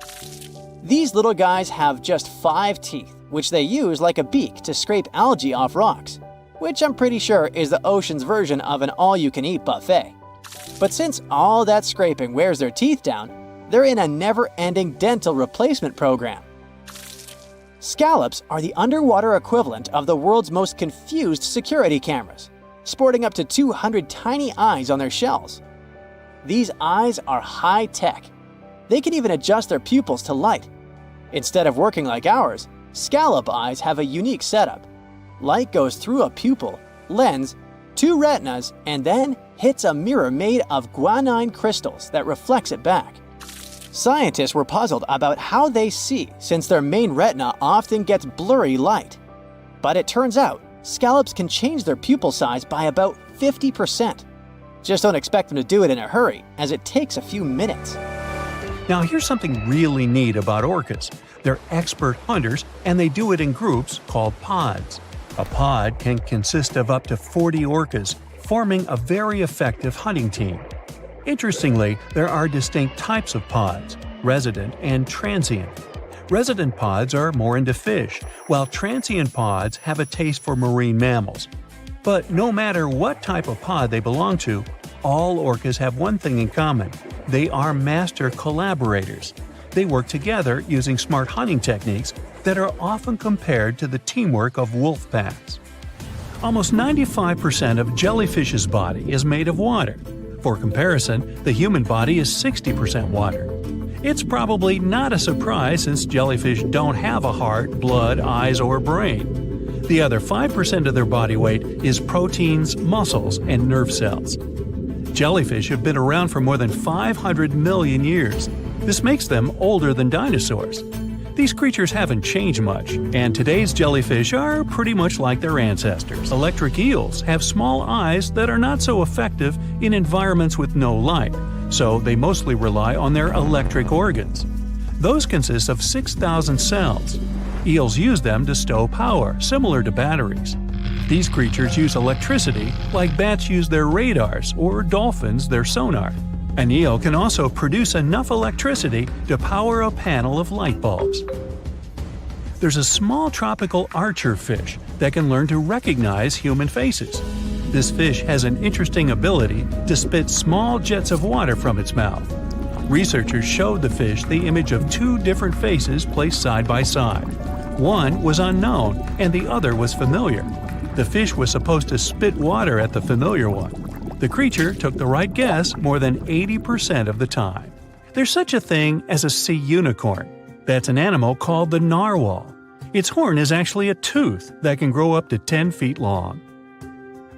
These little guys have just 5 teeth, which they use like a beak to scrape algae off rocks, which I'm pretty sure is the ocean's version of an all-you-can-eat buffet. But since all that scraping wears their teeth down, they're in a never-ending dental replacement program. Scallops are the underwater equivalent of the world's most confused security cameras, sporting up to 200 tiny eyes on their shells. These eyes are high-tech. They can even adjust their pupils to light. Instead of working like ours, scallop eyes have a unique setup. Light goes through a pupil, lens, 2 retinas, and then hits a mirror made of guanine crystals that reflects it back. Scientists were puzzled about how they see since their main retina often gets blurry light. But it turns out, scallops can change their pupil size by about 50%. Just don't expect them to do it in a hurry, as it takes a few minutes. Now here's something really neat about orcas. They're expert hunters, and they do it in groups called pods. A pod can consist of up to 40 orcas, forming a very effective hunting team. Interestingly, there are distinct types of pods: resident and transient. Resident pods are more into fish, while transient pods have a taste for marine mammals. But no matter what type of pod they belong to, all orcas have one thing in common: they are master collaborators. They work together using smart hunting techniques that are often compared to the teamwork of wolf packs. Almost 95% of jellyfish's body is made of water. For comparison, the human body is 60% water. It's probably not a surprise since jellyfish don't have a heart, blood, eyes, or brain. The other 5% of their body weight is proteins, muscles, and nerve cells. Jellyfish have been around for more than 500 million years. This makes them older than dinosaurs. These creatures haven't changed much, and today's jellyfish are pretty much like their ancestors. Electric eels have small eyes that are not so effective in environments with no light, so they mostly rely on their electric organs. Those consist of 6,000 cells. Eels use them to stow power, similar to batteries. These creatures use electricity like bats use their radars or dolphins their sonar. An eel can also produce enough electricity to power a panel of light bulbs. There's a small tropical archer fish that can learn to recognize human faces. This fish has an interesting ability to spit small jets of water from its mouth. Researchers showed the fish the image of 2 different faces placed side by side. One was unknown and the other was familiar. The fish was supposed to spit water at the familiar one. The creature took the right guess more than 80% of the time. There's such a thing as a sea unicorn. That's an animal called the narwhal. Its horn is actually a tooth that can grow up to 10 feet long.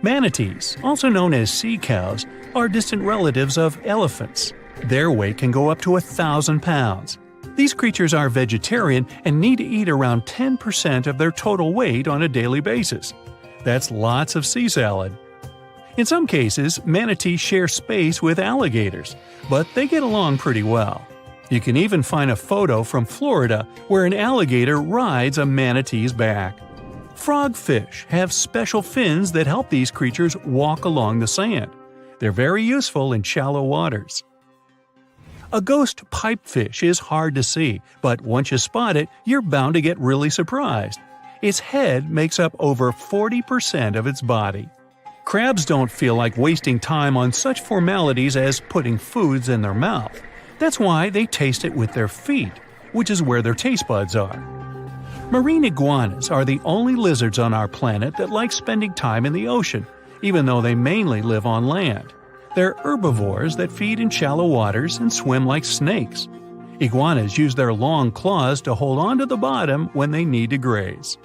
Manatees, also known as sea cows, are distant relatives of elephants. Their weight can go up to 1,000 pounds. These creatures are vegetarian and need to eat around 10% of their total weight on a daily basis. That's lots of sea salad. In some cases, manatees share space with alligators, but they get along pretty well. You can even find a photo from Florida where an alligator rides a manatee's back. Frogfish have special fins that help these creatures walk along the sand. They're very useful in shallow waters. A ghost pipefish is hard to see, but once you spot it, you're bound to get really surprised. Its head makes up over 40% of its body. Crabs don't feel like wasting time on such formalities as putting foods in their mouth. That's why they taste it with their feet, which is where their taste buds are. Marine iguanas are the only lizards on our planet that like spending time in the ocean, even though they mainly live on land. They're herbivores that feed in shallow waters and swim like snakes. Iguanas use their long claws to hold onto the bottom when they need to graze.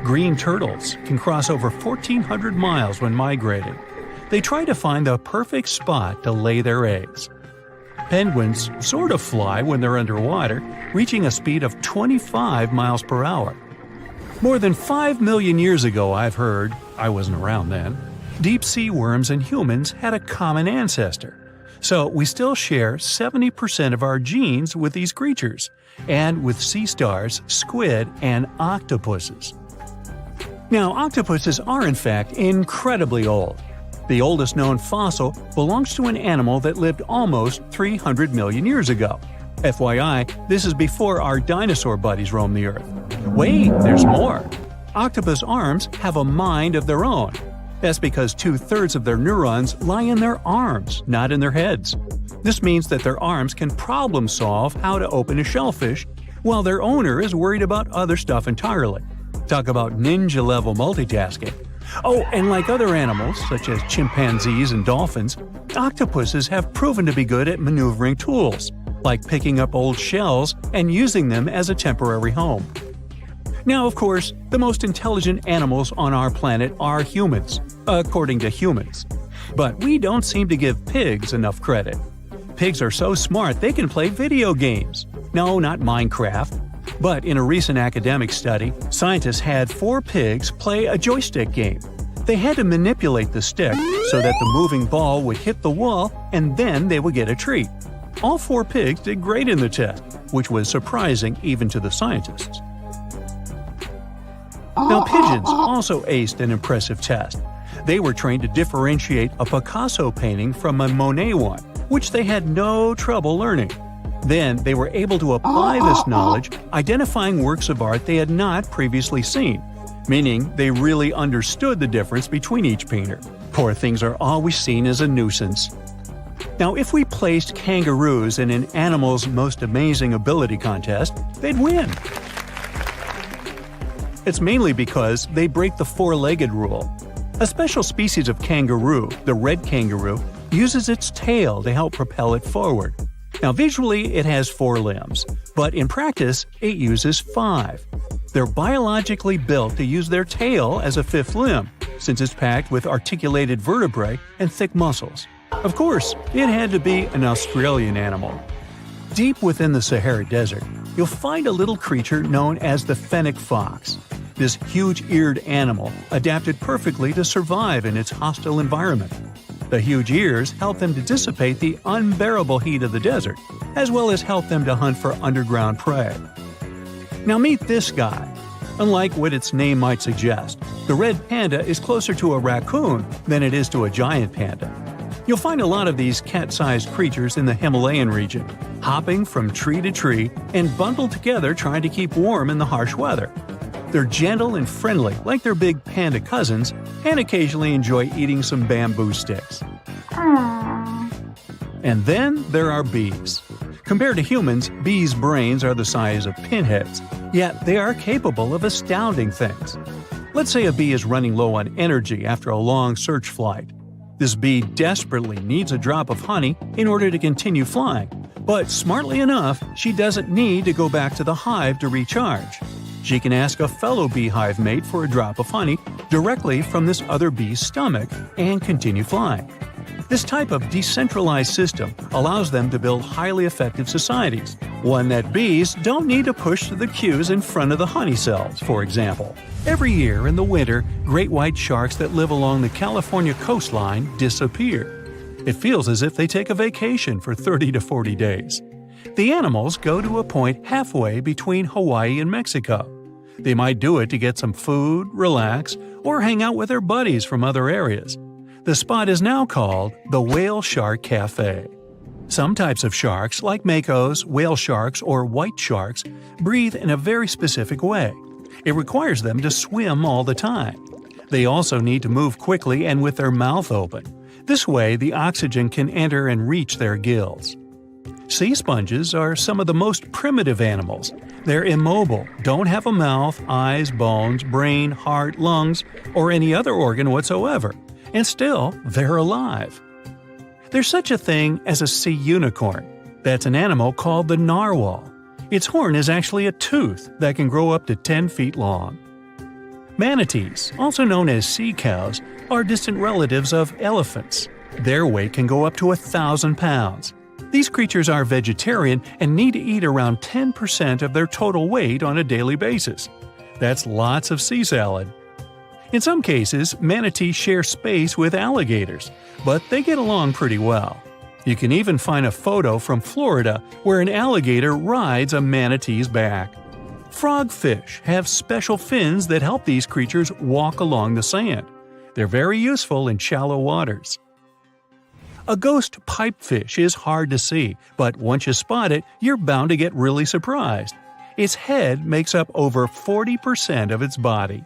Green turtles can cross over 1,400 miles when migrating. They try to find the perfect spot to lay their eggs. Penguins sort of fly when they're underwater, reaching a speed of 25 miles per hour. More than 5 million years ago, I've heard, I wasn't around then, deep-sea worms and humans had a common ancestor. So we still share 70% of our genes with these creatures, and with sea stars, squid, and octopuses. Now, octopuses are in fact incredibly old. The oldest known fossil belongs to an animal that lived almost 300 million years ago. FYI, this is before our dinosaur buddies roamed the Earth. Wait, there's more! Octopus arms have a mind of their own. That's because 2/3 of their neurons lie in their arms, not in their heads. This means that their arms can problem solve how to open a shellfish, while their owner is worried about other stuff entirely. Talk about ninja-level multitasking. Oh, and like other animals, such as chimpanzees and dolphins, octopuses have proven to be good at maneuvering tools, like picking up old shells and using them as a temporary home. Now, of course, the most intelligent animals on our planet are humans, according to humans. But we don't seem to give pigs enough credit. Pigs are so smart they can play video games. No, not Minecraft. But in a recent academic study, scientists had 4 pigs play a joystick game. They had to manipulate the stick so that the moving ball would hit the wall and then they would get a treat. All 4 pigs did great in the test, which was surprising even to the scientists. Now, pigeons also aced an impressive test. They were trained to differentiate a Picasso painting from a Monet one, which they had no trouble learning. Then they were able to apply this knowledge, identifying works of art they had not previously seen, meaning they really understood the difference between each painter. Poor things are always seen as a nuisance. Now, if we placed kangaroos in an Animal's Most Amazing Ability contest, they'd win. It's mainly because they break the four-legged rule. A special species of kangaroo, the red kangaroo, uses its tail to help propel it forward. Now, visually, it has 4 limbs, but in practice, it uses 5. They're biologically built to use their tail as a 5th limb, since it's packed with articulated vertebrae and thick muscles. Of course, it had to be an Australian animal. Deep within the Sahara Desert, you'll find a little creature known as the fennec fox. This huge-eared animal adapted perfectly to survive in its hostile environment. The huge ears help them to dissipate the unbearable heat of the desert, as well as help them to hunt for underground prey. Now meet this guy. Unlike what its name might suggest, the red panda is closer to a raccoon than it is to a giant panda. You'll find a lot of these cat-sized creatures in the Himalayan region, hopping from tree to tree and bundled together trying to keep warm in the harsh weather. They're gentle and friendly like their big panda cousins and occasionally enjoy eating some bamboo sticks. And then there are bees. Compared to humans, bees' brains are the size of pinheads, yet they are capable of astounding things. Let's say a bee is running low on energy after a long search flight. This bee desperately needs a drop of honey in order to continue flying, but smartly enough, she doesn't need to go back to the hive to recharge. She can ask a fellow beehive mate for a drop of honey directly from this other bee's stomach and continue flying. This type of decentralized system allows them to build highly effective societies, one that bees don't need to push to the queues in front of the honey cells, for example. Every year in the winter, great white sharks that live along the California coastline disappear. It feels as if they take a vacation for 30 to 40 days. The animals go to a point halfway between Hawaii and Mexico. They might do it to get some food, relax, or hang out with their buddies from other areas. The spot is now called the Whale Shark Cafe. Some types of sharks, like makos, whale sharks, or white sharks, breathe in a very specific way. It requires them to swim all the time. They also need to move quickly and with their mouth open. This way, the oxygen can enter and reach their gills. Sea sponges are some of the most primitive animals. They're immobile, don't have a mouth, eyes, bones, brain, heart, lungs, or any other organ whatsoever, and still, they're alive. There's such a thing as a sea unicorn. That's an animal called the narwhal. Its horn is actually a tooth that can grow up to 10 feet long. Manatees, also known as sea cows, are distant relatives of elephants. Their weight can go up to 1,000 pounds. These creatures are vegetarian and need to eat around 10% of their total weight on a daily basis. That's lots of sea salad. In some cases, manatees share space with alligators, but they get along pretty well. You can even find a photo from Florida where an alligator rides a manatee's back. Frogfish have special fins that help these creatures walk along the sand. They're very useful in shallow waters. A ghost pipefish is hard to see, but once you spot it, you're bound to get really surprised. Its head makes up over 40% of its body.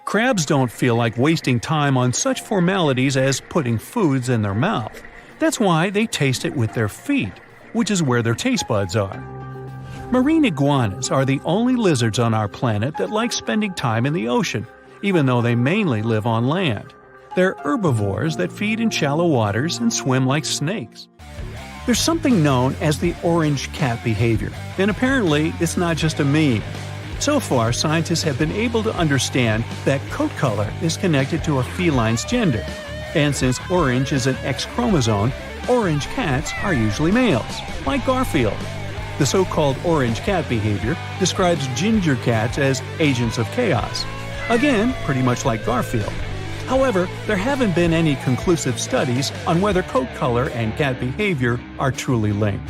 Crabs don't feel like wasting time on such formalities as putting foods in their mouth. That's why they taste it with their feet, which is where their taste buds are. Marine iguanas are the only lizards on our planet that like spending time in the ocean, even though they mainly live on land. They're herbivores that feed in shallow waters and swim like snakes. There's something known as the orange cat behavior, and apparently it's not just a meme. So far, scientists have been able to understand that coat color is connected to a feline's gender. And since orange is an X chromosome, orange cats are usually males, like Garfield. The so-called orange cat behavior describes ginger cats as agents of chaos. Again, pretty much like Garfield. However, there haven't been any conclusive studies on whether coat color and cat behavior are truly linked.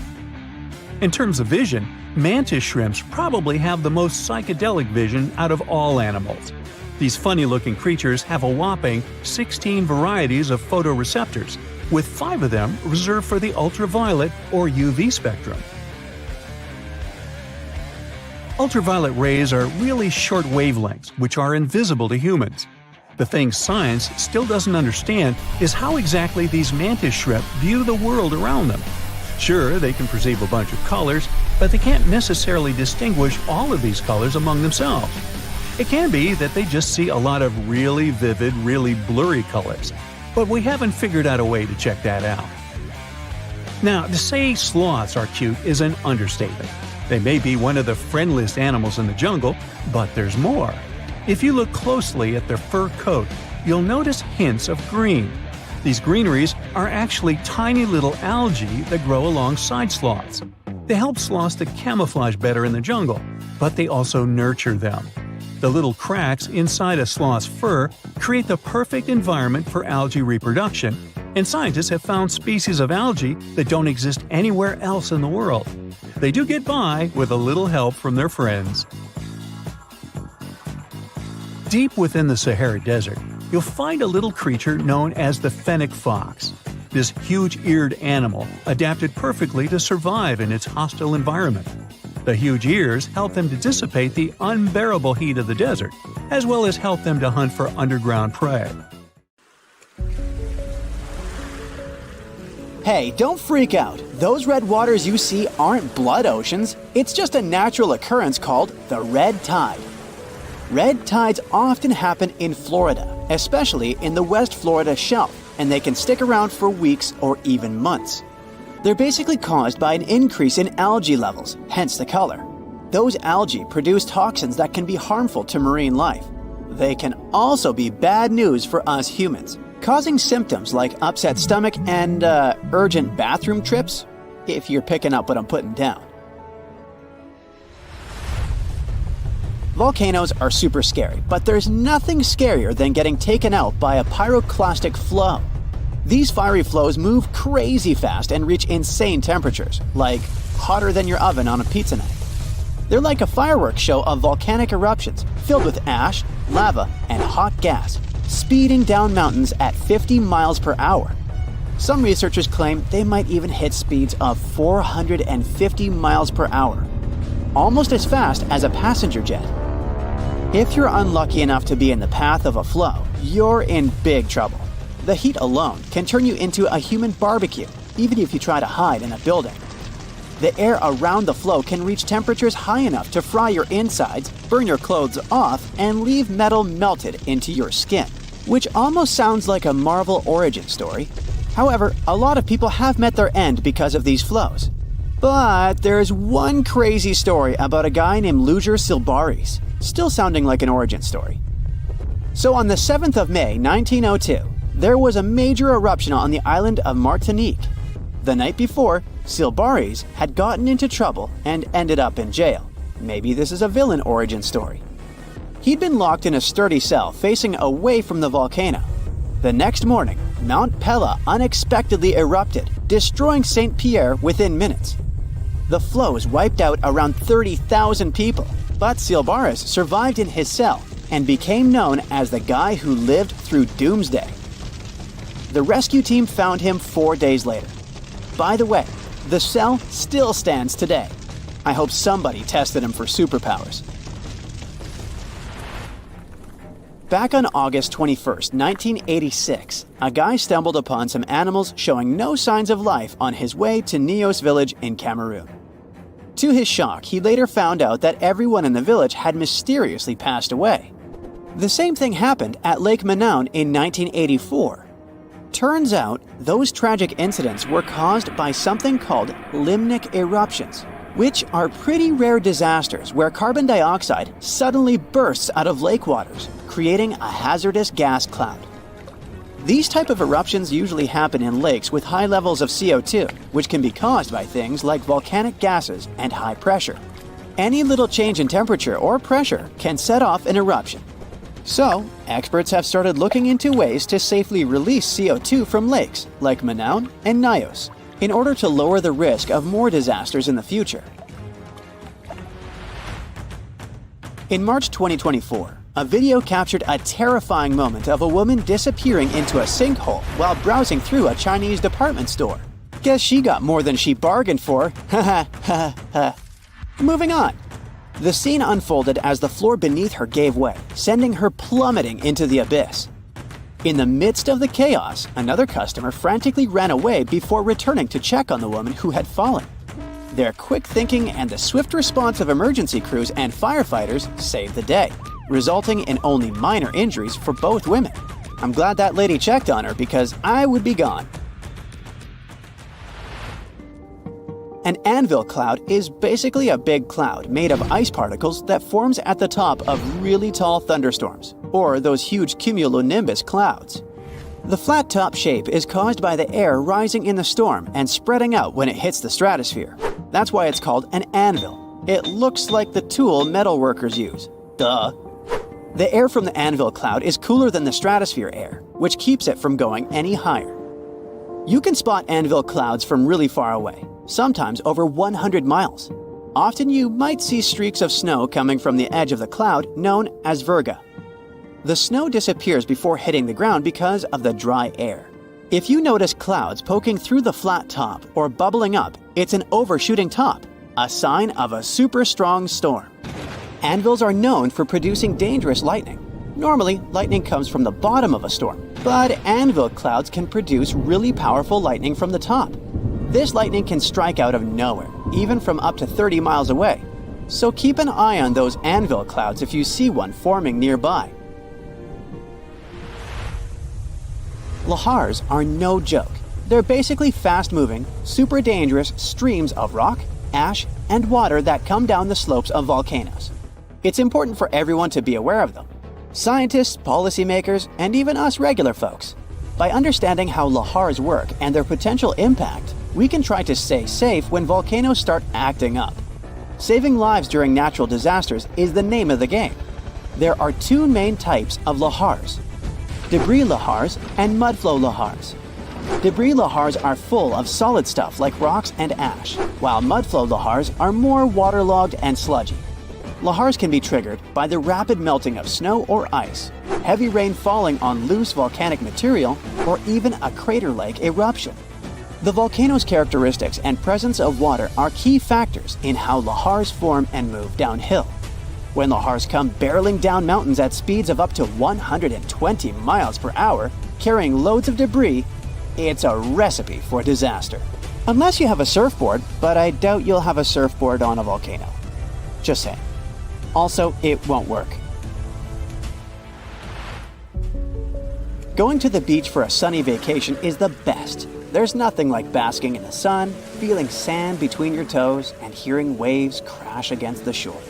In terms of vision, mantis shrimps probably have the most psychedelic vision out of all animals. These funny-looking creatures have a whopping 16 varieties of photoreceptors, with 5 of them reserved for the ultraviolet or UV spectrum. Ultraviolet rays are really short wavelengths, which are invisible to humans. The thing science still doesn't understand is how exactly these mantis shrimp view the world around them. Sure, they can perceive a bunch of colors, but they can't necessarily distinguish all of these colors among themselves. It can be that they just see a lot of really vivid, really blurry colors, but we haven't figured out a way to check that out. Now, to say sloths are cute is an understatement. They may be one of the friendliest animals in the jungle, but there's more. If you look closely at their fur coat, you'll notice hints of green. These greeneries are actually tiny little algae that grow alongside sloths. They help sloths to camouflage better in the jungle, but they also nurture them. The little cracks inside a sloth's fur create the perfect environment for algae reproduction, and scientists have found species of algae that don't exist anywhere else in the world. They do get by with a little help from their friends. Deep within the Sahara Desert, you'll find a little creature known as the fennec fox. This huge-eared animal adapted perfectly to survive in its hostile environment. The huge ears help them to dissipate the unbearable heat of the desert, as well as help them to hunt for underground prey. Hey, don't freak out. Those red waters you see aren't blood oceans. It's just a natural occurrence called the red tide. Red tides often happen in Florida, especially in the West Florida shelf, and they can stick around for weeks or even months. They're basically caused by an increase in algae levels, hence the color. Those algae produce toxins that can be harmful to marine life. They can also be bad news for us humans, causing symptoms like upset stomach and urgent bathroom trips, if you're picking up what I'm putting down. Volcanoes are super scary, but there's nothing scarier than getting taken out by a pyroclastic flow. These fiery flows move crazy fast and reach insane temperatures, like hotter than your oven on a pizza night. They're like a fireworks show of volcanic eruptions filled with ash, lava, and hot gas, speeding down mountains at 50 miles per hour. Some researchers claim they might even hit speeds of 450 miles per hour, almost as fast as a passenger jet. If you're unlucky enough to be in the path of a flow, you're in big trouble. The heat alone can turn you into a human barbecue, even if you try to hide in a building. The air around the flow can reach temperatures high enough to fry your insides, burn your clothes off, and leave metal melted into your skin, which almost sounds like a Marvel origin story. However, a lot of people have met their end because of these flows. But there's one crazy story about a guy named Luger Silbaris, still sounding like an origin story. So on the 7th of May, 1902, there was a major eruption on the island of Martinique. The night before, Silbaris had gotten into trouble and ended up in jail. Maybe this is a villain origin story. He'd been locked in a sturdy cell facing away from the volcano. The next morning, Mount Pella unexpectedly erupted, destroying St. Pierre within minutes. The flows wiped out around 30,000 people, but Silbaris survived in his cell and became known as the guy who lived through Doomsday. The rescue team found him 4 days later. By the way, the cell still stands today. I hope somebody tested him for superpowers. Back on August 21st, 1986, a guy stumbled upon some animals showing no signs of life on his way to Nios village in Cameroon. To his shock, he later found out that everyone in the village had mysteriously passed away. The same thing happened at Lake Manaun in 1984. Turns out, those tragic incidents were caused by something called limnic eruptions, which are pretty rare disasters where carbon dioxide suddenly bursts out of lake waters, creating a hazardous gas cloud. These type of eruptions usually happen in lakes with high levels of CO2, which can be caused by things like volcanic gases and high pressure. Any little change in temperature or pressure can set off an eruption. So, experts have started looking into ways to safely release CO2 from lakes like Manaun and Nios in order to lower the risk of more disasters in the future. In March 2024, a video captured a terrifying moment of a woman disappearing into a sinkhole while browsing through a Chinese department store. Guess she got more than she bargained for. Ha ha ha ha. Moving on. The scene unfolded as the floor beneath her gave way, sending her plummeting into the abyss. In the midst of the chaos, another customer frantically ran away before returning to check on the woman who had fallen. Their quick thinking and the swift response of emergency crews and firefighters saved the day, resulting in only minor injuries for both women. I'm glad that lady checked on her because I would be gone. An anvil cloud is basically a big cloud made of ice particles that forms at the top of really tall thunderstorms, or those huge cumulonimbus clouds. The flat top shape is caused by the air rising in the storm and spreading out when it hits the stratosphere. That's why it's called an anvil. It looks like the tool metal workers use. Duh. The air from the anvil cloud is cooler than the stratosphere air, which keeps it from going any higher. You can spot anvil clouds from really far away, sometimes over 100 miles. Often you might see streaks of snow coming from the edge of the cloud known as virga. The snow disappears before hitting the ground because of the dry air. If you notice clouds poking through the flat top or bubbling up, it's an overshooting top, a sign of a super strong storm. Anvils are known for producing dangerous lightning. Normally, lightning comes from the bottom of a storm, but anvil clouds can produce really powerful lightning from the top. This lightning can strike out of nowhere, even from up to 30 miles away. So keep an eye on those anvil clouds if you see one forming nearby. Lahars are no joke. They're basically fast-moving, super dangerous streams of rock, ash, and water that come down the slopes of volcanoes. It's important for everyone to be aware of them. Scientists, policymakers, and even us regular folks. By understanding how lahars work and their potential impact, we can try to stay safe when volcanoes start acting up. Saving lives during natural disasters is the name of the game. There are two main types of lahars: debris lahars and mudflow lahars. Debris lahars are full of solid stuff like rocks and ash, while mudflow lahars are more waterlogged and sludgy. Lahars can be triggered by the rapid melting of snow or ice, heavy rain falling on loose volcanic material, or even a crater-like eruption. The volcano's characteristics and presence of water are key factors in how lahars form and move downhill. When lahars come barreling down mountains at speeds of up to 120 miles per hour, carrying loads of debris, it's a recipe for disaster. Unless you have a surfboard, but I doubt you'll have a surfboard on a volcano. Just saying. Also, it won't work. Going to the beach for a sunny vacation is the best. There's nothing like basking in the sun, feeling sand between your toes, and hearing waves crash against the shore.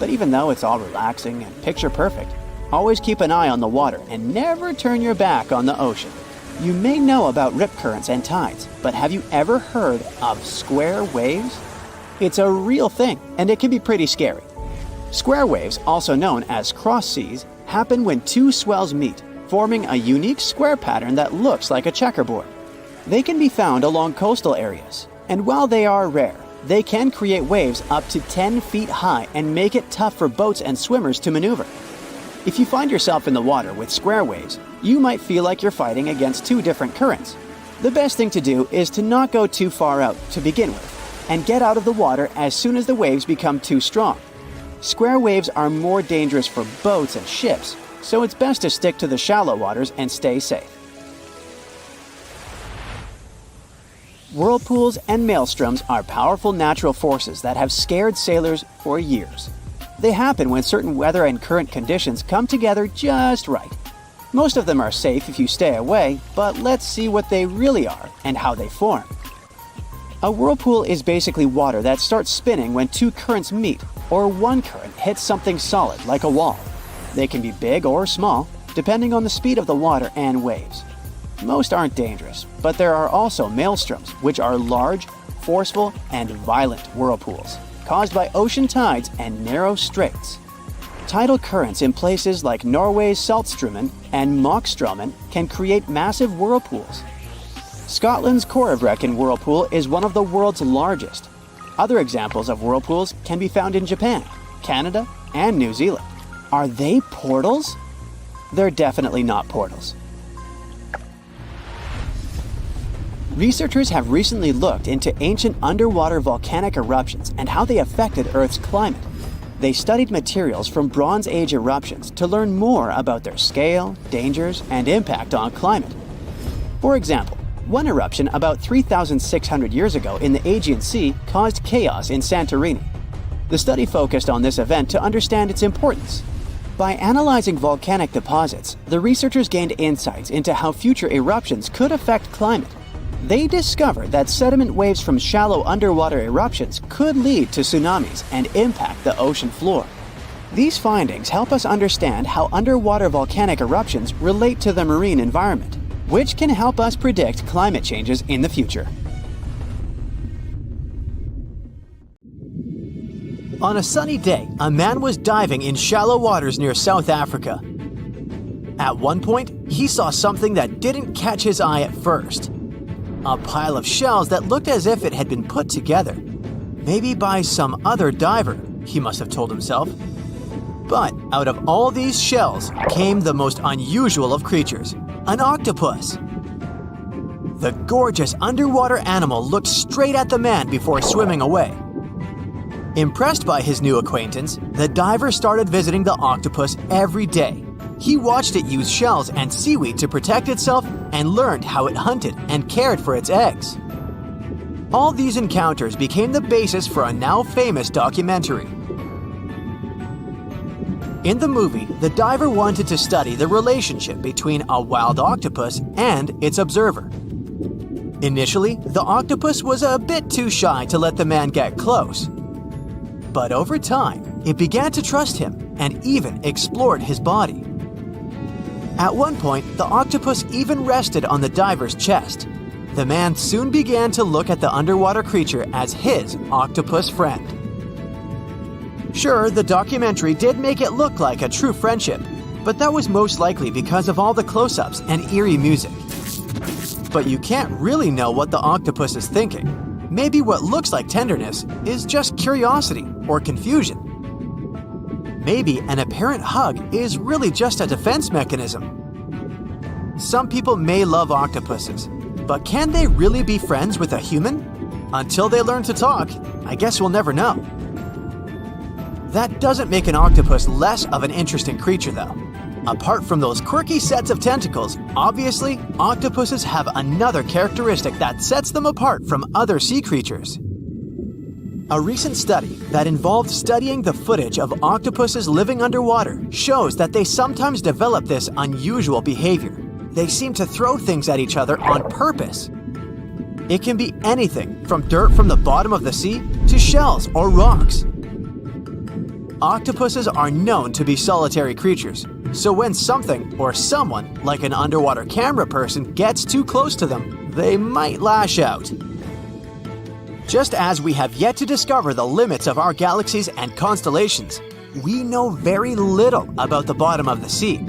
But even though it's all relaxing and picture perfect, always keep an eye on the water and never turn your back on the ocean. You may know about rip currents and tides, but have you ever heard of square waves? It's a real thing, and it can be pretty scary. Square waves, also known as cross seas, happen when two swells meet, forming a unique square pattern that looks like a checkerboard. They can be found along coastal areas, and while they are rare, They can create waves up to 10 feet high and make it tough for boats and swimmers to maneuver. If you find yourself in the water with square waves, you might feel like you're fighting against two different currents. The best thing to do is to not go too far out to begin with, and get out of the water as soon as the waves become too strong. Square waves are more dangerous for boats and ships, so it's best to stick to the shallow waters and stay safe. Whirlpools and maelstroms are powerful natural forces that have scared sailors for years. They happen when certain weather and current conditions come together just right. Most of them are safe if you stay away, but let's see what they really are and how they form. A whirlpool is basically water that starts spinning when two currents meet, or one current hits something solid like a wall. They can be big or small, depending on the speed of the water and waves. Most aren't dangerous, but there are also maelstroms, which are large, forceful, and violent whirlpools, caused by ocean tides and narrow straits. Tidal currents in places like Norway's Saltstraumen and Moxstraumen can create massive whirlpools. Scotland's Corryvreckan whirlpool is one of the world's largest. Other examples of whirlpools can be found in Japan, Canada, and New Zealand. Are they portals? They're definitely not portals. Researchers have recently looked into ancient underwater volcanic eruptions and how they affected Earth's climate. They studied materials from Bronze Age eruptions to learn more about their scale, dangers, and impact on climate. For example, one eruption about 3,600 years ago in the Aegean Sea caused chaos in Santorini. The study focused on this event to understand its importance. By analyzing volcanic deposits, the researchers gained insights into how future eruptions could affect climate. They discovered that sediment waves from shallow underwater eruptions could lead to tsunamis and impact the ocean floor. These findings help us understand how underwater volcanic eruptions relate to the marine environment, which can help us predict climate changes in the future. On a sunny day, a man was diving in shallow waters near South Africa. At one point, he saw something that didn't catch his eye at first. A pile of shells that looked as if it had been put together. Maybe by some other diver, he must have told himself. But out of all these shells came the most unusual of creatures, an octopus. The gorgeous underwater animal looked straight at the man before swimming away. Impressed by his new acquaintance, the diver started visiting the octopus every day. He watched it use shells and seaweed to protect itself and learned how it hunted and cared for its eggs. All these encounters became the basis for a now famous documentary. In the movie, the diver wanted to study the relationship between a wild octopus and its observer. Initially, the octopus was a bit too shy to let the man get close. But over time, it began to trust him and even explored his body. At one point, the octopus even rested on the diver's chest. The man soon began to look at the underwater creature as his octopus friend. Sure, the documentary did make it look like a true friendship, but that was most likely because of all the close-ups and eerie music. But you can't really know what the octopus is thinking. Maybe what looks like tenderness is just curiosity or confusion. Maybe an apparent hug is really just a defense mechanism. Some people may love octopuses, but can they really be friends with a human? Until they learn to talk, I guess we'll never know. That doesn't make an octopus less of an interesting creature, though. Apart from those quirky sets of tentacles, obviously, octopuses have another characteristic that sets them apart from other sea creatures. A recent study that involved studying the footage of octopuses living underwater shows that they sometimes develop this unusual behavior. They seem to throw things at each other on purpose. It can be anything from dirt from the bottom of the sea to shells or rocks. Octopuses are known to be solitary creatures, so when something or someone, like an underwater camera person, gets too close to them, they might lash out. Just as we have yet to discover the limits of our galaxies and constellations, we know very little about the bottom of the sea.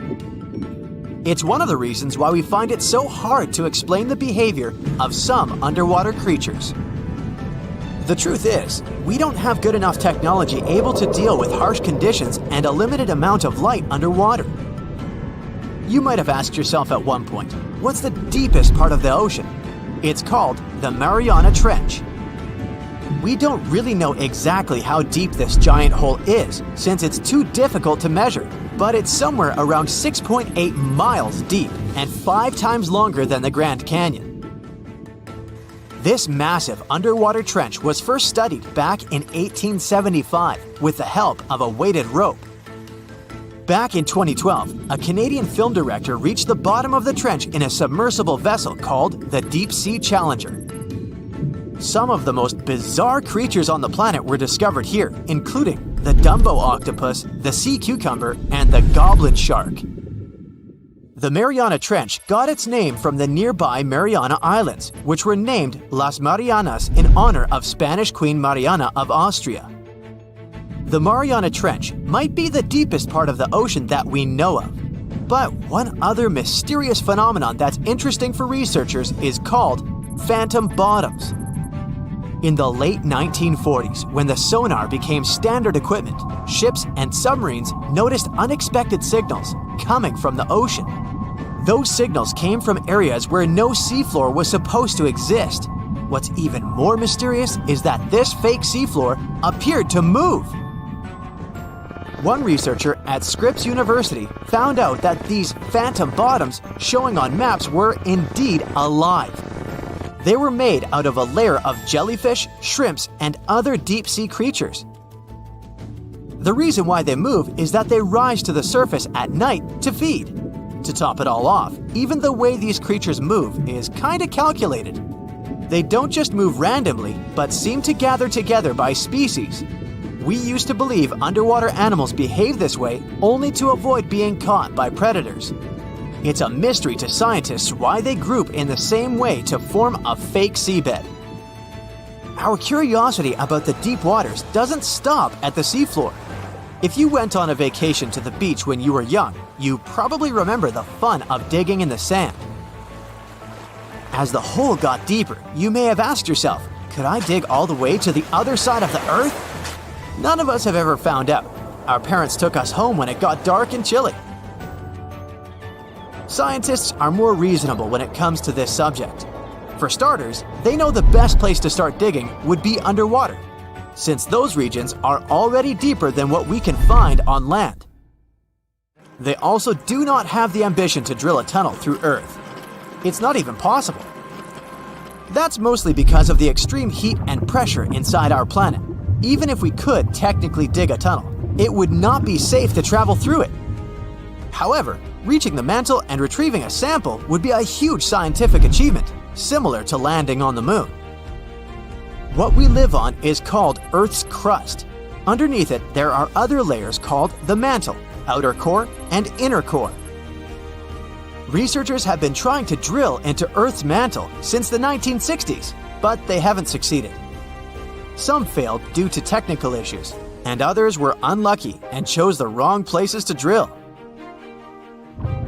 It's one of the reasons why we find it so hard to explain the behavior of some underwater creatures. The truth is, we don't have good enough technology able to deal with harsh conditions and a limited amount of light underwater. You might have asked yourself at one point, what's the deepest part of the ocean? It's called the Mariana Trench. We don't really know exactly how deep this giant hole is, since it's too difficult to measure, but it's somewhere around 6.8 miles deep and 5 times longer than the Grand Canyon. This massive underwater trench was first studied back in 1875 with the help of a weighted rope. Back in 2012, a Canadian film director reached the bottom of the trench in a submersible vessel called the Deep Sea Challenger. Some of the most bizarre creatures on the planet were discovered here, including the Dumbo octopus, the sea cucumber, and the goblin shark. The Mariana Trench got its name from the nearby Mariana Islands, which were named Las Marianas in honor of Spanish Queen Mariana of Austria. The Mariana Trench might be the deepest part of the ocean that we know of. But one other mysterious phenomenon that's interesting for researchers is called phantom bottoms. In the late 1940s, when the sonar became standard equipment, ships and submarines noticed unexpected signals coming from the ocean. Those signals came from areas where no seafloor was supposed to exist. What's even more mysterious is that this fake seafloor appeared to move. One researcher at Scripps University found out that these phantom bottoms showing on maps were indeed alive. They were made out of a layer of jellyfish, shrimps, and other deep-sea creatures. The reason why they move is that they rise to the surface at night to feed. To top it all off, even the way these creatures move is kinda calculated. They don't just move randomly, but seem to gather together by species. We used to believe underwater animals behave this way only to avoid being caught by predators. It's a mystery to scientists why they group in the same way to form a fake seabed. Our curiosity about the deep waters doesn't stop at the seafloor. If you went on a vacation to the beach when you were young, you probably remember the fun of digging in the sand. As the hole got deeper, you may have asked yourself, could I dig all the way to the other side of the Earth? None of us have ever found out. Our parents took us home when it got dark and chilly. Scientists are more reasonable when it comes to this subject. For starters, they know the best place to start digging would be underwater, since those regions are already deeper than what we can find on land. They also do not have the ambition to drill a tunnel through Earth. It's not even possible. That's mostly because of the extreme heat and pressure inside our planet. Even if we could technically dig a tunnel, it would not be safe to travel through it. However, reaching the mantle and retrieving a sample would be a huge scientific achievement, similar to landing on the moon. What we live on is called Earth's crust. Underneath it, there are other layers called the mantle, outer core, and inner core. Researchers have been trying to drill into Earth's mantle since the 1960s, but they haven't succeeded. Some failed due to technical issues, and others were unlucky and chose the wrong places to drill.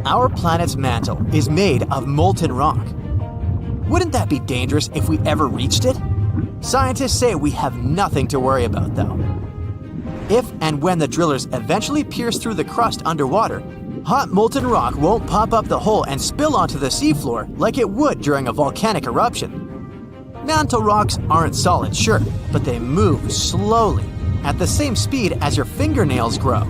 Our planet's mantle is made of molten rock. Wouldn't that be dangerous if we ever reached it? Scientists say we have nothing to worry about, though. If and when the drillers eventually pierce through the crust underwater, hot molten rock won't pop up the hole and spill onto the seafloor like it would during a volcanic eruption. Mantle rocks aren't solid, sure, but they move slowly, at the same speed as your fingernails grow.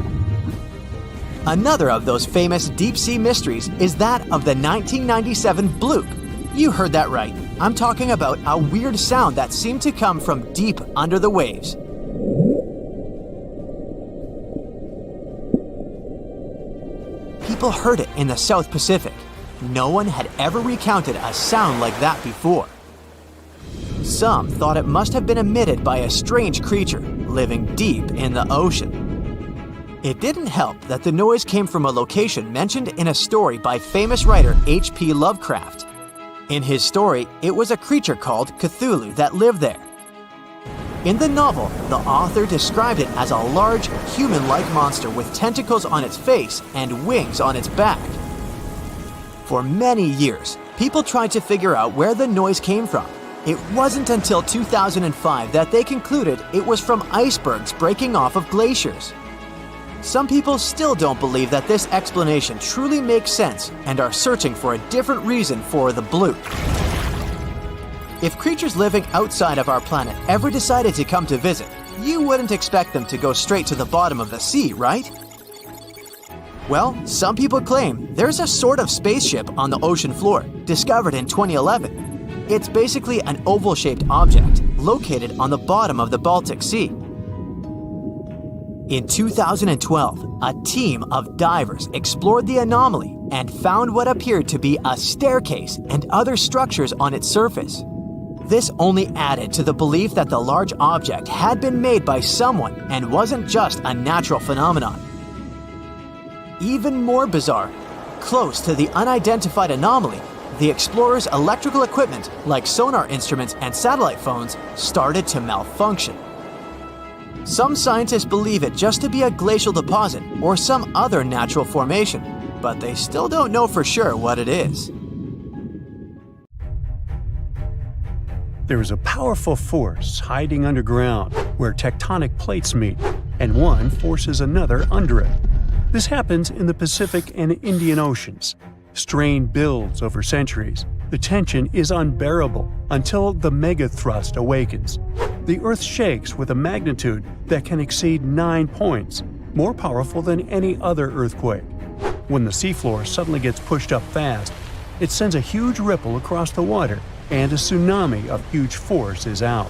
Another of those famous deep-sea mysteries is that of the 1997 bloop. You heard that right. I'm talking about a weird sound that seemed to come from deep under the waves. People heard it in the South Pacific. No one had ever recounted a sound like that before. Some thought it must have been emitted by a strange creature living deep in the ocean. It didn't help that the noise came from a location mentioned in a story by famous writer H.P. Lovecraft. In his story, it was a creature called Cthulhu that lived there. In the novel, the author described it as a large, human-like monster with tentacles on its face and wings on its back. For many years, people tried to figure out where the noise came from, It wasn't until 2005 that they concluded it was from icebergs breaking off of glaciers. Some people still don't believe that this explanation truly makes sense and are searching for a different reason for the blue. If creatures living outside of our planet ever decided to come to visit, you wouldn't expect them to go straight to the bottom of the sea, right? Well, some people claim there's a sort of spaceship on the ocean floor, discovered in 2011. It's basically an oval-shaped object located on the bottom of the Baltic Sea. In 2012, a team of divers explored the anomaly and found what appeared to be a staircase and other structures on its surface. This only added to the belief that the large object had been made by someone and wasn't just a natural phenomenon. Even more bizarre, close to the unidentified anomaly, the explorers' electrical equipment, like sonar instruments and satellite phones, started to malfunction. Some scientists believe it just to be a glacial deposit or some other natural formation, but they still don't know for sure what it is. There is a powerful force hiding underground where tectonic plates meet, and one forces another under it. This happens in the Pacific and Indian Oceans. Strain builds over centuries. The tension is unbearable until the megathrust awakens. The Earth shakes with a magnitude that can exceed 9 points, more powerful than any other earthquake. When the seafloor suddenly gets pushed up fast, it sends a huge ripple across the water, and a tsunami of huge force is out.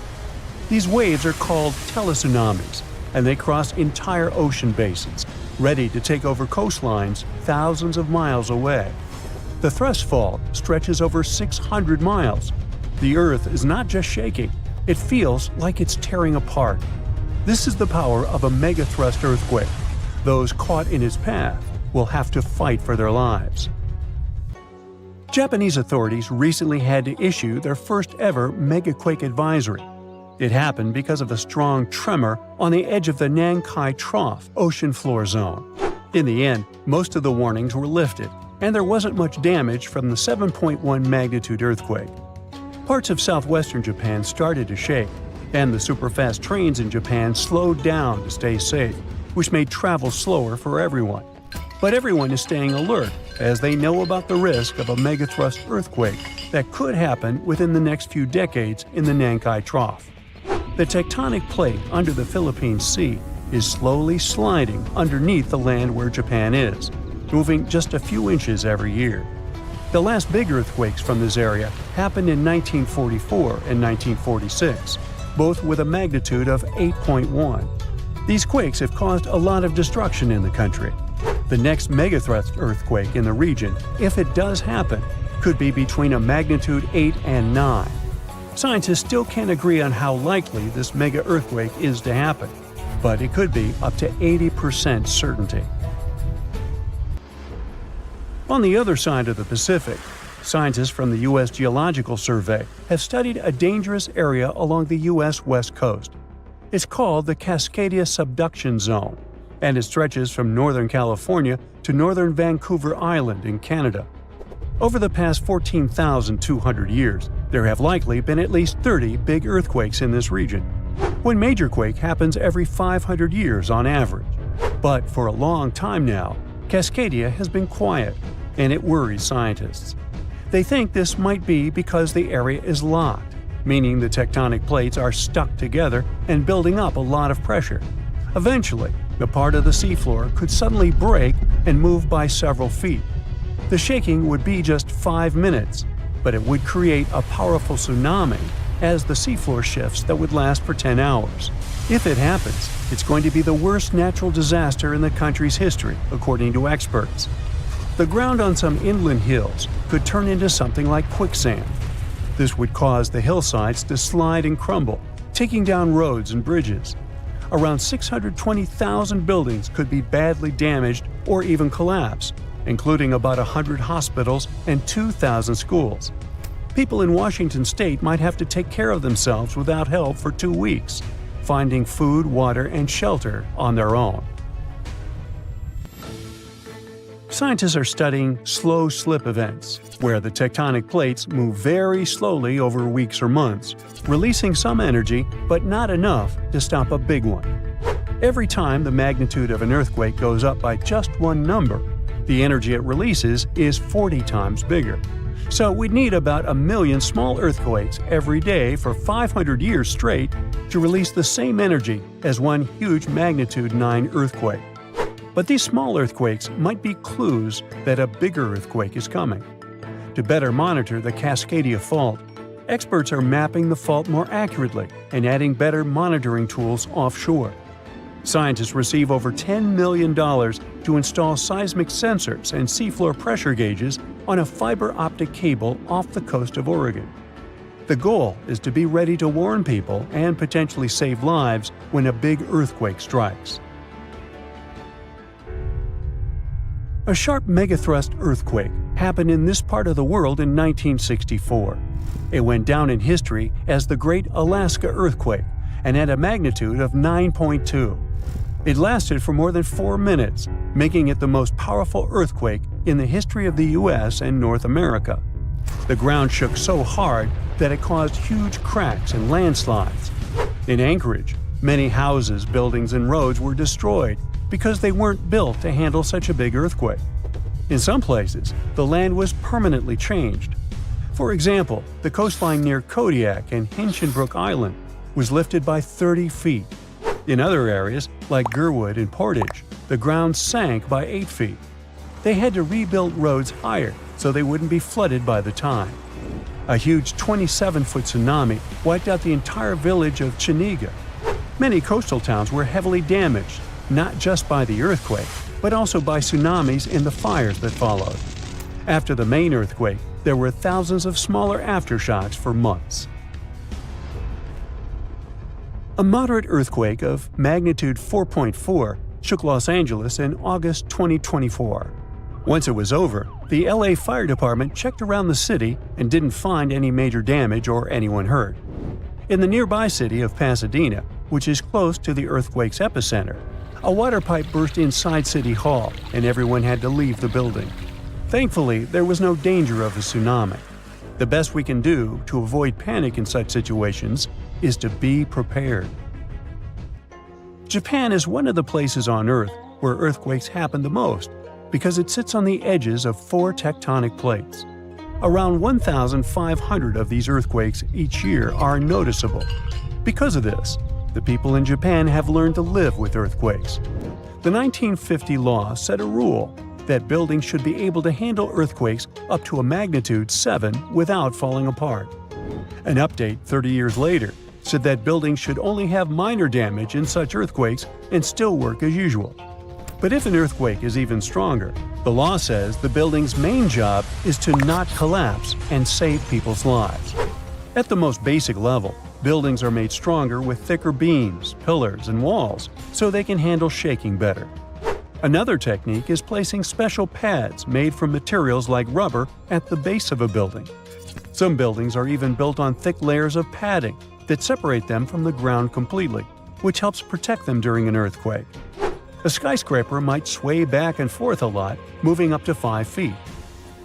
These waves are called teletsunamis, and they cross entire ocean basins, ready to take over coastlines thousands of miles away. The thrust fault stretches over 600 miles. The Earth is not just shaking, it feels like it's tearing apart. This is the power of a megathrust earthquake. Those caught in its path will have to fight for their lives. Japanese authorities recently had to issue their first ever megaquake advisory. It happened because of a strong tremor on the edge of the Nankai Trough ocean floor zone. In the end, most of the warnings were lifted, and there wasn't much damage from the 7.1 magnitude earthquake. Parts of southwestern Japan started to shake, and the superfast trains in Japan slowed down to stay safe, which made travel slower for everyone. But everyone is staying alert as they know about the risk of a megathrust earthquake that could happen within the next few decades in the Nankai Trough. The tectonic plate under the Philippine Sea is slowly sliding underneath the land where Japan is, moving just a few inches every year. The last big earthquakes from this area happened in 1944 and 1946, both with a magnitude of 8.1. These quakes have caused a lot of destruction in the country. The next megathrust earthquake in the region, if it does happen, could be between a magnitude 8 and 9. Scientists still can't agree on how likely this mega earthquake is to happen, but it could be up to 80% certainty. On the other side of the Pacific, scientists from the U.S. Geological Survey have studied a dangerous area along the U.S. West Coast. It's called the Cascadia Subduction Zone, and it stretches from northern California to northern Vancouver Island in Canada. Over the past 14,200 years, there have likely been at least 30 big earthquakes in this region. One major quake happens every 500 years on average. But for a long time now, Cascadia has been quiet, and it worries scientists. They think this might be because the area is locked, meaning the tectonic plates are stuck together and building up a lot of pressure. Eventually, the part of the seafloor could suddenly break and move by several feet. The shaking would be just 5 minutes, but it would create a powerful tsunami as the seafloor shifts that would last for 10 hours. If it happens, it's going to be the worst natural disaster in the country's history, according to experts. The ground on some inland hills could turn into something like quicksand. This would cause the hillsides to slide and crumble, taking down roads and bridges. Around 620,000 buildings could be badly damaged or even collapse, including about 100 hospitals and 2,000 schools. People in Washington state might have to take care of themselves without help for 2 weeks, finding food, water, and shelter on their own. Scientists are studying slow slip events, where the tectonic plates move very slowly over weeks or months, releasing some energy but not enough to stop a big one. Every time the magnitude of an earthquake goes up by just one number, the energy it releases is 40 times bigger. So we'd need about 1 million small earthquakes every day for 500 years straight to release the same energy as one huge magnitude 9 earthquake. But these small earthquakes might be clues that a bigger earthquake is coming. To better monitor the Cascadia Fault, experts are mapping the fault more accurately and adding better monitoring tools offshore. Scientists receive over $10 million to install seismic sensors and seafloor pressure gauges on a fiber optic cable off the coast of Oregon. The goal is to be ready to warn people and potentially save lives when a big earthquake strikes. A sharp megathrust earthquake happened in this part of the world in 1964. It went down in history as the Great Alaska Earthquake and had a magnitude of 9.2. It lasted for more than 4 minutes, making it the most powerful earthquake in the history of the U.S. and North America. The ground shook so hard that it caused huge cracks and landslides. In Anchorage, many houses, buildings, and roads were destroyed because they weren't built to handle such a big earthquake. In some places, the land was permanently changed. For example, the coastline near Kodiak and Hinchinbrook Island was lifted by 30 feet. In other areas, like Gerwood and Portage, the ground sank by 8 feet. They had to rebuild roads higher so they wouldn't be flooded by the tide. A huge 27-foot tsunami wiped out the entire village of Chiniga. Many coastal towns were heavily damaged, not just by the earthquake, but also by tsunamis and the fires that followed. After the main earthquake, there were thousands of smaller aftershocks for months. A moderate earthquake of magnitude 4.4 shook Los Angeles in August 2024. Once it was over, the LA Fire Department checked around the city and didn't find any major damage or anyone hurt. In the nearby city of Pasadena, which is close to the earthquake's epicenter, a water pipe burst inside City Hall and everyone had to leave the building. Thankfully, there was no danger of a tsunami. The best we can do to avoid panic in such situations is to be prepared. Japan is one of the places on Earth where earthquakes happen the most because it sits on the edges of 4 tectonic plates. Around 1,500 of these earthquakes each year are noticeable. Because of this, the people in Japan have learned to live with earthquakes. The 1950 law set a rule that buildings should be able to handle earthquakes up to a magnitude 7 without falling apart. An update 30 years later said that buildings should only have minor damage in such earthquakes and still work as usual. But if an earthquake is even stronger, the law says the building's main job is to not collapse and save people's lives. At the most basic level, buildings are made stronger with thicker beams, pillars, and walls so they can handle shaking better. Another technique is placing special pads made from materials like rubber at the base of a building. Some buildings are even built on thick layers of padding that separate them from the ground completely, which helps protect them during an earthquake. A skyscraper might sway back and forth a lot, moving up to 5 feet.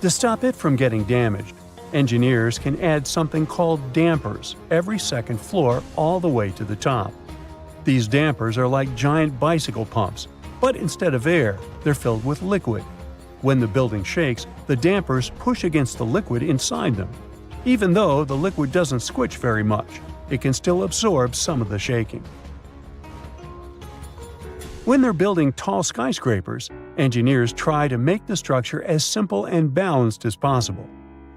To stop it from getting damaged, engineers can add something called dampers every second floor all the way to the top. These dampers are like giant bicycle pumps, but instead of air, they're filled with liquid. When the building shakes, the dampers push against the liquid inside them. Even though the liquid doesn't squish very much, it can still absorb some of the shaking. When they're building tall skyscrapers, engineers try to make the structure as simple and balanced as possible.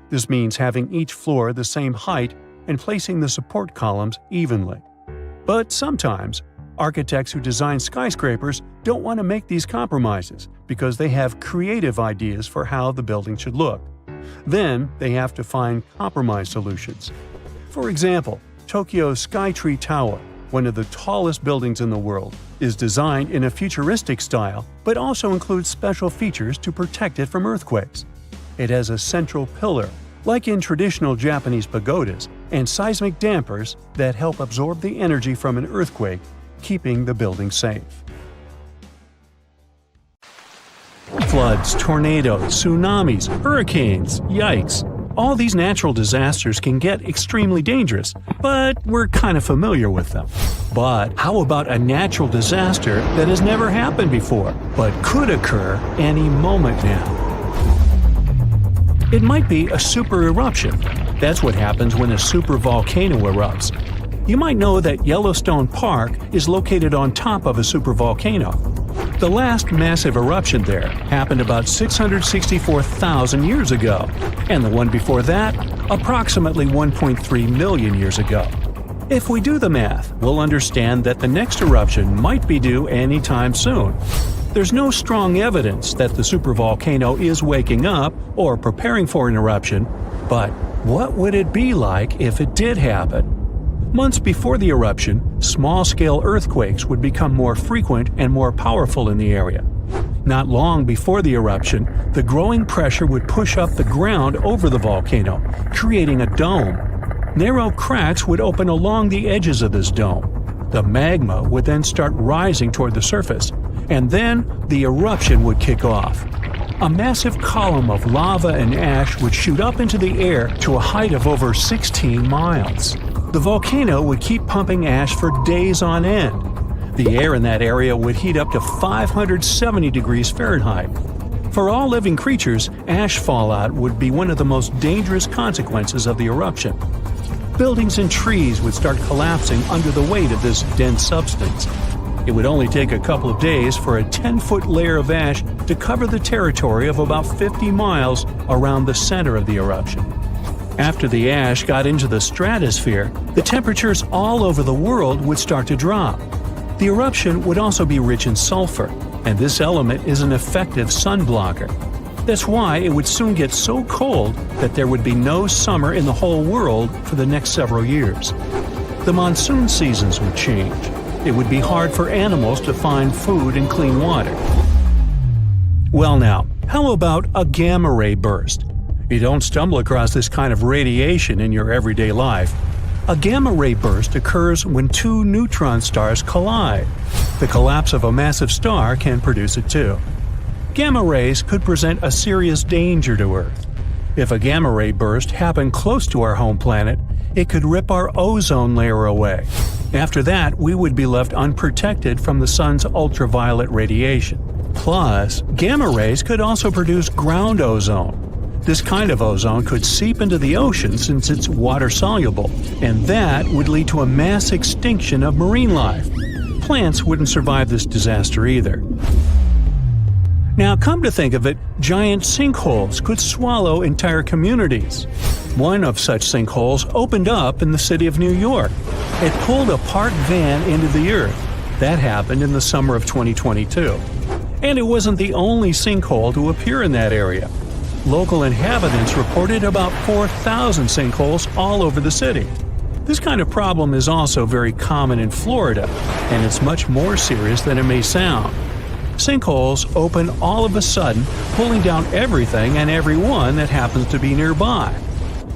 This means having each floor the same height and placing the support columns evenly. But sometimes, architects who design skyscrapers don't want to make these compromises because they have creative ideas for how the building should look. Then they have to find compromise solutions. For example, Tokyo's Skytree Tower, one of the tallest buildings in the world, is designed in a futuristic style but also includes special features to protect it from earthquakes. It has a central pillar, like in traditional Japanese pagodas, and seismic dampers that help absorb the energy from an earthquake, keeping the building safe. Floods, tornadoes, tsunamis, hurricanes, yikes. All these natural disasters can get extremely dangerous, but we're kind of familiar with them. But how about a natural disaster that has never happened before, but could occur any moment now? It might be a super eruption. That's what happens when a supervolcano erupts. You might know that Yellowstone Park is located on top of a supervolcano. The last massive eruption there happened about 664,000 years ago, and the one before that, approximately 1.3 million years ago. If we do the math, we'll understand that the next eruption might be due anytime soon. There's no strong evidence that the supervolcano is waking up or preparing for an eruption, but what would it be like if it did happen? Months before the eruption, small-scale earthquakes would become more frequent and more powerful in the area. Not long before the eruption, the growing pressure would push up the ground over the volcano, creating a dome. Narrow cracks would open along the edges of this dome. The magma would then start rising toward the surface, and then the eruption would kick off. A massive column of lava and ash would shoot up into the air to a height of over 16 miles. The volcano would keep pumping ash for days on end. The air in that area would heat up to 570 degrees Fahrenheit. For all living creatures, ash fallout would be one of the most dangerous consequences of the eruption. Buildings and trees would start collapsing under the weight of this dense substance. It would only take a couple of days for a 10-foot layer of ash to cover the territory of about 50 miles around the center of the eruption. After the ash got into the stratosphere, the temperatures all over the world would start to drop. The eruption would also be rich in sulfur, and this element is an effective sun blocker. That's why it would soon get so cold that there would be no summer in the whole world for the next several years. The monsoon seasons would change. It would be hard for animals to find food and clean water. Well now, how about a gamma ray burst? You don't stumble across this kind of radiation in your everyday life. A gamma ray burst occurs when two neutron stars collide. The collapse of a massive star can produce it too. Gamma rays could present a serious danger to Earth. If a gamma ray burst happened close to our home planet, it could rip our ozone layer away. After that, we would be left unprotected from the sun's ultraviolet radiation. Plus, gamma rays could also produce ground ozone. This kind of ozone could seep into the ocean since it's water-soluble, and that would lead to a mass extinction of marine life. Plants wouldn't survive this disaster either. Now, come to think of it, giant sinkholes could swallow entire communities. One of such sinkholes opened up in the city of New York. It pulled a parked van into the earth. That happened in the summer of 2022. And it wasn't the only sinkhole to appear in that area. Local inhabitants reported about 4,000 sinkholes all over the city. This kind of problem is also very common in Florida, and it's much more serious than it may sound. Sinkholes open all of a sudden, pulling down everything and everyone that happens to be nearby.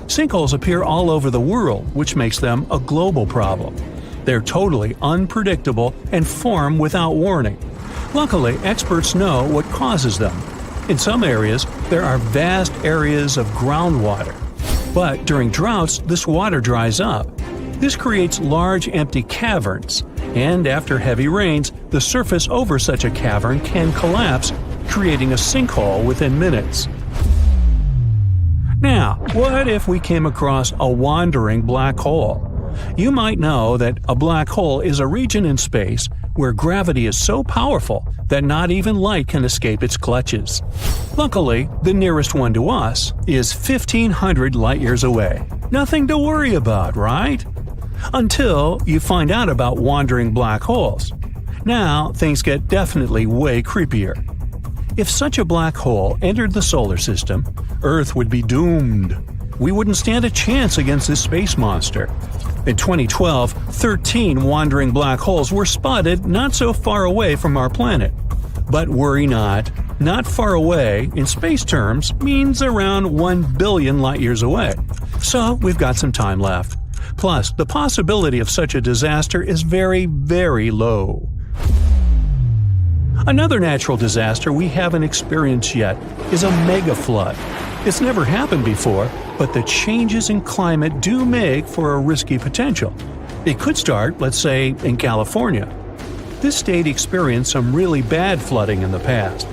Sinkholes appear all over the world, which makes them a global problem. They're totally unpredictable and form without warning. Luckily, experts know what causes them. In some areas, there are vast areas of groundwater. But during droughts, this water dries up. This creates large empty caverns, and after heavy rains, the surface over such a cavern can collapse, creating a sinkhole within minutes. Now, what if we came across a wandering black hole? You might know that a black hole is a region in space where gravity is so powerful that not even light can escape its clutches. Luckily, the nearest one to us is 1,500 light-years away. Nothing to worry about, right? Until you find out about wandering black holes. Now, things get definitely way creepier. If such a black hole entered the solar system, Earth would be doomed. We wouldn't stand a chance against this space monster. In 2012, 13 wandering black holes were spotted not so far away from our planet. But worry not. Not far away, in space terms, means around 1 billion light-years away. So we've got some time left. Plus, the possibility of such a disaster is very, very low. Another natural disaster we haven't experienced yet is a mega flood. It's never happened before, but the changes in climate do make for a risky potential. It could start, let's say, in California. This state experienced some really bad flooding in the past.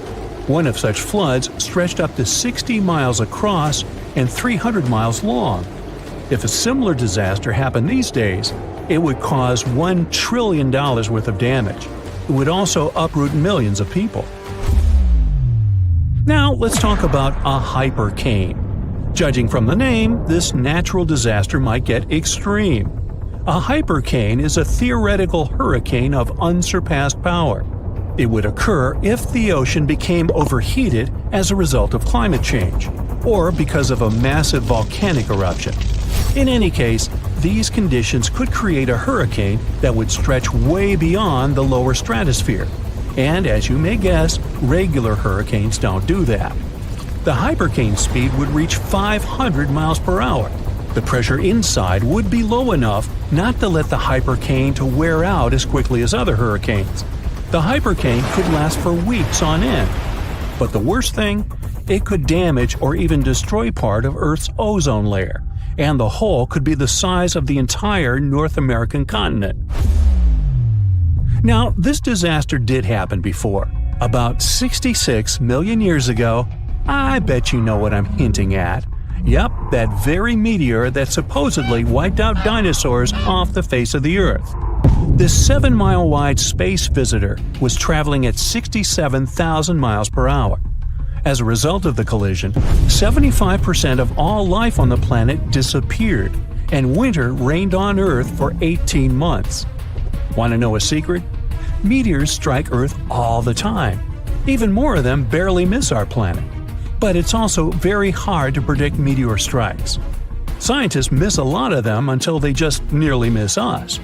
One of such floods stretched up to 60 miles across and 300 miles long. If a similar disaster happened these days, it would cause $1 trillion worth of damage. It would also uproot millions of people. Now let's talk about a hypercane. Judging from the name, this natural disaster might get extreme. A hypercane is a theoretical hurricane of unsurpassed power. It would occur if the ocean became overheated as a result of climate change, or because of a massive volcanic eruption. In any case, these conditions could create a hurricane that would stretch way beyond the lower stratosphere. And as you may guess, regular hurricanes don't do that. The hypercane speed would reach 500 miles per hour. The pressure inside would be low enough not to let the hypercane to wear out as quickly as other hurricanes. The hypercane could last for weeks on end. But the worst thing? It could damage or even destroy part of Earth's ozone layer, and the hole could be the size of the entire North American continent. Now, this disaster did happen before. About 66 million years ago. I bet you know what I'm hinting at. Yep, that very meteor that supposedly wiped out dinosaurs off the face of the Earth. This 7-mile-wide space visitor was traveling at 67,000 miles per hour. As a result of the collision, 75% of all life on the planet disappeared, and winter reigned on Earth for 18 months. Want to know a secret? Meteors strike Earth all the time. Even more of them barely miss our planet. But it's also very hard to predict meteor strikes. Scientists miss a lot of them until they just nearly miss us.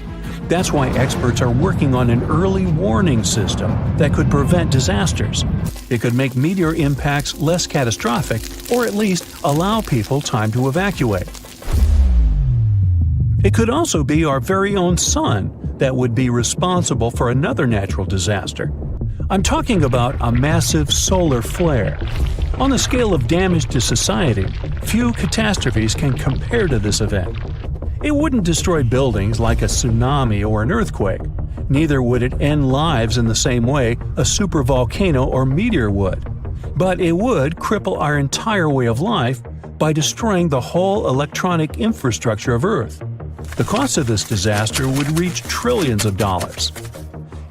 That's why experts are working on an early warning system that could prevent disasters. It could make meteor impacts less catastrophic, or at least allow people time to evacuate. It could also be our very own sun that would be responsible for another natural disaster. I'm talking about a massive solar flare. On the scale of damage to society, few catastrophes can compare to this event. It wouldn't destroy buildings like a tsunami or an earthquake. Neither would it end lives in the same way a supervolcano or meteor would. But it would cripple our entire way of life by destroying the whole electronic infrastructure of Earth. The cost of this disaster would reach trillions of dollars.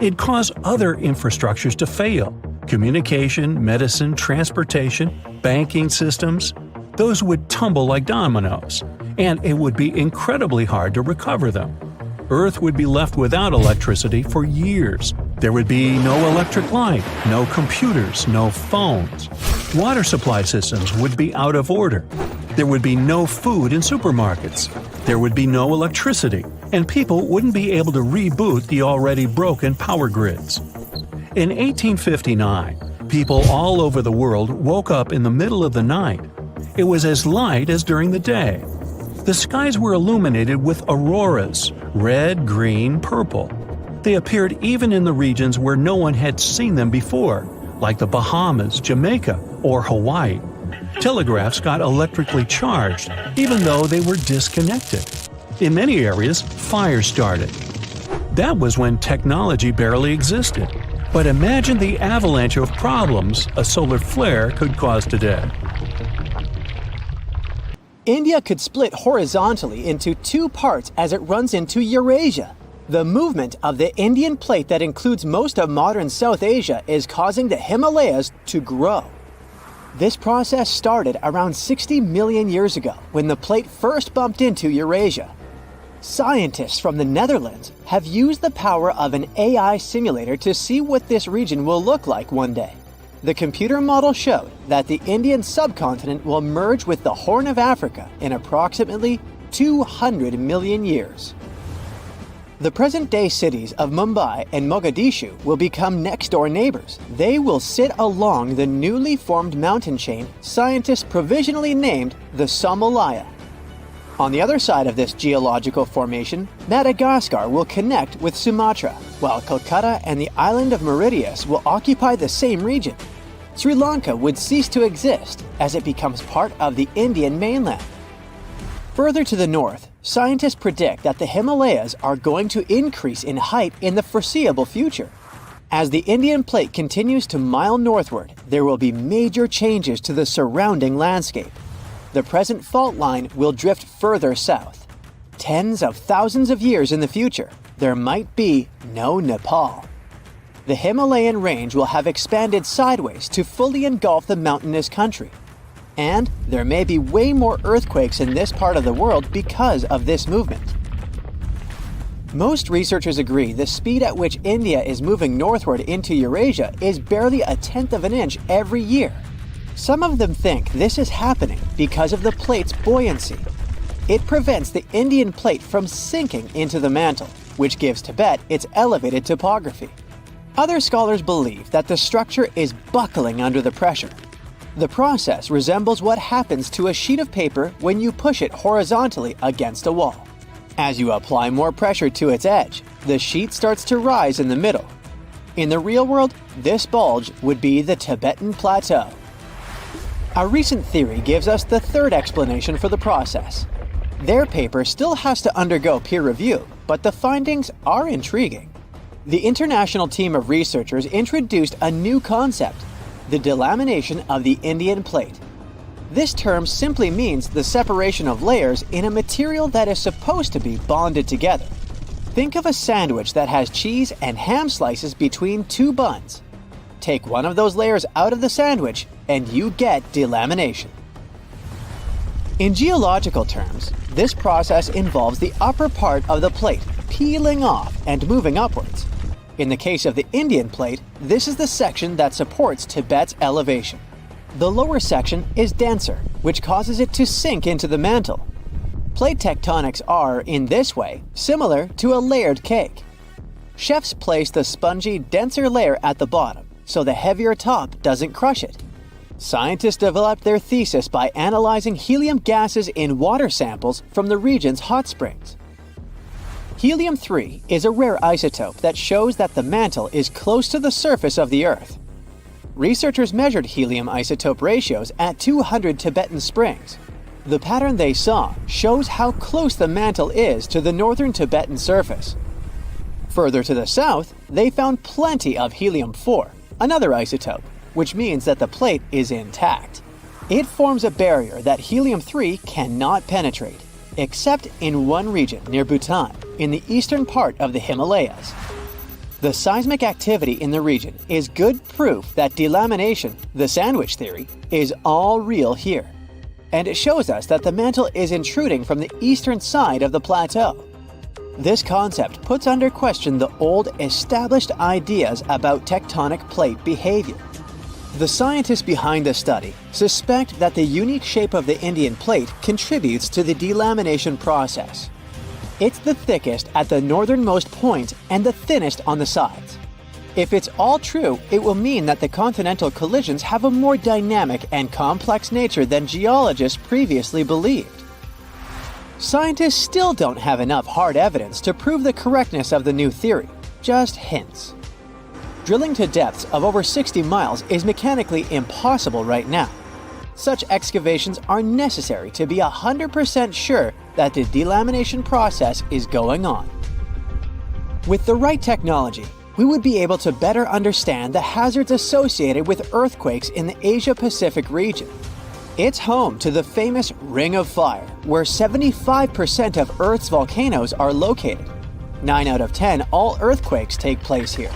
It'd cause other infrastructures to fail. Communication, medicine, transportation, banking systems, those would tumble like dominoes, and it would be incredibly hard to recover them. Earth would be left without electricity for years. There would be no electric light, no computers, no phones. Water supply systems would be out of order. There would be no food in supermarkets. There would be no electricity, and people wouldn't be able to reboot the already broken power grids. In 1859, people all over the world woke up in the middle of the night. It was as light as during the day. The skies were illuminated with auroras, red, green, purple. They appeared even in the regions where no one had seen them before, like the Bahamas, Jamaica, or Hawaii. Telegraphs got electrically charged, even though they were disconnected. In many areas, fires started. That was when technology barely existed. But imagine the avalanche of problems a solar flare could cause today. India could split horizontally into two parts as it runs into Eurasia. The movement of the Indian plate that includes most of modern South Asia is causing the Himalayas to grow. This process started around 60 million years ago when the plate first bumped into Eurasia. Scientists from the Netherlands have used the power of an AI simulator to see what this region will look like one day. The computer model showed that the Indian subcontinent will merge with the Horn of Africa in approximately 200 million years. The present-day cities of Mumbai and Mogadishu will become next-door neighbors. They will sit along the newly formed mountain chain scientists provisionally named the Somalaya. On the other side of this geological formation, Madagascar will connect with Sumatra, while Calcutta and the island of Mauritius will occupy the same region. Sri Lanka would cease to exist as it becomes part of the Indian mainland. Further to the north, scientists predict that the Himalayas are going to increase in height in the foreseeable future. As the Indian plate continues to mile northward, there will be major changes to the surrounding landscape. The present fault line will drift further south. Tens of thousands of years in the future, there might be no Nepal. The Himalayan range will have expanded sideways to fully engulf the mountainous country. And there may be way more earthquakes in this part of the world because of this movement. Most researchers agree the speed at which India is moving northward into Eurasia is barely a tenth of an inch every year. Some of them think this is happening because of the plate's buoyancy. It prevents the Indian plate from sinking into the mantle, which gives Tibet its elevated topography. Other scholars believe that the structure is buckling under the pressure. The process resembles what happens to a sheet of paper when you push it horizontally against a wall. As you apply more pressure to its edge, the sheet starts to rise in the middle. In the real world, this bulge would be the Tibetan Plateau. A recent theory gives us the third explanation for the process. Their paper still has to undergo peer review, but the findings are intriguing. The international team of researchers introduced a new concept, the delamination of the Indian plate. This term simply means the separation of layers in a material that is supposed to be bonded together. Think of a sandwich that has cheese and ham slices between two buns. Take one of those layers out of the sandwich, and you get delamination. In geological terms, this process involves the upper part of the plate peeling off and moving upwards. In the case of the Indian plate, this is the section that supports Tibet's elevation. The lower section is denser, which causes it to sink into the mantle. Plate tectonics are, in this way, similar to a layered cake. Chefs place the spongy, denser layer at the bottom, so the heavier top doesn't crush it. Scientists developed their thesis by analyzing helium gases in water samples from the region's hot springs. Helium-3 is a rare isotope that shows that the mantle is close to the surface of the Earth. Researchers measured helium isotope ratios at 200 Tibetan springs. The pattern they saw shows how close the mantle is to the northern Tibetan surface. Further to the south, they found plenty of helium-4, another isotope, which means that the plate is intact. It forms a barrier that helium-3 cannot penetrate, except in one region near Bhutan, in the eastern part of the Himalayas. The seismic activity in the region is good proof that delamination, the sandwich theory, is all real here. And it shows us that the mantle is intruding from the eastern side of the plateau. This concept puts under question the old, established ideas about tectonic plate behavior. The scientists behind the study suspect that the unique shape of the Indian plate contributes to the delamination process. It's the thickest at the northernmost point and the thinnest on the sides. If it's all true, it will mean that the continental collisions have a more dynamic and complex nature than geologists previously believed. Scientists still don't have enough hard evidence to prove the correctness of the new theory, just hints. Drilling to depths of over 60 miles is mechanically impossible right now. Such excavations are necessary to be 100% sure that the delamination process is going on. With the right technology, we would be able to better understand the hazards associated with earthquakes in the Asia-Pacific region. It's home to the famous Ring of Fire, where 75% of Earth's volcanoes are located. 9 out of 10 all earthquakes take place here.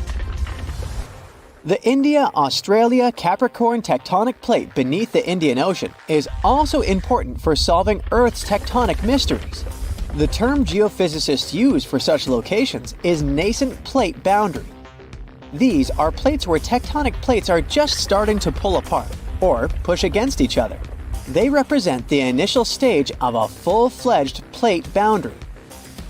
The India-Australia-Capricorn tectonic plate beneath the Indian Ocean is also important for solving Earth's tectonic mysteries. The term geophysicists use for such locations is nascent plate boundary. These are plates where tectonic plates are just starting to pull apart or push against each other. They represent the initial stage of a full-fledged plate boundary.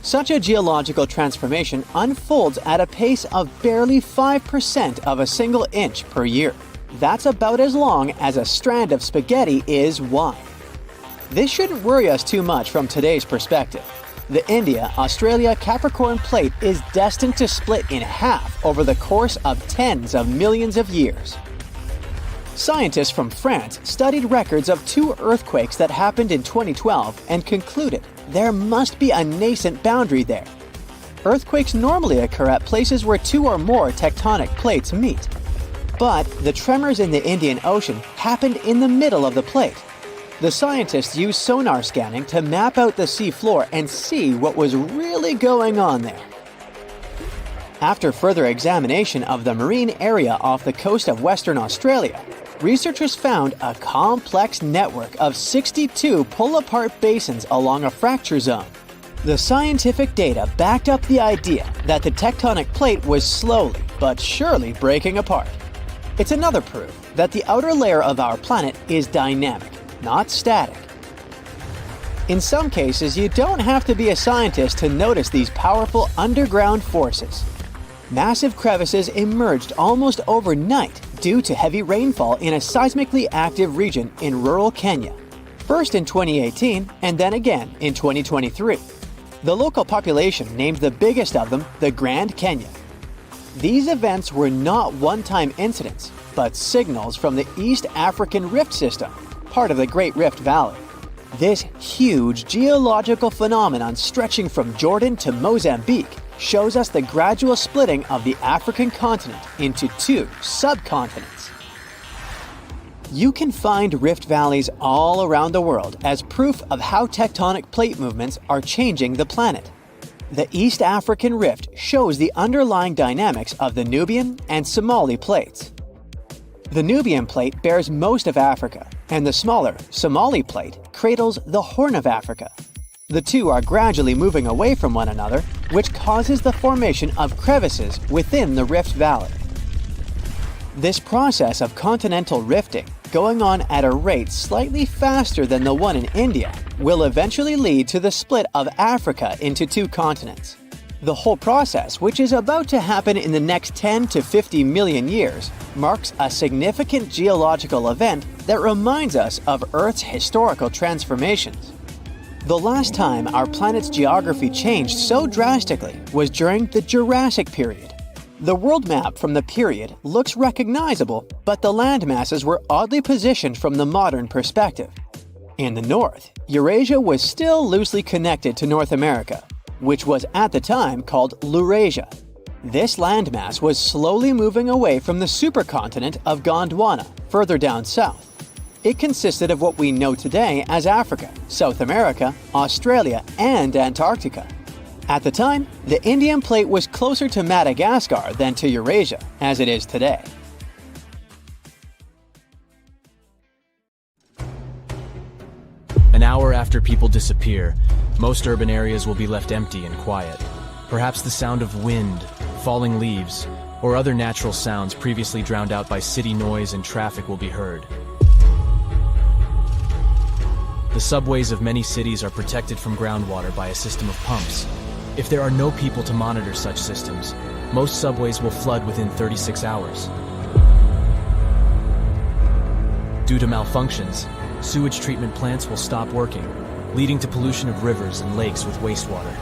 Such a geological transformation unfolds at a pace of barely 5% of a single inch per year. That's about as long as a strand of spaghetti is wide. This shouldn't worry us too much from today's perspective. The India-Australia-Capricorn plate is destined to split in half over the course of tens of millions of years. Scientists from France studied records of 2 earthquakes that happened in 2012 and concluded there must be a nascent boundary there. Earthquakes normally occur at places where 2 or more tectonic plates meet. But the tremors in the Indian Ocean happened in the middle of the plate. The scientists used sonar scanning to map out the sea floor and see what was really going on there. After further examination of the marine area off the coast of Western Australia, researchers found a complex network of 62 pull-apart basins along a fracture zone. The scientific data backed up the idea that the tectonic plate was slowly but surely breaking apart. It's another proof that the outer layer of our planet is dynamic, not static. In some cases, you don't have to be a scientist to notice these powerful underground forces. Massive crevices emerged almost overnight due to heavy rainfall in a seismically active region in rural Kenya. First in 2018 and then again in 2023. The local population named the biggest of them the Grand Canyon. These events were not one-time incidents, but signals from the East African Rift System, part of the Great Rift Valley. This huge geological phenomenon stretching from Jordan to Mozambique shows us the gradual splitting of the African continent into 2 subcontinents. You can find rift valleys all around the world as proof of how tectonic plate movements are changing the planet. The East African Rift shows the underlying dynamics of the Nubian and Somali plates. The Nubian plate bears most of Africa, and the smaller Somali plate cradles the Horn of Africa. The 2 are gradually moving away from one another, which causes the formation of crevices within the Rift Valley. This process of continental rifting, going on at a rate slightly faster than the one in India, will eventually lead to the split of Africa into 2 continents. The whole process, which is about to happen in the next 10 to 50 million years, marks a significant geological event that reminds us of Earth's historical transformations. The last time our planet's geography changed so drastically was during the Jurassic period. The world map from the period looks recognizable, but the land masses were oddly positioned from the modern perspective. In the north, Eurasia was still loosely connected to North America, which was at the time called Laurasia. This landmass was slowly moving away from the supercontinent of Gondwana, further down south. It consisted of what we know today as Africa, South America, Australia, and Antarctica. At the time, the Indian plate was closer to Madagascar than to Eurasia, as it is today. An hour after people disappear, most urban areas will be left empty and quiet. Perhaps the sound of wind, falling leaves, or other natural sounds previously drowned out by city noise and traffic will be heard. The subways of many cities are protected from groundwater by a system of pumps. If there are no people to monitor such systems, most subways will flood within 36 hours. Due to malfunctions, sewage treatment plants will stop working, leading to pollution of rivers and lakes with wastewater.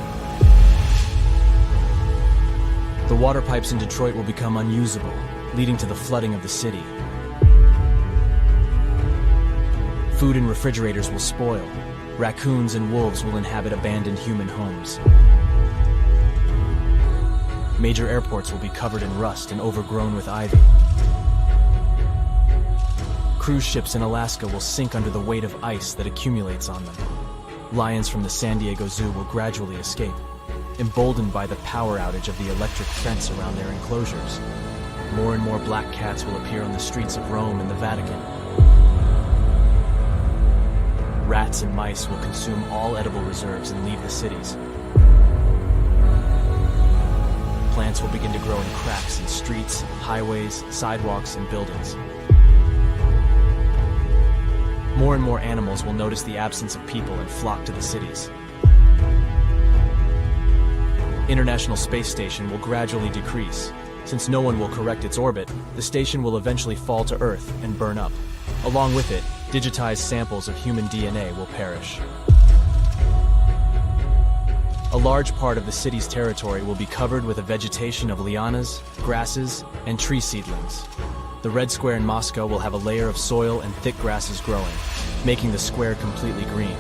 The water pipes in Detroit will become unusable, leading to the flooding of the city. Food in refrigerators will spoil. Raccoons and wolves will inhabit abandoned human homes. Major airports will be covered in rust and overgrown with ivy. Cruise ships in Alaska will sink under the weight of ice that accumulates on them. Lions from the San Diego Zoo will gradually escape, emboldened by the power outage of the electric fence around their enclosures. More and more black cats will appear on the streets of Rome and the Vatican. Rats and mice will consume all edible reserves and leave the cities. Plants will begin to grow in cracks in streets, highways, sidewalks, and buildings. More and more animals will notice the absence of people and flock to the cities. International Space Station will gradually decrease. Since no one will correct its orbit, the station will eventually fall to Earth and burn up. Along with it, digitized samples of human DNA will perish. A large part of the city's territory will be covered with a vegetation of lianas, grasses, and tree seedlings. The Red Square in Moscow will have a layer of soil and thick grasses growing, making the square completely green.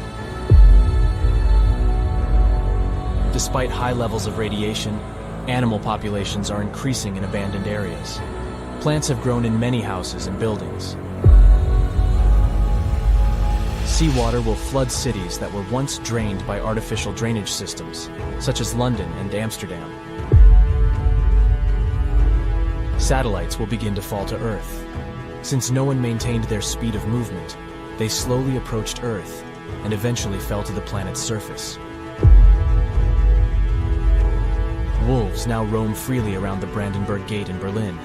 Despite high levels of radiation, animal populations are increasing in abandoned areas. Plants have grown in many houses and buildings. Seawater will flood cities that were once drained by artificial drainage systems, such as London and Amsterdam. Satellites will begin to fall to Earth. Since no one maintained their speed of movement, they slowly approached Earth and eventually fell to the planet's surface. Wolves now roam freely around the Brandenburg Gate in Berlin,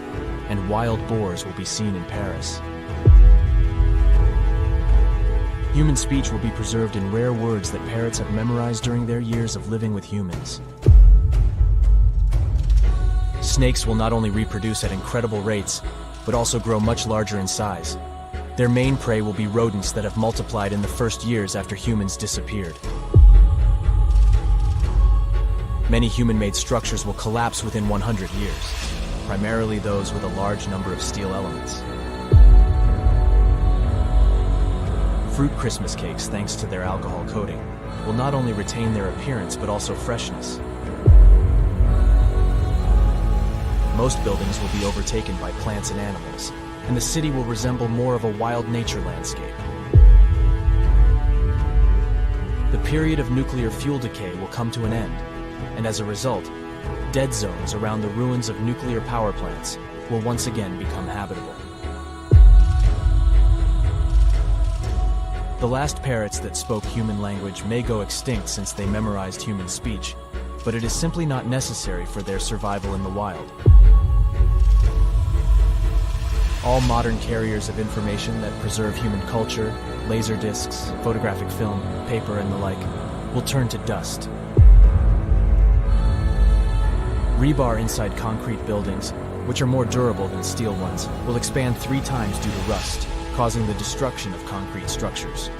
and wild boars will be seen in Paris. Human speech will be preserved in rare words that parrots have memorized during their years of living with humans. Snakes will not only reproduce at incredible rates, but also grow much larger in size. Their main prey will be rodents that have multiplied in the first years after humans disappeared. Many human-made structures will collapse within 100 years, primarily those with a large number of steel elements. Fruit Christmas cakes, thanks to their alcohol coating, will not only retain their appearance but also freshness. Most buildings will be overtaken by plants and animals, and the city will resemble more of a wild nature landscape. The period of nuclear fuel decay will come to an end, and as a result, dead zones around the ruins of nuclear power plants will once again become habitable. The last parrots that spoke human language may go extinct since they memorized human speech, but it is simply not necessary for their survival in the wild. All modern carriers of information that preserve human culture, laser discs, photographic film, paper, and the like, will turn to dust. Rebar inside concrete buildings, which are more durable than steel ones, will expand 3 times due to rust, causing the destruction of concrete structures.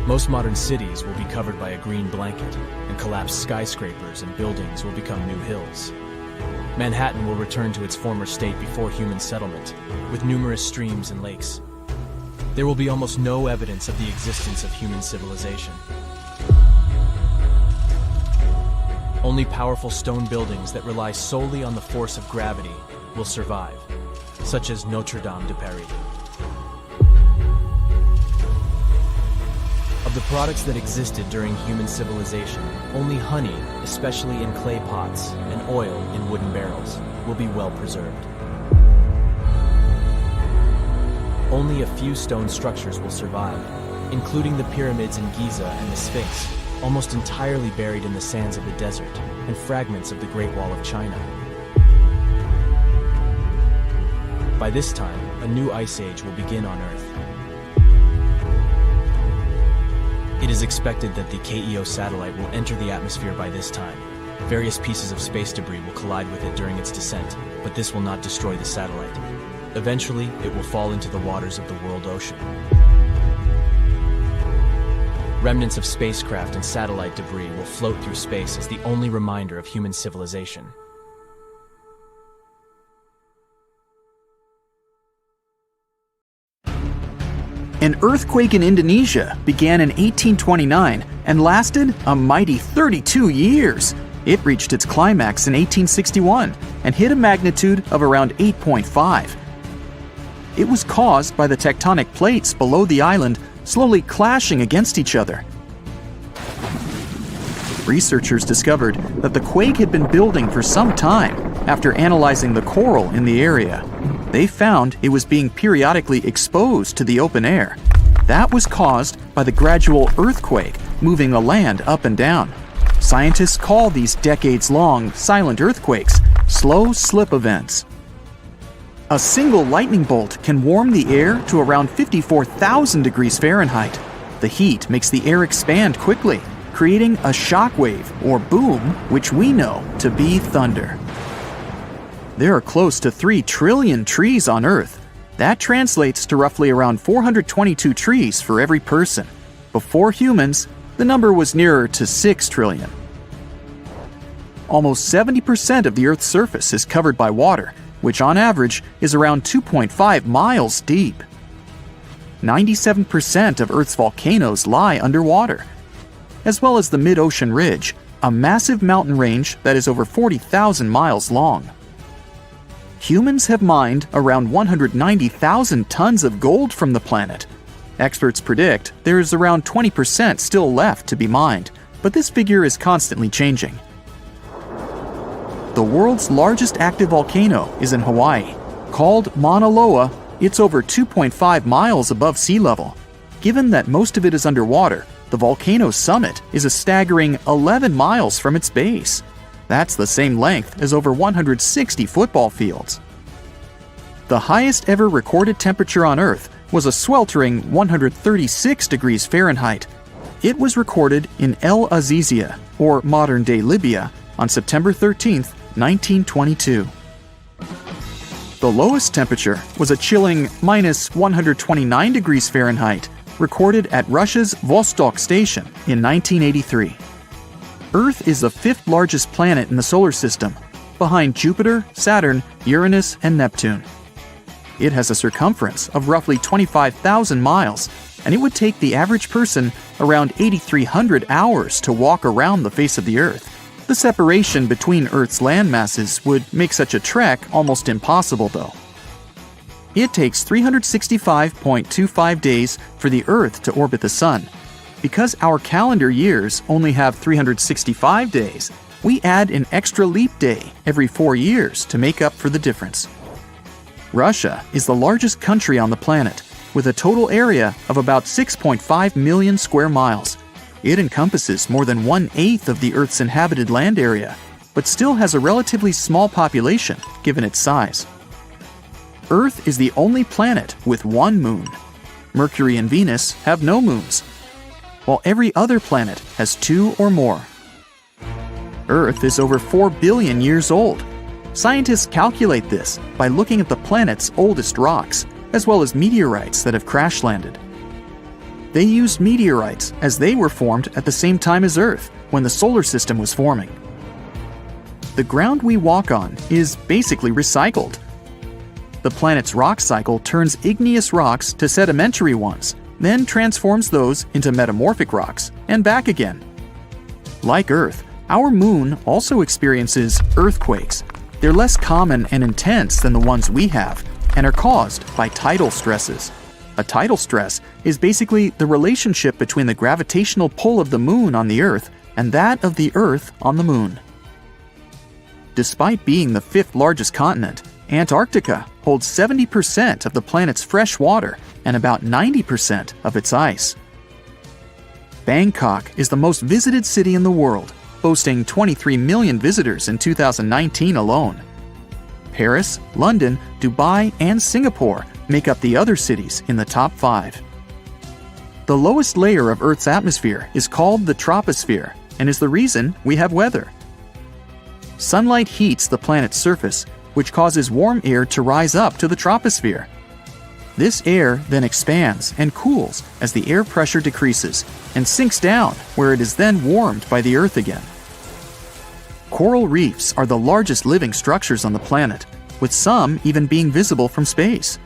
Most modern cities will be covered by a green blanket, and collapsed skyscrapers and buildings will become new hills. Manhattan will return to its former state before human settlement, with numerous streams and lakes. There will be almost no evidence of the existence of human civilization. Only powerful stone buildings that rely solely on the force of gravity will survive, such as Notre Dame de Paris. Of the products that existed during human civilization, only honey, especially in clay pots, and oil in wooden barrels, will be well preserved. Only a few stone structures will survive, including the pyramids in Giza and the Sphinx, almost entirely buried in the sands of the desert, and fragments of the Great Wall of China. By this time, a new ice age will begin on Earth. It is expected that the KEO satellite will enter the atmosphere by this time. Various pieces of space debris will collide with it during its descent, but this will not destroy the satellite. Eventually, it will fall into the waters of the world ocean. Remnants of spacecraft and satellite debris will float through space as the only reminder of human civilization. An earthquake in Indonesia began in 1829 and lasted a mighty 32 years. It reached its climax in 1861 and hit a magnitude of around 8.5. It was caused by the tectonic plates below the island slowly clashing against each other. Researchers discovered that the quake had been building for some time after analyzing the coral in the area. They found it was being periodically exposed to the open air. That was caused by the gradual earthquake moving the land up and down. Scientists call these decades-long silent earthquakes slow slip events. A single lightning bolt can warm the air to around 54,000 degrees Fahrenheit. The heat makes the air expand quickly, creating a shock wave or boom, which we know to be thunder. There are close to 3 trillion trees on Earth. That translates to roughly around 422 trees for every person. Before humans, the number was nearer to 6 trillion. Almost 70% of the Earth's surface is covered by water, which on average is around 2.5 miles deep. 97% of Earth's volcanoes lie underwater, as well as the mid-ocean ridge, a massive mountain range that is over 40,000 miles long. Humans have mined around 190,000 tons of gold from the planet. Experts predict there is around 20% still left to be mined, but this figure is constantly changing. The world's largest active volcano is in Hawaii. Called Mauna Loa, it's over 2.5 miles above sea level. Given that most of it is underwater, the volcano's summit is a staggering 11 miles from its base. That's the same length as over 160 football fields. The highest ever recorded temperature on Earth was a sweltering 136 degrees Fahrenheit. It was recorded in El Azizia, or modern-day Libya, on September 13, 1922. The lowest temperature was a chilling minus 129 degrees Fahrenheit, recorded at Russia's Vostok station in 1983. Earth is the 5th largest planet in the solar system, behind Jupiter, Saturn, Uranus, and Neptune. It has a circumference of roughly 25,000 miles, and it would take the average person around 8,300 hours to walk around the face of the Earth. The separation between Earth's land masses would make such a trek almost impossible, though. It takes 365.25 days for the Earth to orbit the Sun. Because our calendar years only have 365 days, we add an extra leap day every 4 years to make up for the difference. Russia is the largest country on the planet, with a total area of about 6.5 million square miles. It encompasses more than 1/8 of the Earth's inhabited land area, but still has a relatively small population given its size. Earth is the only planet with one moon. Mercury and Venus have no moons, while every other planet has 2 or more. Earth is over 4 billion years old. Scientists calculate this by looking at the planet's oldest rocks, as well as meteorites that have crash-landed. They used meteorites as they were formed at the same time as Earth, when the solar system was forming. The ground we walk on is basically recycled. The planet's rock cycle turns igneous rocks to sedimentary ones, then transforms those into metamorphic rocks, and back again. Like Earth, our moon also experiences earthquakes. They're less common and intense than the ones we have, and are caused by tidal stresses. A tidal stress is basically the relationship between the gravitational pull of the moon on the Earth and that of the Earth on the moon. Despite being the 5th largest continent, Antarctica holds 70% of the planet's fresh water and about 90% of its ice. Bangkok is the most visited city in the world, boasting 23 million visitors in 2019 alone. Paris, London, Dubai, and Singapore make up the other cities in the top 5. The lowest layer of Earth's atmosphere is called the troposphere and is the reason we have weather. Sunlight heats the planet's surface, which causes warm air to rise up to the troposphere. This air then expands and cools as the air pressure decreases and sinks down, where it is then warmed by the Earth again. Coral reefs are the largest living structures on the planet, with some even being visible from space.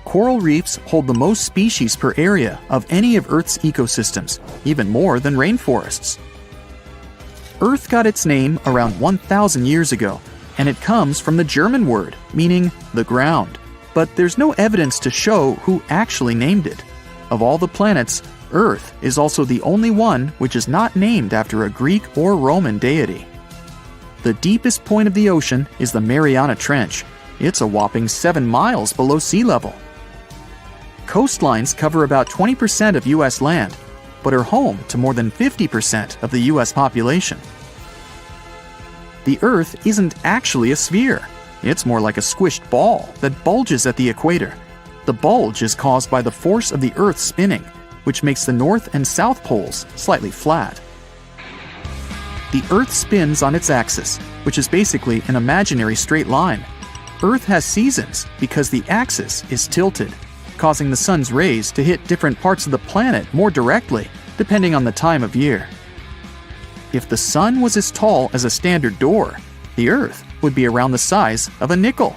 Coral reefs hold the most species per area of any of Earth's ecosystems, even more than rainforests. Earth got its name around 1,000 years ago, and it comes from the German word meaning the ground, but there's no evidence to show who actually named it. Of all the planets, Earth is also the only one which is not named after a Greek or Roman deity. The deepest point of the ocean is the Mariana Trench. It's a whopping 7 miles below sea level. Coastlines cover about 20% of U.S. land, but are home to more than 50% of the U.S. population. The Earth isn't actually a sphere. It's more like a squished ball that bulges at the equator. The bulge is caused by the force of the Earth spinning, which makes the north and south poles slightly flat. The Earth spins on its axis, which is basically an imaginary straight line. Earth has seasons because the axis is tilted, causing the sun's rays to hit different parts of the planet more directly, depending on the time of year. If the sun was as tall as a standard door, the Earth would be around the size of a nickel.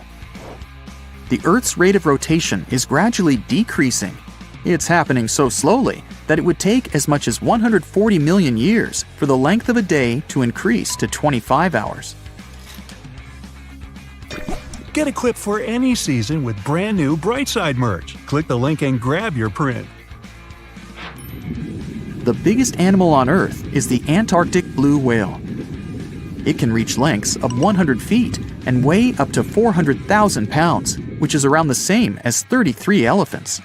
The Earth's rate of rotation is gradually decreasing. It's happening so slowly that it would take as much as 140 million years for the length of a day to increase to 25 hours. Get equipped for any season with brand new Brightside merch. Click the link and grab your print. The biggest animal on Earth is the Antarctic blue whale. It can reach lengths of 100 feet and weigh up to 400,000 pounds, which is around the same as 33 elephants.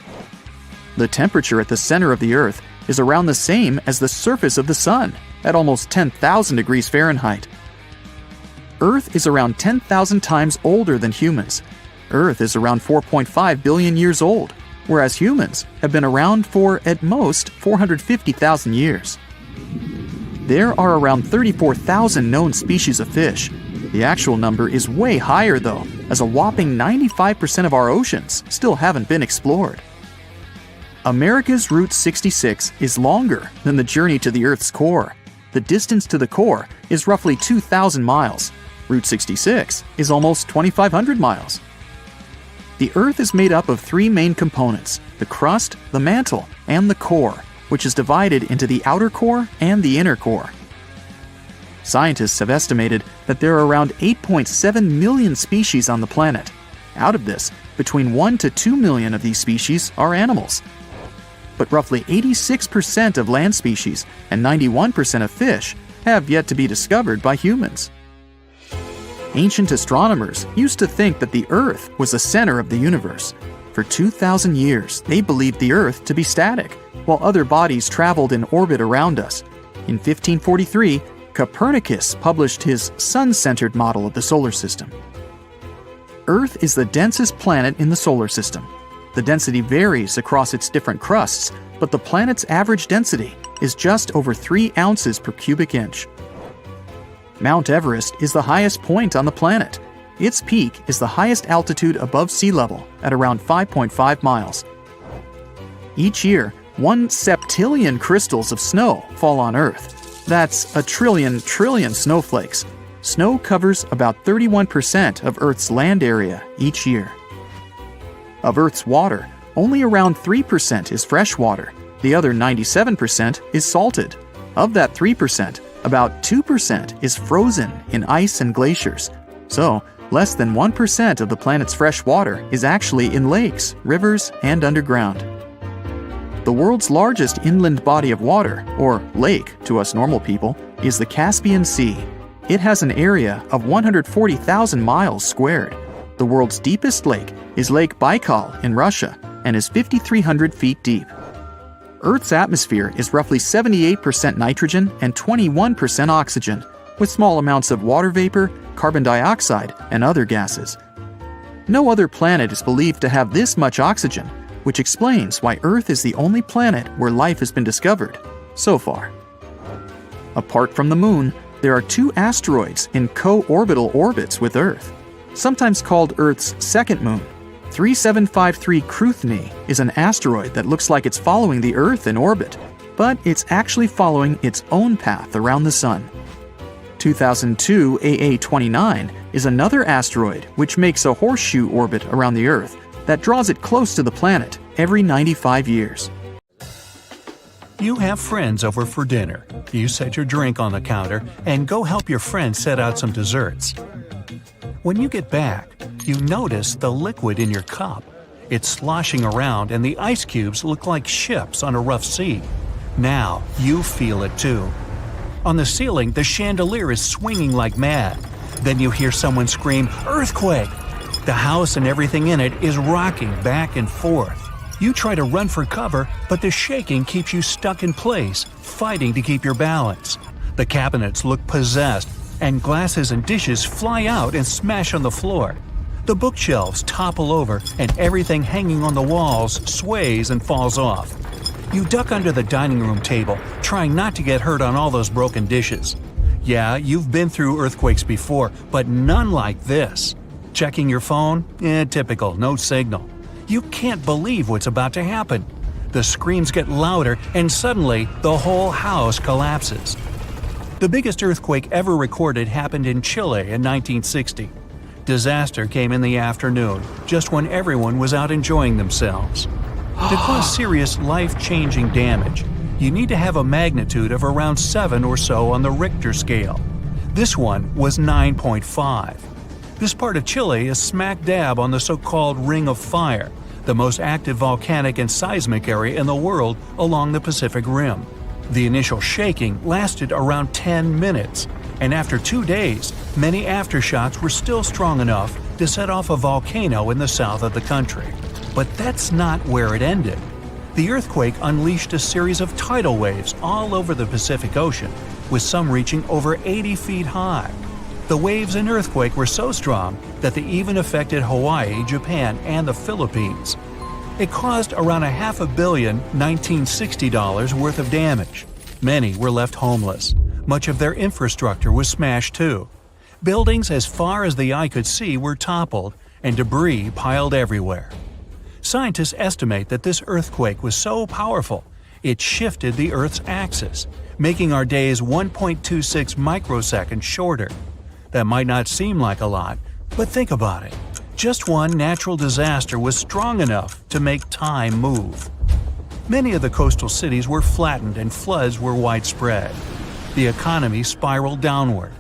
The temperature at the center of the Earth is around the same as the surface of the Sun, at almost 10,000 degrees Fahrenheit. Earth is around 10,000 times older than humans. Earth is around 4.5 billion years old, whereas humans have been around for, at most, 450,000 years. There are around 34,000 known species of fish. The actual number is way higher though, as a whopping 95% of our oceans still haven't been explored. America's Route 66 is longer than the journey to the Earth's core. The distance to the core is roughly 2,000 miles. Route 66 is almost 2,500 miles. The Earth is made up of three main components: the crust, the mantle, and the core, which is divided into the outer core and the inner core. Scientists have estimated that there are around 8.7 million species on the planet. Out of this, between 1 to 2 million of these species are animals. But roughly 86% of land species and 91% of fish have yet to be discovered by humans. Ancient astronomers used to think that the Earth was the center of the universe. For 2,000 years, they believed the Earth to be static, while other bodies traveled in orbit around us. In 1543, Copernicus published his sun-centered model of the solar system. Earth is the densest planet in the solar system. The density varies across its different crusts, but the planet's average density is just over 3 ounces per cubic inch. Mount Everest is the highest point on the planet. Its peak is the highest altitude above sea level at around 5.5 miles. Each year, 1 septillion crystals of snow fall on Earth. That's a trillion snowflakes. Snow covers about 31% of Earth's land area each year. Of Earth's water, only around 3% is fresh water. The other 97% is salted. Of that 3%, about 2% is frozen in ice and glaciers. So, less than 1% of the planet's fresh water is actually in lakes, rivers, and underground. The world's largest inland body of water, or lake to us normal people, is the Caspian Sea. It has an area of 140,000 miles squared. The world's deepest lake is Lake Baikal in Russia and is 5,300 feet deep. Earth's atmosphere is roughly 78% nitrogen and 21% oxygen, with small amounts of water vapor, carbon dioxide, and other gases. No other planet is believed to have this much oxygen, which explains why Earth is the only planet where life has been discovered so far. Apart from the Moon, there are 2 asteroids in co-orbital orbits with Earth, sometimes called Earth's second moon. 3753 Cruithne is an asteroid that looks like it's following the Earth in orbit, but it's actually following its own path around the Sun. 2002 AA29 is another asteroid which makes a horseshoe orbit around the Earth that draws it close to the planet every 95 years. You have friends over for dinner. You set your drink on the counter and go help your friend set out some desserts. When you get back, you notice the liquid in your cup. It's sloshing around and the ice cubes look like ships on a rough sea. Now you feel it too. On the ceiling, the chandelier is swinging like mad. Then you hear someone scream, "Earthquake!" The house and everything in it is rocking back and forth. You try to run for cover, but the shaking keeps you stuck in place, fighting to keep your balance. The cabinets look possessed, and glasses and dishes fly out and smash on the floor. The bookshelves topple over, and everything hanging on the walls sways and falls off. You duck under the dining room table, trying not to get hurt on all those broken dishes. Yeah, you've been through earthquakes before, but none like this. Checking your phone? Typical, no signal. You can't believe what's about to happen. The screams get louder and suddenly the whole house collapses. The biggest earthquake ever recorded happened in Chile in 1960. Disaster came in the afternoon, just when everyone was out enjoying themselves. To cause serious, life-changing damage, you need to have a magnitude of around 7 or so on the Richter scale. This one was 9.5. This part of Chile is smack dab on the so-called Ring of Fire, the most active volcanic and seismic area in the world along the Pacific Rim. The initial shaking lasted around 10 minutes, and after 2 days, many aftershocks were still strong enough to set off a volcano in the south of the country. But that's not where it ended. The earthquake unleashed a series of tidal waves all over the Pacific Ocean, with some reaching over 80 feet high. The waves and earthquake were so strong that they even affected Hawaii, Japan, and the Philippines. It caused around $500 million $1960 worth of damage. Many were left homeless. Much of their infrastructure was smashed too. Buildings as far as the eye could see were toppled, and debris piled everywhere. Scientists estimate that this earthquake was so powerful, it shifted the Earth's axis, making our days 1.26 microseconds shorter. That might not seem like a lot, but think about it. Just one natural disaster was strong enough to make time move. Many of the coastal cities were flattened and floods were widespread. The economy spiraled downward.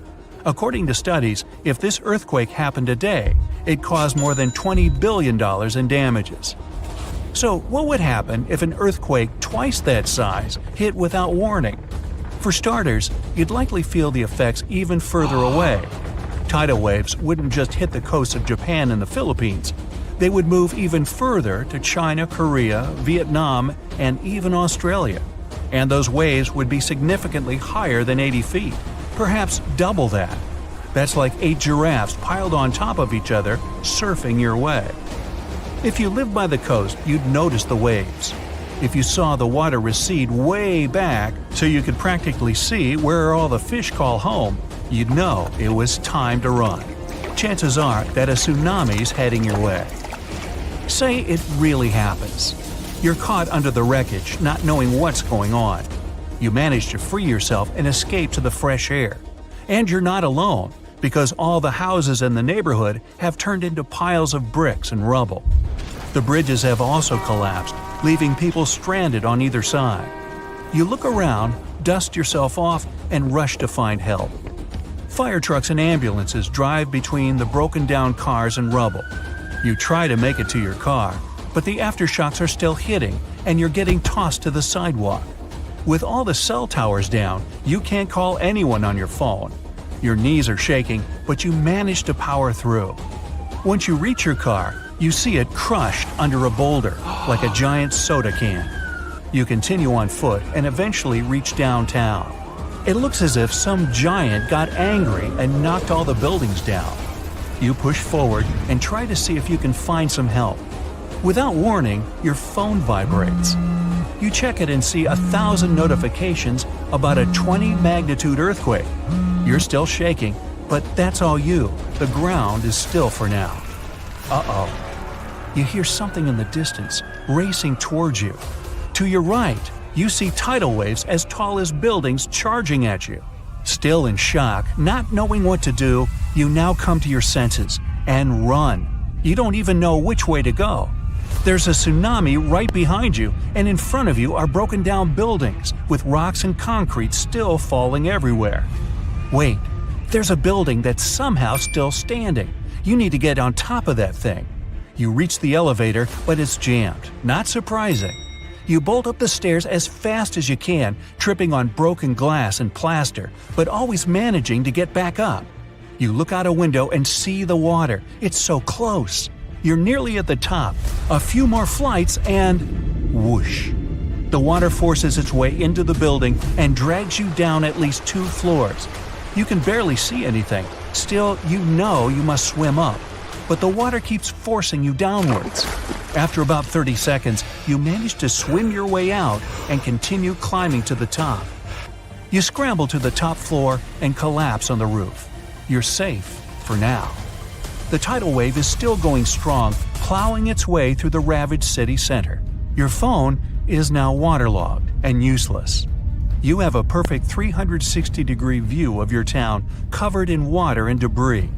According to studies, if this earthquake happened today, it caused more than $20 billion in damages. So what would happen if an earthquake twice that size hit without warning? For starters, you'd likely feel the effects even further away. Tidal waves wouldn't just hit the coasts of Japan and the Philippines. They would move even further to China, Korea, Vietnam, and even Australia. And those waves would be significantly higher than 80 feet, perhaps double that. That's like 8 giraffes piled on top of each other, surfing your way. If you lived by the coast, you'd notice the waves. If you saw the water recede way back so you could practically see where all the fish call home, you'd know it was time to run. Chances are that a tsunami's heading your way. Say it really happens. You're caught under the wreckage, not knowing what's going on. You manage to free yourself and escape to the fresh air. And you're not alone, because all the houses in the neighborhood have turned into piles of bricks and rubble. The bridges have also collapsed, leaving people stranded on either side. You look around, dust yourself off, and rush to find help. Fire trucks and ambulances drive between the broken-down cars and rubble. You try to make it to your car, but the aftershocks are still hitting, and you're getting tossed to the sidewalk. With all the cell towers down, you can't call anyone on your phone. Your knees are shaking, but you manage to power through. Once you reach your car, you see it crushed under a boulder, like a giant soda can. You continue on foot and eventually reach downtown. It looks as if some giant got angry and knocked all the buildings down. You push forward and try to see if you can find some help. Without warning, your phone vibrates. You check it and see 1,000 notifications about a 20-magnitude earthquake. You're still shaking, but that's all you. The ground is still for now. Uh-oh. You hear something in the distance, racing towards you. To your right, you see tidal waves as tall as buildings charging at you. Still in shock, not knowing what to do, you now come to your senses and run. You don't even know which way to go. There's a tsunami right behind you, and in front of you are broken down buildings with rocks and concrete still falling everywhere. Wait, there's a building that's somehow still standing. You need to get on top of that thing. You reach the elevator, but it's jammed. Not surprising. You bolt up the stairs as fast as you can, tripping on broken glass and plaster, but always managing to get back up. You look out a window and see the water. It's so close. You're nearly at the top. A few more flights and whoosh. The water forces its way into the building and drags you down at least 2 floors. You can barely see anything. Still, you know you must swim up. But the water keeps forcing you downwards. After about 30 seconds, you manage to swim your way out and continue climbing to the top. You scramble to the top floor and collapse on the roof. You're safe for now. The tidal wave is still going strong, plowing its way through the ravaged city center. Your phone is now waterlogged and useless. You have a perfect 360-degree view of your town covered in water and debris.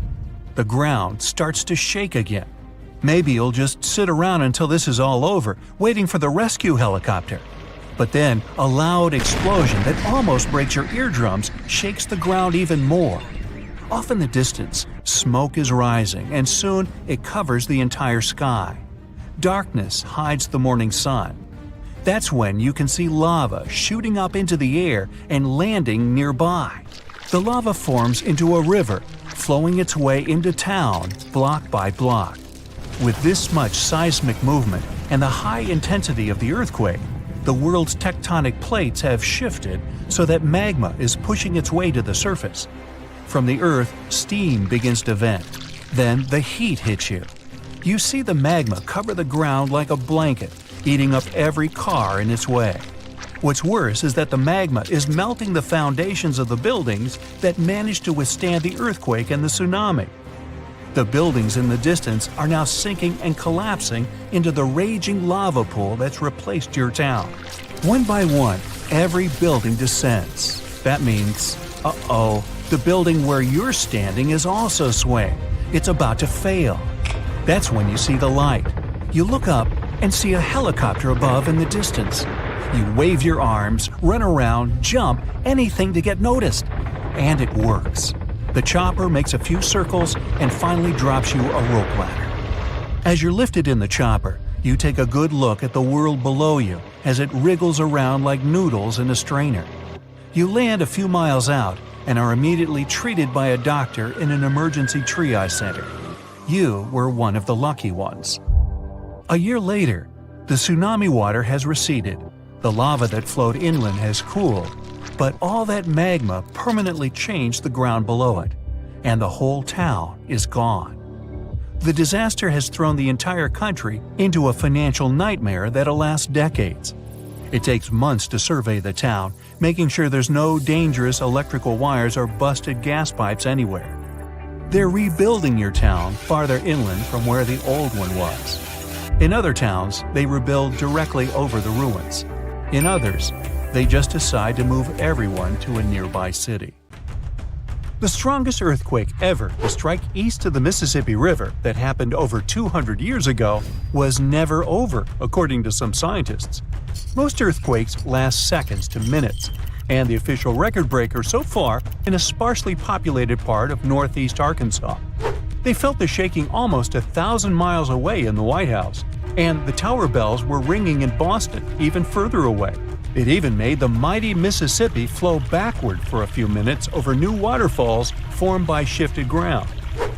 The ground starts to shake again. Maybe you'll just sit around until this is all over, waiting for the rescue helicopter. But then, a loud explosion that almost breaks your eardrums shakes the ground even more. Off in the distance, smoke is rising, and soon it covers the entire sky. Darkness hides the morning sun. That's when you can see lava shooting up into the air and landing nearby. The lava forms into a river, flowing its way into town, block by block. With this much seismic movement and the high intensity of the earthquake, the world's tectonic plates have shifted so that magma is pushing its way to the surface. From the earth, steam begins to vent. Then the heat hits you. You see the magma cover the ground like a blanket, eating up every car in its way. What's worse is that the magma is melting the foundations of the buildings that managed to withstand the earthquake and the tsunami. The buildings in the distance are now sinking and collapsing into the raging lava pool that's replaced your town. One by one, every building descends. That means, the building where you're standing is also swaying. It's about to fail. That's when you see the light. You look up and see a helicopter above in the distance. You wave your arms, run around, jump, anything to get noticed. And it works. The chopper makes a few circles and finally drops you a rope ladder. As you're lifted in the chopper, you take a good look at the world below you as it wriggles around like noodles in a strainer. You land a few miles out and are immediately treated by a doctor in an emergency triage center. You were one of the lucky ones. A year later, the tsunami water has receded. The lava that flowed inland has cooled, but all that magma permanently changed the ground below it, and the whole town is gone. The disaster has thrown the entire country into a financial nightmare that'll last decades. It takes months to survey the town, making sure there's no dangerous electrical wires or busted gas pipes anywhere. They're rebuilding your town farther inland from where the old one was. In other towns, they rebuild directly over the ruins. In others, they just decide to move everyone to a nearby city. The strongest earthquake ever to strike east of the Mississippi River that happened over 200 years ago was never over, according to some scientists. Most earthquakes last seconds to minutes, and the official record breaker so far in a sparsely populated part of northeast Arkansas. They felt the shaking almost 1,000 miles away in the White House, and the tower bells were ringing in Boston, even further away. It even made the mighty Mississippi flow backward for a few minutes over new waterfalls formed by shifted ground.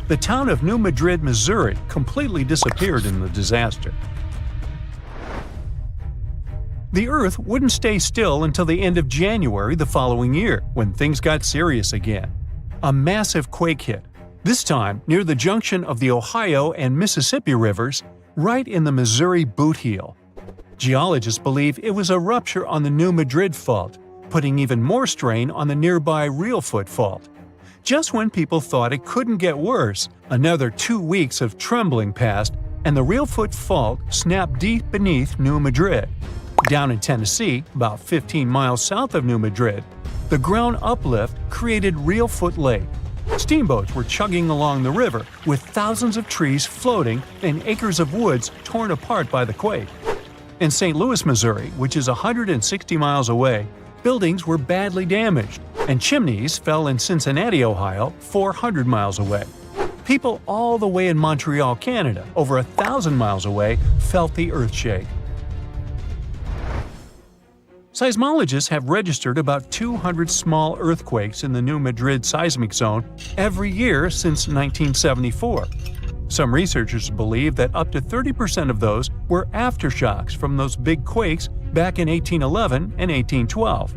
The town of New Madrid, Missouri completely disappeared in the disaster. The Earth wouldn't stay still until the end of January the following year, when things got serious again. A massive quake hit, this time near the junction of the Ohio and Mississippi rivers, right in the Missouri boot heel. Geologists believe it was a rupture on the New Madrid Fault, putting even more strain on the nearby Reelfoot Fault. Just when people thought it couldn't get worse, another 2 weeks of trembling passed, and the Reelfoot Fault snapped deep beneath New Madrid. Down in Tennessee, about 15 miles south of New Madrid, the ground uplift created Reelfoot Lake. Steamboats were chugging along the river, with thousands of trees floating and acres of woods torn apart by the quake. In St. Louis, Missouri, which is 160 miles away, buildings were badly damaged, and chimneys fell in Cincinnati, Ohio, 400 miles away. People all the way in Montreal, Canada, over 1,000 miles away, felt the earthshake. Seismologists have registered about 200 small earthquakes in the New Madrid seismic zone every year since 1974. Some researchers believe that up to 30% of those were aftershocks from those big quakes back in 1811 and 1812.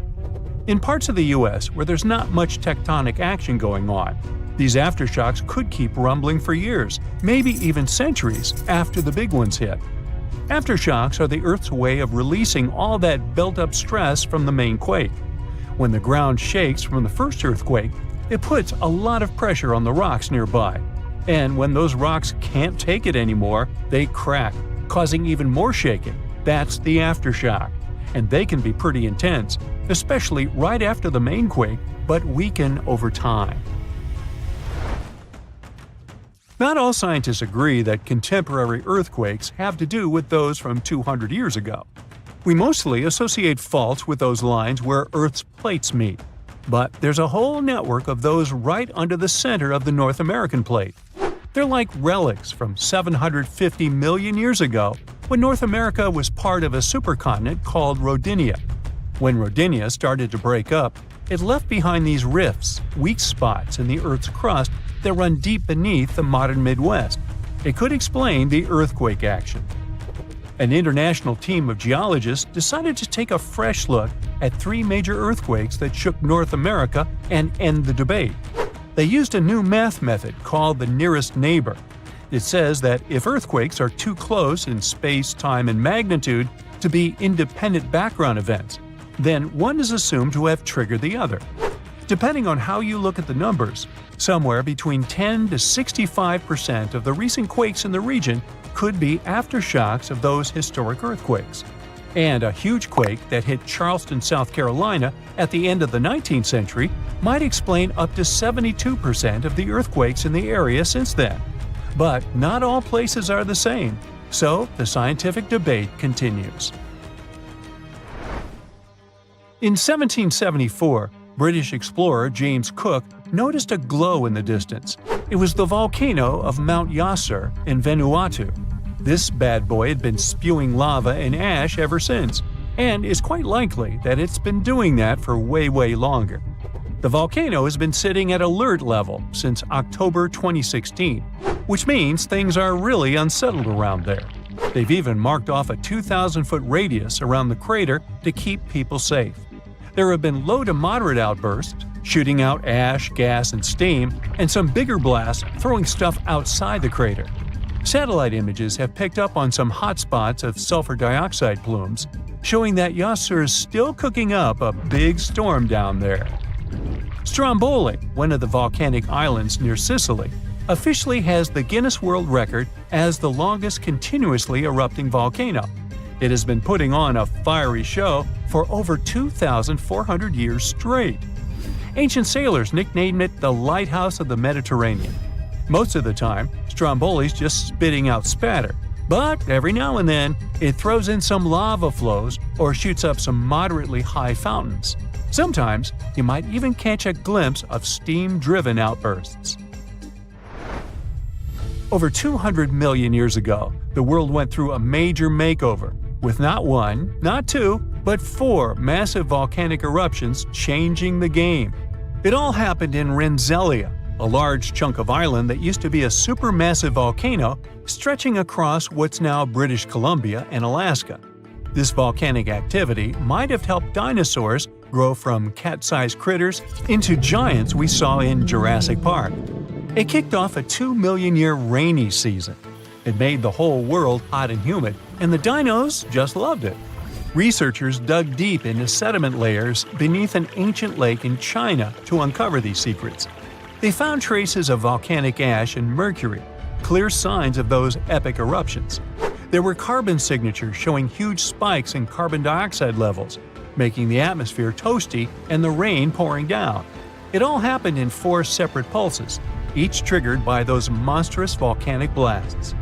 In parts of the U.S. where there's not much tectonic action going on, these aftershocks could keep rumbling for years, maybe even centuries, after the big ones hit. Aftershocks are the Earth's way of releasing all that built-up stress from the main quake. When the ground shakes from the first earthquake, it puts a lot of pressure on the rocks nearby. And when those rocks can't take it anymore, they crack, causing even more shaking. That's the aftershock. And they can be pretty intense, especially right after the main quake, but weaken over time. Not all scientists agree that contemporary earthquakes have to do with those from 200 years ago. We mostly associate faults with those lines where Earth's plates meet. But there's a whole network of those right under the center of the North American plate. They're like relics from 750 million years ago, when North America was part of a supercontinent called Rodinia. When Rodinia started to break up, it left behind these rifts, weak spots in the Earth's crust that run deep beneath the modern Midwest. It could explain the earthquake action. An international team of geologists decided to take a fresh look at 3 major earthquakes that shook North America and end the debate. They used a new math method called the nearest neighbor. It says that if earthquakes are too close in space, time, and magnitude to be independent background events, then one is assumed to have triggered the other. Depending on how you look at the numbers, somewhere between 10 to 65% of the recent quakes in the region could be aftershocks of those historic earthquakes. And a huge quake that hit Charleston, South Carolina at the end of the 19th century might explain up to 72% of the earthquakes in the area since then. But not all places are the same, so the scientific debate continues. In 1774, British explorer James Cook noticed a glow in the distance. It was the volcano of Mount Yasur in Vanuatu. This bad boy had been spewing lava and ash ever since, and it's quite likely that it's been doing that for way longer. The volcano has been sitting at alert level since October 2016, which means things are really unsettled around there. They've even marked off a 2,000-foot radius around the crater to keep people safe. There have been low to moderate outbursts, shooting out ash, gas, and steam, and some bigger blasts throwing stuff outside the crater. Satellite images have picked up on some hot spots of sulfur dioxide plumes, showing that Yasur is still cooking up a big storm down there. Stromboli, one of the volcanic islands near Sicily, officially has the Guinness World Record as the longest continuously erupting volcano. It has been putting on a fiery show for over 2,400 years straight. Ancient sailors nicknamed it the Lighthouse of the Mediterranean. Most of the time, Stromboli's just spitting out spatter, but every now and then it throws in some lava flows or shoots up some moderately high fountains. Sometimes you might even catch a glimpse of steam-driven outbursts. Over 200 million years ago, the world went through a major makeover, with not 1, not 2, but 4 massive volcanic eruptions changing the game. It all happened in Rensselaer, a large chunk of island that used to be a supermassive volcano stretching across what's now British Columbia and Alaska. This volcanic activity might have helped dinosaurs grow from cat-sized critters into giants we saw in Jurassic Park. It kicked off a 2-million-year rainy season. It made the whole world hot and humid, and the dinos just loved it. Researchers dug deep into sediment layers beneath an ancient lake in China to uncover these secrets. They found traces of volcanic ash and mercury, clear signs of those epic eruptions. There were carbon signatures showing huge spikes in carbon dioxide levels, making the atmosphere toasty and the rain pouring down. It all happened in 4 separate pulses, each triggered by those monstrous volcanic blasts.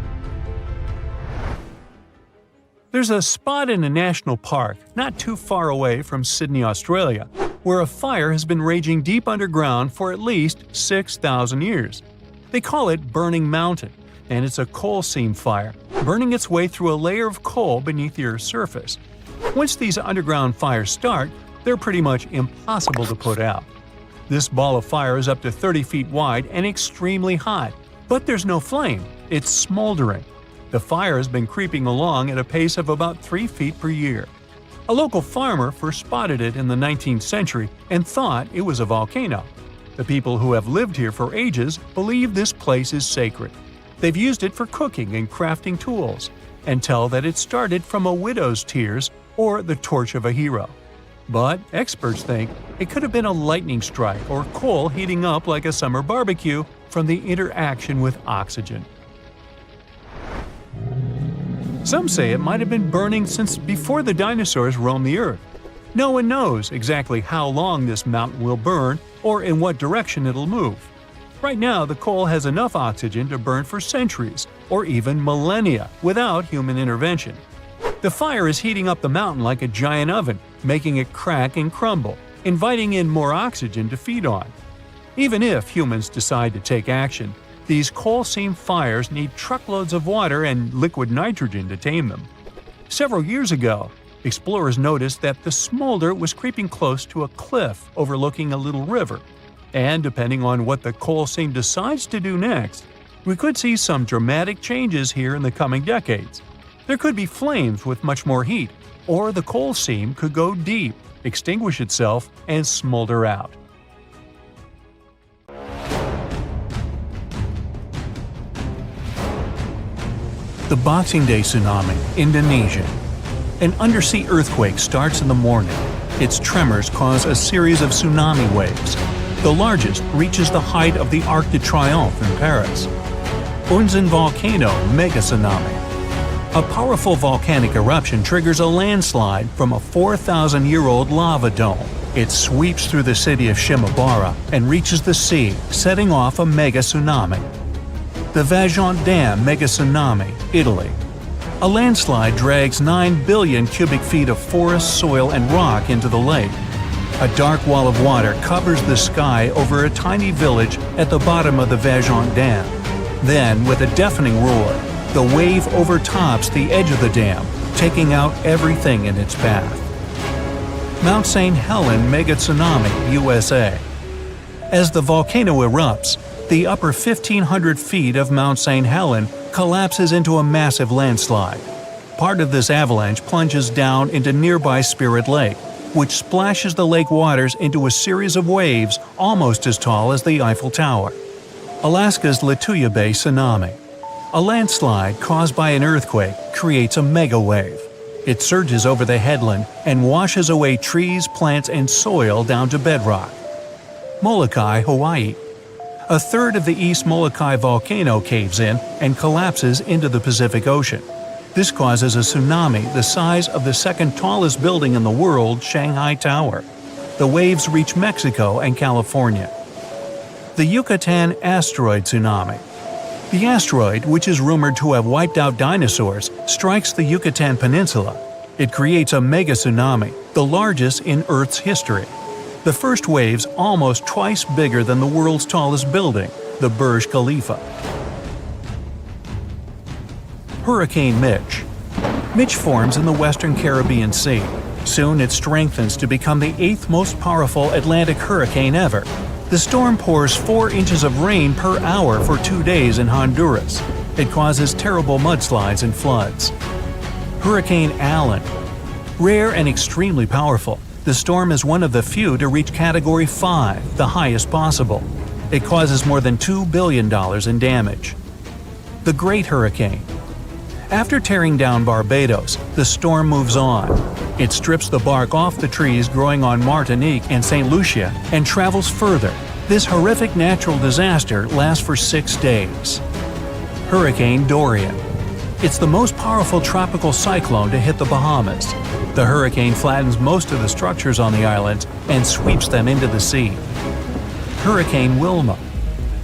There's a spot in a national park not too far away from Sydney, Australia, where a fire has been raging deep underground for at least 6,000 years. They call it Burning Mountain, and it's a coal seam fire, burning its way through a layer of coal beneath the Earth's surface. Once these underground fires start, they're pretty much impossible to put out. This ball of fire is up to 30 feet wide and extremely hot, but there's no flame, it's smoldering. The fire has been creeping along at a pace of about 3 feet per year. A local farmer first spotted it in the 19th century and thought it was a volcano. The people who have lived here for ages believe this place is sacred. They've used it for cooking and crafting tools, and tell that it started from a widow's tears or the torch of a hero. But experts think it could have been a lightning strike or coal heating up like a summer barbecue from the interaction with oxygen. Some say it might have been burning since before the dinosaurs roamed the Earth. No one knows exactly how long this mountain will burn or in what direction it'll move. Right now, the coal has enough oxygen to burn for centuries or even millennia without human intervention. The fire is heating up the mountain like a giant oven, making it crack and crumble, inviting in more oxygen to feed on. Even if humans decide to take action, these coal-seam fires need truckloads of water and liquid nitrogen to tame them. Several years ago, explorers noticed that the smolder was creeping close to a cliff overlooking a little river. And depending on what the coal seam decides to do next, we could see some dramatic changes here in the coming decades. There could be flames with much more heat, or the coal seam could go deep, extinguish itself, and smolder out. The Boxing Day Tsunami, Indonesia. An undersea earthquake starts in the morning. Its tremors cause a series of tsunami waves. The largest reaches the height of the Arc de Triomphe in Paris. Unzen volcano mega tsunami. A powerful volcanic eruption triggers a landslide from a 4,000-year-old lava dome. It sweeps through the city of Shimabara and reaches the sea, setting off a mega tsunami. The Vajont Dam mega tsunami, Italy. A landslide drags 9 billion cubic feet of forest, soil, and rock into the lake. A dark wall of water covers the sky over a tiny village at the bottom of the Vajont Dam. Then, with a deafening roar, the wave overtops the edge of the dam, taking out everything in its path. Mount St. Helens mega tsunami, USA. As the volcano erupts, the upper 1,500 feet of Mount St. Helens collapses into a massive landslide. Part of this avalanche plunges down into nearby Spirit Lake, which splashes the lake waters into a series of waves almost as tall as the Eiffel Tower. Alaska's Lituya Bay tsunami. A landslide caused by an earthquake creates a mega wave. It surges over the headland and washes away trees, plants, and soil down to bedrock. Molokai, Hawaii. A third of the East Molokai volcano caves in and collapses into the Pacific Ocean. This causes a tsunami the size of the second tallest building in the world, Shanghai Tower. The waves reach Mexico and California. The Yucatan asteroid tsunami. The asteroid, which is rumored to have wiped out dinosaurs, strikes the Yucatan Peninsula. It creates a mega tsunami, the largest in Earth's history. The first wave's almost twice bigger than the world's tallest building, the Burj Khalifa. Hurricane Mitch. Mitch forms in the western Caribbean Sea. Soon it strengthens to become the 8th most powerful Atlantic hurricane ever. The storm pours 4 inches of rain per hour for 2 days in Honduras. It causes terrible mudslides and floods. Hurricane Allen. Rare and extremely powerful, the storm is one of the few to reach Category 5, the highest possible. It causes more than $2 billion in damage. The Great Hurricane. After tearing down Barbados, the storm moves on. It strips the bark off the trees growing on Martinique and St. Lucia and travels further. This horrific natural disaster lasts for 6 days. Hurricane Dorian. It's the most powerful tropical cyclone to hit the Bahamas. The hurricane flattens most of the structures on the islands and sweeps them into the sea. Hurricane Wilma.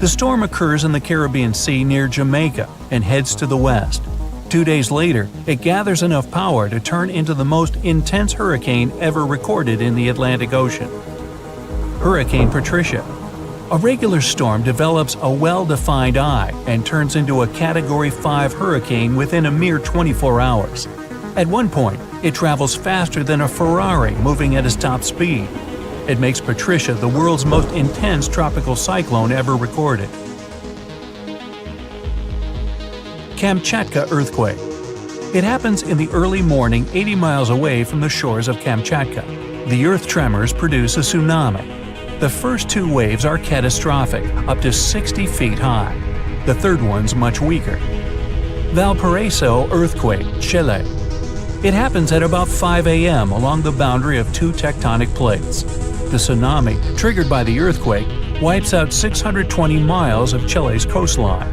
The storm occurs in the Caribbean Sea near Jamaica and heads to the west. 2 days later, it gathers enough power to turn into the most intense hurricane ever recorded in the Atlantic Ocean. Hurricane Patricia. A regular storm develops a well-defined eye and turns into a Category 5 hurricane within a mere 24 hours. At one point, it travels faster than a Ferrari moving at its top speed. It makes Patricia the world's most intense tropical cyclone ever recorded. Kamchatka earthquake. It happens in the early morning 80 miles away from the shores of Kamchatka. The earth tremors produce a tsunami. The first 2 waves are catastrophic, up to 60 feet high. The third one's much weaker. Valparaiso earthquake, Chile. It happens at about 5 a.m. along the boundary of two tectonic plates. The tsunami, triggered by the earthquake, wipes out 620 miles of Chile's coastline.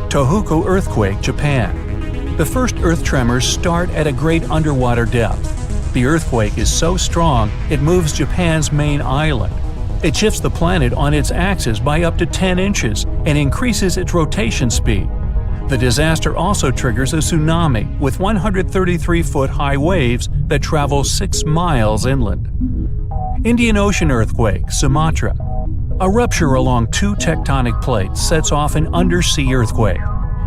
Tohoku earthquake, Japan. The first earth tremors start at a great underwater depth. The earthquake is so strong it moves Japan's main island. It shifts the planet on its axis by up to 10 inches and increases its rotation speed. The disaster also triggers a tsunami with 133-foot-high waves that travel 6 miles inland. Indian Ocean earthquake, Sumatra. A rupture along two tectonic plates sets off an undersea earthquake.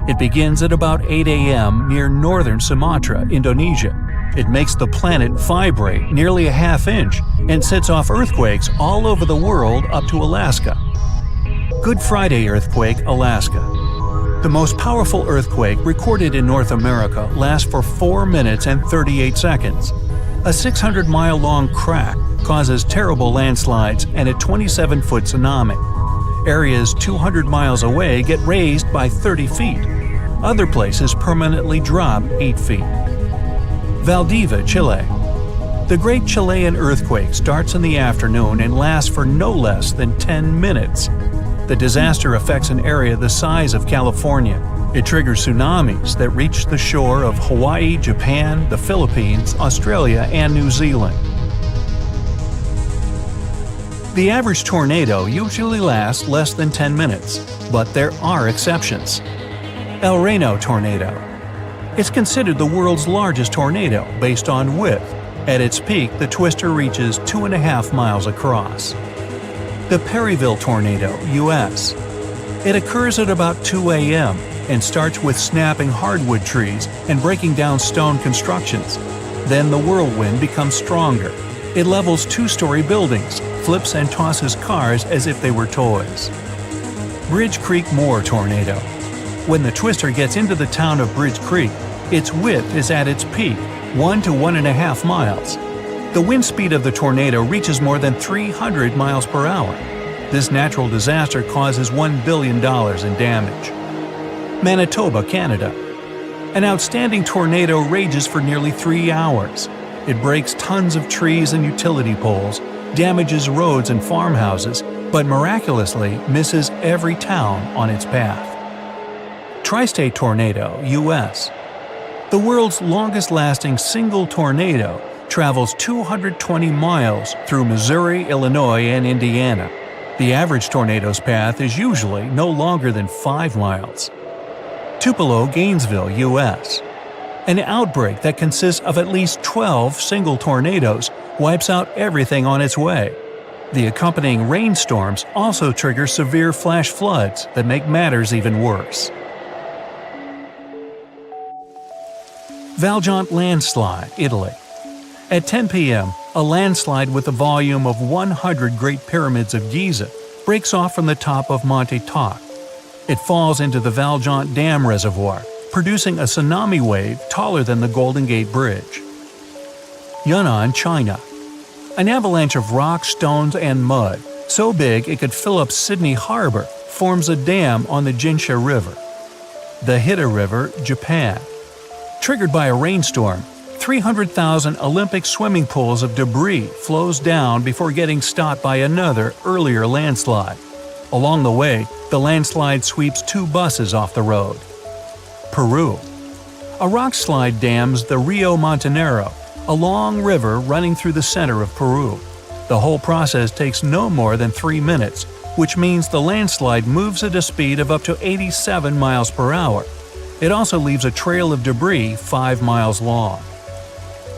It begins at about 8 a.m. near northern Sumatra, Indonesia. It makes the planet vibrate nearly a half-inch and sets off earthquakes all over the world up to Alaska. Good Friday earthquake, Alaska. The most powerful earthquake recorded in North America lasts for 4 minutes and 38 seconds. A 600-mile-long crack causes terrible landslides and a 27-foot tsunami. Areas 200 miles away get raised by 30 feet. Other places permanently drop 8 feet. Valdivia, Chile. The Great Chilean Earthquake starts in the afternoon and lasts for no less than 10 minutes. The disaster affects an area the size of California. It triggers tsunamis that reach the shore of Hawaii, Japan, the Philippines, Australia, and New Zealand. The average tornado usually lasts less than 10 minutes, but there are exceptions. El Reno tornado. It's considered the world's largest tornado based on width. At its peak, the twister reaches 2.5 miles across. The Perryville tornado, U.S. It occurs at about 2 a.m. and starts with snapping hardwood trees and breaking down stone constructions. Then the whirlwind becomes stronger. It levels 2-story buildings, flips and tosses cars as if they were toys. Bridge Creek Moore tornado. When the twister gets into the town of Bridge Creek, its width is at its peak, 1 to 1.5 miles. The wind speed of the tornado reaches more than 300 miles per hour. This natural disaster causes $1 billion in damage. Manitoba, Canada. An outstanding tornado rages for nearly 3 hours. It breaks tons of trees and utility poles, damages roads and farmhouses, but miraculously misses every town on its path. Tri-state tornado, U.S. The world's longest-lasting single tornado travels 220 miles through Missouri, Illinois, and Indiana. The average tornado's path is usually no longer than 5 miles. Tupelo, Gainesville, U.S. An outbreak that consists of at least 12 single tornadoes wipes out everything on its way. The accompanying rainstorms also trigger severe flash floods that make matters even worse. Valjean landslide, Italy. At 10 p.m., a landslide with a volume of 100 Great Pyramids of Giza breaks off from the top of Monte Toc. It falls into the Valjean Dam reservoir, producing a tsunami wave taller than the Golden Gate Bridge. Yunnan, China. An avalanche of rocks, stones, and mud, so big it could fill up Sydney Harbor, forms a dam on the Jinsha River. The Hida River, Japan. Triggered by a rainstorm, 300,000 Olympic swimming pools of debris flows down before getting stopped by another, earlier landslide. Along the way, the landslide sweeps 2 buses off the road. Peru. A rock slide dams the Rio Montanero, a long river running through the center of Peru. The whole process takes no more than 3 minutes, which means the landslide moves at a speed of up to 87 miles per hour. It also leaves a trail of debris 5 miles long.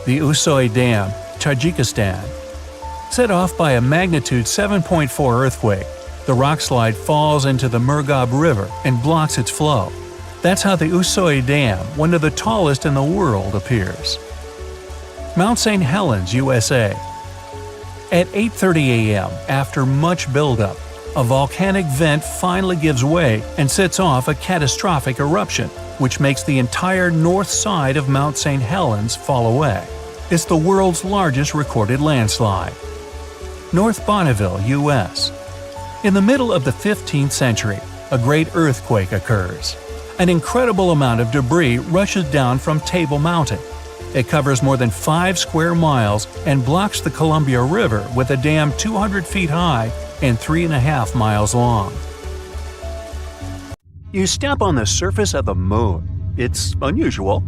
The Usoy Dam, Tajikistan. Set off by a magnitude 7.4 earthquake, the rockslide falls into the Murghab River and blocks its flow. That's how the Usoy Dam, one of the tallest in the world, appears. Mount St. Helens, USA. At 8:30 a.m., after much buildup, a volcanic vent finally gives way and sets off a catastrophic eruption, which makes the entire north side of Mount St. Helens fall away. It's the world's largest recorded landslide. North Bonneville, U.S. In the middle of the 15th century, a great earthquake occurs. An incredible amount of debris rushes down from Table Mountain. It covers more than 5 square miles and blocks the Columbia River with a dam 200 feet high and 3.5 miles long. You step on the surface of the moon. It's unusual.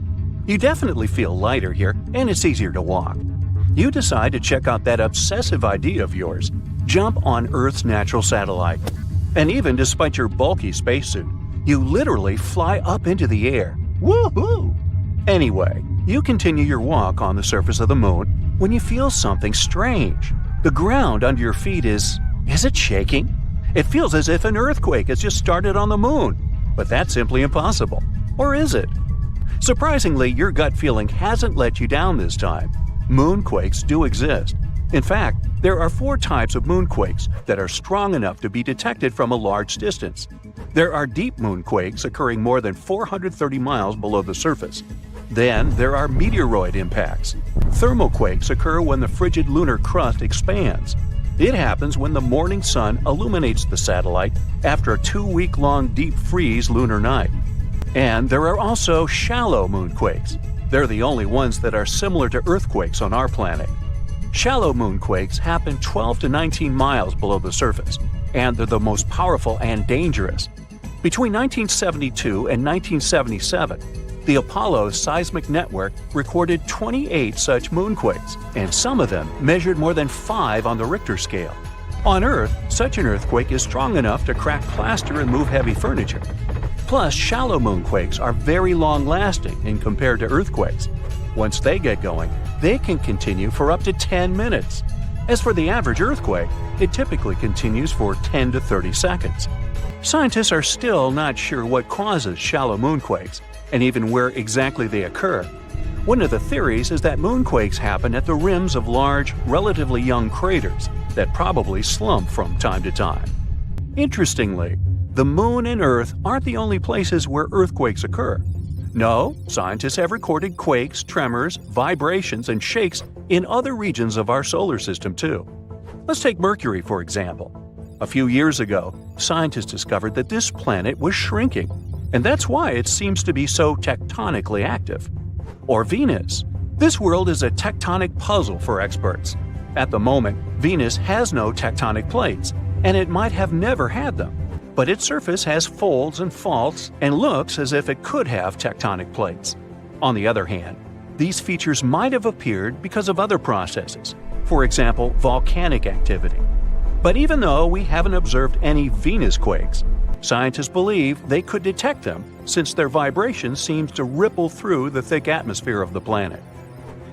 You definitely feel lighter here, and it's easier to walk. You decide to check out that obsessive idea of yours. Jump on Earth's natural satellite. And even despite your bulky spacesuit, you literally fly up into the air. Woohoo! Anyway, you continue your walk on the surface of the moon when you feel something strange. The ground under your feet is it shaking? It feels as if an earthquake has just started on the moon. But that's simply impossible. Or is it? Surprisingly, your gut feeling hasn't let you down this time. Moonquakes do exist. In fact, there are 4 types of moonquakes that are strong enough to be detected from a large distance. There are deep moonquakes occurring more than 430 miles below the surface. Then there are meteoroid impacts. Thermoquakes occur when the frigid lunar crust expands. It happens when the morning sun illuminates the satellite after a 2-week-long deep freeze lunar night. And there are also shallow moonquakes. They're the only ones that are similar to earthquakes on our planet. Shallow moonquakes happen 12 to 19 miles below the surface, and they're the most powerful and dangerous. Between 1972 and 1977, the Apollo seismic network recorded 28 such moonquakes, and some of them measured more than 5 on the Richter scale. On Earth, such an earthquake is strong enough to crack plaster and move heavy furniture. Plus, shallow moonquakes are very long-lasting in compared to earthquakes. Once they get going, they can continue for up to 10 minutes. As for the average earthquake, it typically continues for 10 to 30 seconds. Scientists are still not sure what causes shallow moonquakes, and even where exactly they occur. One of the theories is that moonquakes happen at the rims of large, relatively young craters that probably slump from time to time. Interestingly, the Moon and Earth aren't the only places where earthquakes occur. No, scientists have recorded quakes, tremors, vibrations, and shakes in other regions of our solar system too. Let's take Mercury, for example. A few years ago, scientists discovered that this planet was shrinking, and that's why it seems to be so tectonically active. Or Venus. This world is a tectonic puzzle for experts. At the moment, Venus has no tectonic plates, and it might have never had them. But its surface has folds and faults and looks as if it could have tectonic plates. On the other hand, these features might have appeared because of other processes, for example, volcanic activity. But even though we haven't observed any Venus quakes, scientists believe they could detect them since their vibration seems to ripple through the thick atmosphere of the planet.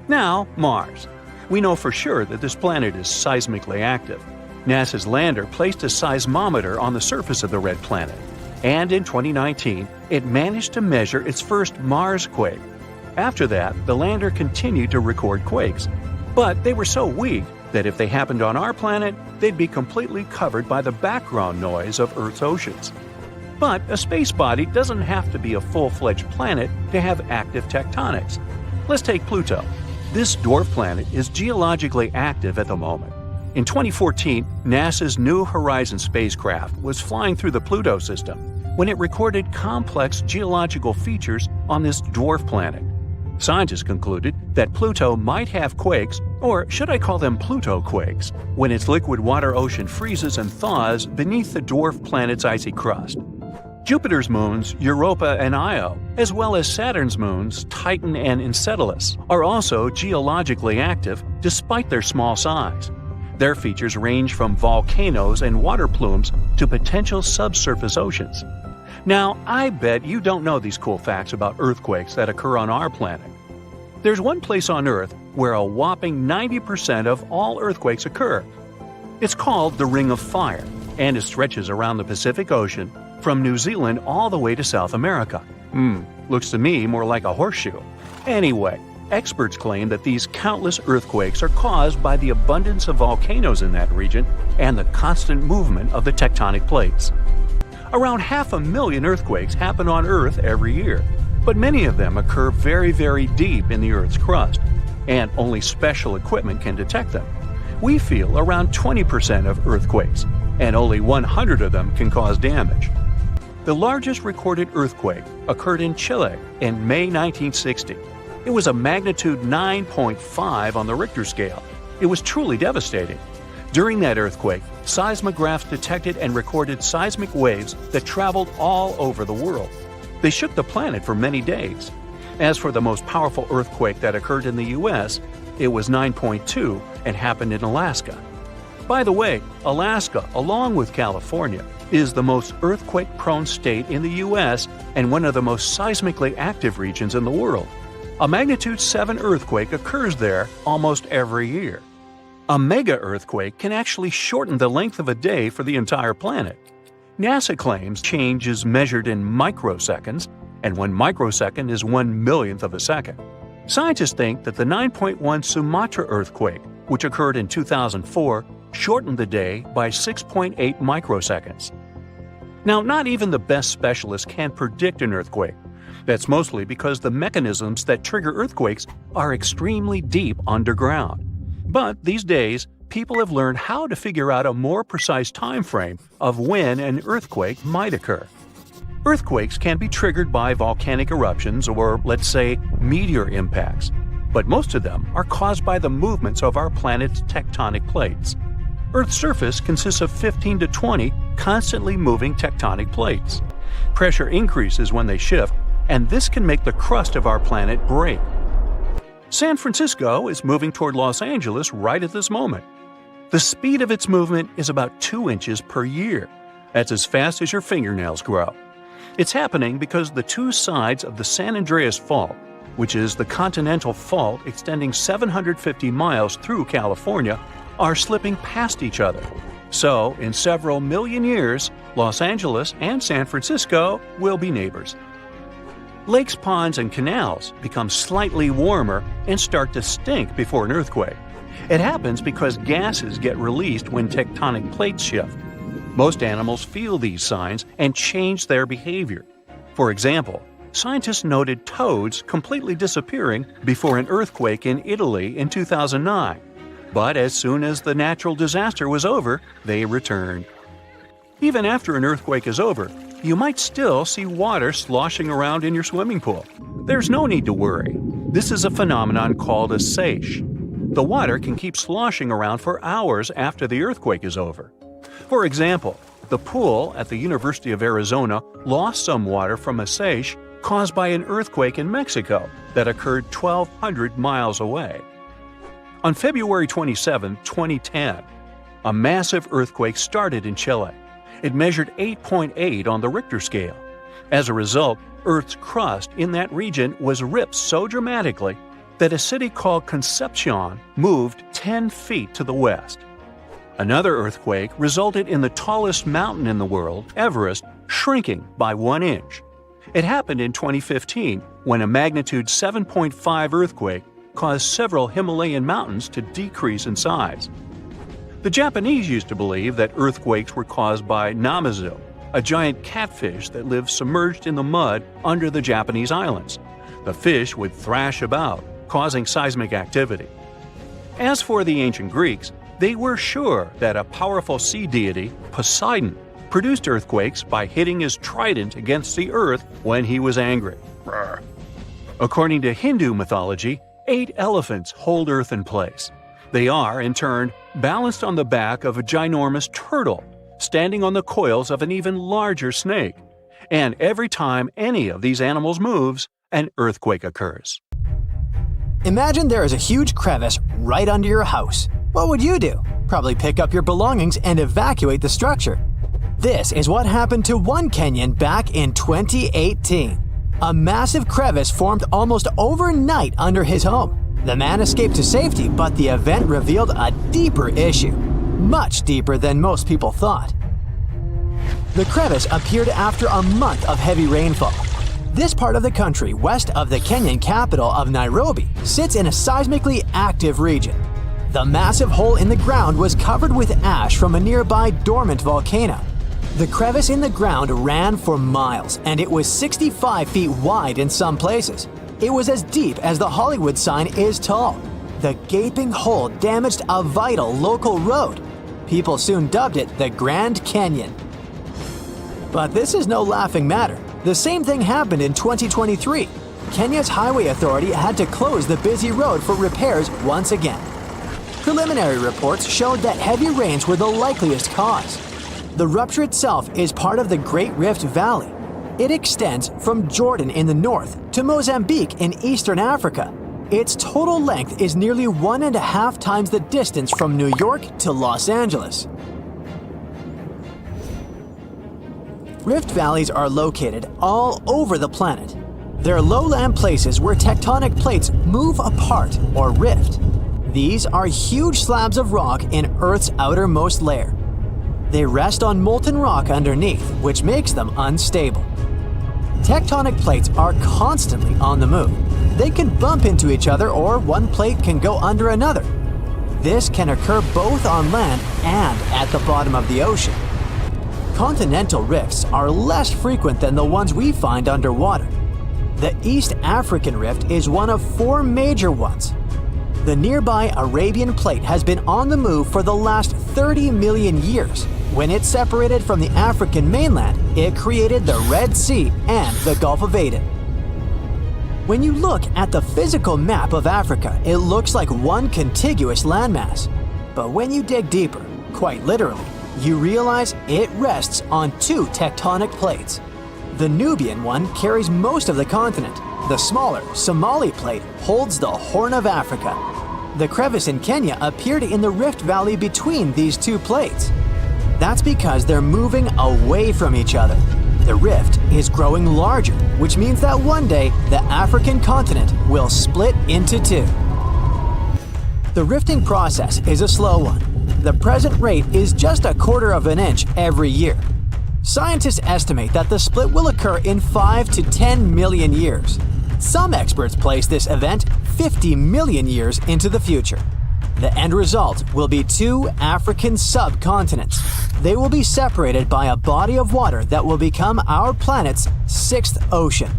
Now, Mars. We know for sure that this planet is seismically active. NASA's lander placed a seismometer on the surface of the red planet, and in 2019, it managed to measure its first Mars quake. After that, the lander continued to record quakes, but they were so weak that if they happened on our planet, they'd be completely covered by the background noise of Earth's oceans. But a space body doesn't have to be a full-fledged planet to have active tectonics. Let's take Pluto. This dwarf planet is geologically active at the moment. In 2014, NASA's New Horizons spacecraft was flying through the Pluto system when it recorded complex geological features on this dwarf planet. Scientists concluded that Pluto might have quakes, or should I call them Pluto quakes, when its liquid water ocean freezes and thaws beneath the dwarf planet's icy crust. Jupiter's moons, Europa and Io, as well as Saturn's moons, Titan and Enceladus, are also geologically active despite their small size. Their features range from volcanoes and water plumes to potential subsurface oceans. Now, I bet you don't know these cool facts about earthquakes that occur on our planet. There's one place on Earth where a whopping 90% of all earthquakes occur. It's called the Ring of Fire, and it stretches around the Pacific Ocean from New Zealand all the way to South America. Looks to me more like a horseshoe. Anyway, experts claim that these countless earthquakes are caused by the abundance of volcanoes in that region and the constant movement of the tectonic plates. Around 500,000 earthquakes happen on Earth every year, but many of them occur very, very deep in the Earth's crust, and only special equipment can detect them. We feel around 20% of earthquakes, and only 100 of them can cause damage. The largest recorded earthquake occurred in Chile in May 1960. It was a magnitude 9.5 on the Richter scale. It was truly devastating. During that earthquake, seismographs detected and recorded seismic waves that traveled all over the world. They shook the planet for many days. As for the most powerful earthquake that occurred in the U.S., it was 9.2 and happened in Alaska. By the way, Alaska, along with California, is the most earthquake-prone state in the U.S. and one of the most seismically active regions in the world. A magnitude 7 earthquake occurs there almost every year. A mega-earthquake can actually shorten the length of a day for the entire planet. NASA claims change is measured in microseconds, and 1 microsecond is 1/1,000,000th of a second. Scientists think that the 9.1 Sumatra earthquake, which occurred in 2004, shortened the day by 6.8 microseconds. Now, not even the best specialists can predict an earthquake. That's mostly because the mechanisms that trigger earthquakes are extremely deep underground. But these days, people have learned how to figure out a more precise time frame of when an earthquake might occur. Earthquakes can be triggered by volcanic eruptions or, let's say, meteor impacts, but most of them are caused by the movements of our planet's tectonic plates. Earth's surface consists of 15 to 20 constantly moving tectonic plates. Pressure increases when they shift, and this can make the crust of our planet break. San Francisco is moving toward Los Angeles right at this moment. The speed of its movement is about 2 inches per year. That's as fast as your fingernails grow. It's happening because the two sides of the San Andreas Fault, which is the continental fault extending 750 miles through California, are slipping past each other. So, in several million years, Los Angeles and San Francisco will be neighbors. Lakes, ponds, and canals become slightly warmer and start to stink before an earthquake. It happens because gases get released when tectonic plates shift. Most animals feel these signs and change their behavior. For example, scientists noted toads completely disappearing before an earthquake in Italy in 2009. But as soon as the natural disaster was over, they returned. Even after an earthquake is over, you might still see water sloshing around in your swimming pool. There's no need to worry. This is a phenomenon called a seiche. The water can keep sloshing around for hours after the earthquake is over. For example, the pool at the University of Arizona lost some water from a seiche caused by an earthquake in Mexico that occurred 1,200 miles away. On February 27, 2010, a massive earthquake started in Chile. It measured 8.8 on the Richter scale. As a result, Earth's crust in that region was ripped so dramatically that a city called Concepcion moved 10 feet to the west. Another earthquake resulted in the tallest mountain in the world, Everest, shrinking by 1 inch. It happened in 2015 when a magnitude 7.5 earthquake caused several Himalayan mountains to decrease in size. The Japanese used to believe that earthquakes were caused by namazu, a giant catfish that lives submerged in the mud under the Japanese islands. The fish would thrash about, causing seismic activity. As for the ancient Greeks, they were sure that a powerful sea deity, Poseidon, produced earthquakes by hitting his trident against the earth when he was angry. According to Hindu mythology, 8 elephants hold Earth in place. They are, in turn, balanced on the back of a ginormous turtle, standing on the coils of an even larger snake. And every time any of these animals moves, an earthquake occurs. Imagine there is a huge crevice right under your house. What would you do? Probably pick up your belongings and evacuate the structure. This is what happened to one Kenyan back in 2018. A massive crevice formed almost overnight under his home. The man escaped to safety, but the event revealed a deeper issue. Much deeper than most people thought. The crevice appeared after a month of heavy rainfall. This part of the country, west of the Kenyan capital of Nairobi, sits in a seismically active region. The massive hole in the ground was covered with ash from a nearby dormant volcano. The crevice in the ground ran for miles, and it was 65 feet wide in some places. It was as deep as the Hollywood sign is tall. The gaping hole damaged a vital local road. People soon dubbed it the Grand Canyon. But this is no laughing matter. The same thing happened in 2023. Kenya's highway authority had to close the busy road for repairs once again. Preliminary reports showed that heavy rains were the likeliest cause. The rupture itself is part of the Great Rift Valley. It extends from Jordan in the north to Mozambique in eastern Africa. Its total length is nearly 1.5 times the distance from New York to Los Angeles. Rift valleys are located all over the planet. They're lowland places where tectonic plates move apart or rift. These are huge slabs of rock in Earth's outermost layer. They rest on molten rock underneath, which makes them unstable. Tectonic plates are constantly on the move. They can bump into each other, or one plate can go under another. This can occur both on land and at the bottom of the ocean. Continental rifts are less frequent than the ones we find underwater. The East African Rift is one of 4 major ones. The nearby Arabian Plate has been on the move for the last 30 million years. When it separated from the African mainland, it created the Red Sea and the Gulf of Aden. When you look at the physical map of Africa, it looks like one contiguous landmass. But when you dig deeper, quite literally, you realize it rests on 2 tectonic plates. The Nubian one carries most of the continent. The smaller Somali plate holds the Horn of Africa. The crevice in Kenya appeared in the Rift Valley between these 2 plates. That's because they're moving away from each other. The rift is growing larger, which means that one day the African continent will split into 2. The rifting process is a slow one. The present rate is just 1/4 of an inch every year. Scientists estimate that the split will occur in 5 to 10 million years. Some experts place this event 50 million years into the future. The end result will be 2 African subcontinents. They will be separated by a body of water that will become our planet's 6th ocean.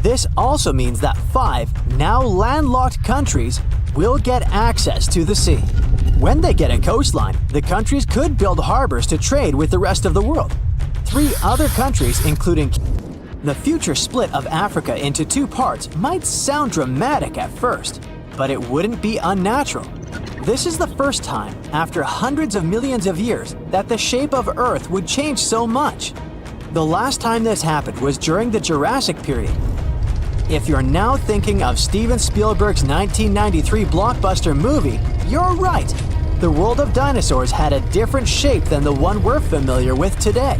This also means that 5 now landlocked countries will get access to the sea. When they get a coastline, the countries could build harbors to trade with the rest of the world. 3 other countries, including the future split of Africa into 2 parts, might sound dramatic at first, but it wouldn't be unnatural. This is the first time, after hundreds of millions of years, that the shape of Earth would change so much. The last time this happened was during the Jurassic period. If you're now thinking of Steven Spielberg's 1993 blockbuster movie, you're right. The world of dinosaurs had a different shape than the one we're familiar with today.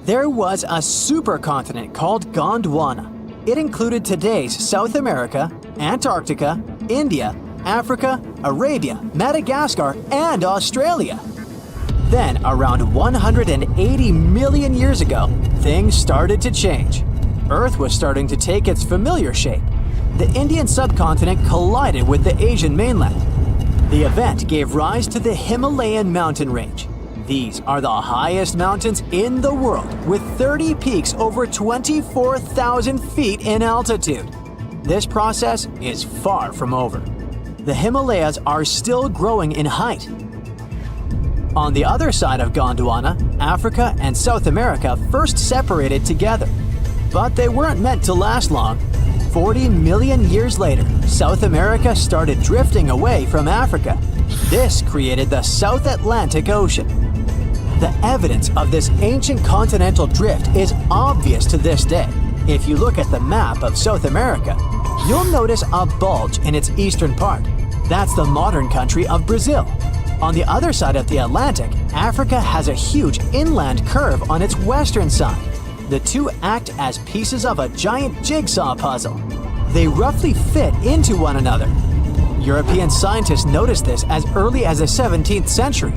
There was a supercontinent called Gondwana. It included today's South America, Antarctica, India, Africa, Arabia, Madagascar, and Australia. Then, around 180 million years ago, things started to change. Earth was starting to take its familiar shape. The Indian subcontinent collided with the Asian mainland. The event gave rise to the Himalayan mountain range. These are the highest mountains in the world, with 30 peaks over 24,000 feet in altitude. This process is far from over. The Himalayas are still growing in height. On the other side of Gondwana, Africa and South America first separated together. But they weren't meant to last long. 40 million years later, South America started drifting away from Africa. This created the South Atlantic Ocean. The evidence of this ancient continental drift is obvious to this day. If you look at the map of South America, you'll notice a bulge in its eastern part. That's the modern country of Brazil. On the other side of the Atlantic, Africa has a huge inland curve on its western side. The 2 act as pieces of a giant jigsaw puzzle. They roughly fit into one another. European scientists noticed this as early as the 17th century.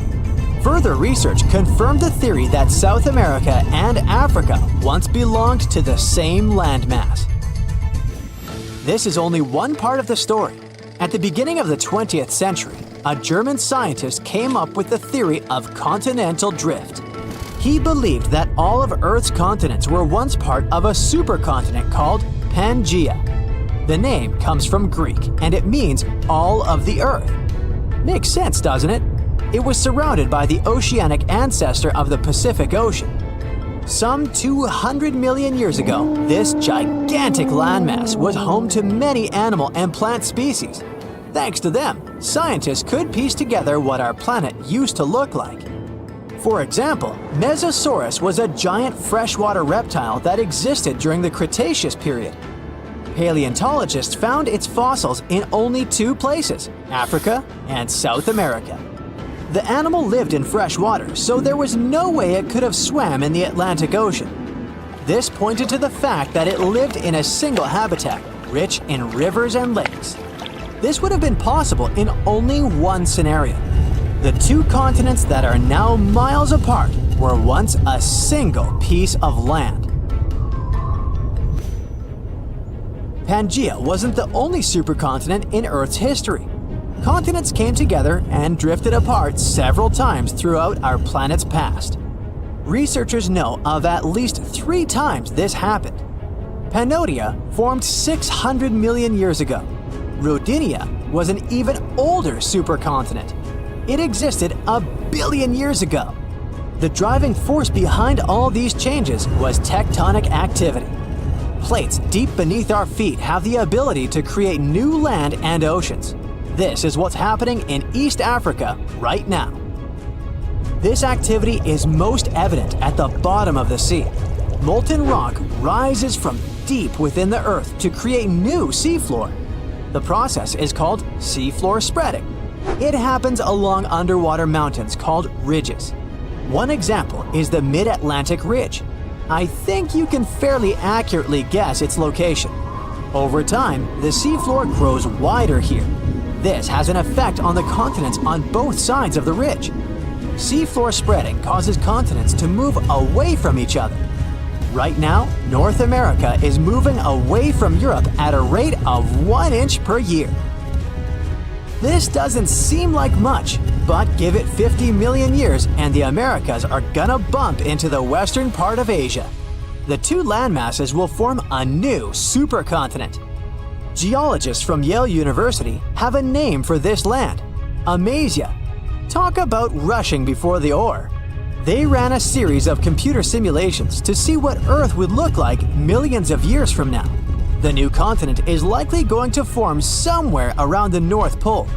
Further research confirmed the theory that South America and Africa once belonged to the same landmass. This is only one part of the story. At the beginning of the 20th century, a German scientist came up with the theory of continental drift. He believed that all of Earth's continents were once part of a supercontinent called Pangaea. The name comes from Greek, and it means all of the Earth. Makes sense, doesn't it? It was surrounded by the oceanic ancestor of the Pacific Ocean. Some 200 million years ago, this gigantic landmass was home to many animal and plant species. Thanks to them, scientists could piece together what our planet used to look like. For example, Mesosaurus was a giant freshwater reptile that existed during the Cretaceous period. Paleontologists found its fossils in only two places, Africa and South America. The animal lived in fresh water, so there was no way it could have swam in the Atlantic Ocean. This pointed to the fact that it lived in a single habitat, rich in rivers and lakes. This would have been possible in only one scenario. The two continents that are now miles apart were once a single piece of land. Pangaea wasn't the only supercontinent in Earth's history. Continents came together and drifted apart several times throughout our planet's past. Researchers know of at least 3 times this happened. Pannonia formed 600 million years ago. Rodinia was an even older supercontinent. It existed 1 billion years ago. The driving force behind all these changes was tectonic activity. Plates deep beneath our feet have the ability to create new land and oceans. This is what's happening in East Africa right now. This activity is most evident at the bottom of the sea. Molten rock rises from deep within the Earth to create new seafloor. The process is called seafloor spreading. It happens along underwater mountains called ridges. One example is the Mid-Atlantic Ridge. I think you can fairly accurately guess its location. Over time, the seafloor grows wider here. This has an effect on the continents on both sides of the ridge. Seafloor spreading causes continents to move away from each other. Right now, North America is moving away from Europe at a rate of 1 inch per year. This doesn't seem like much, but give it 50 million years and the Americas are gonna bump into the western part of Asia. The two landmasses will form a new supercontinent. Geologists from Yale University have a name for this land, Amasia. Talk about rushing before the ore. They ran a series of computer simulations to see what Earth would look like millions of years from now. The new continent is likely going to form somewhere around the North Pole.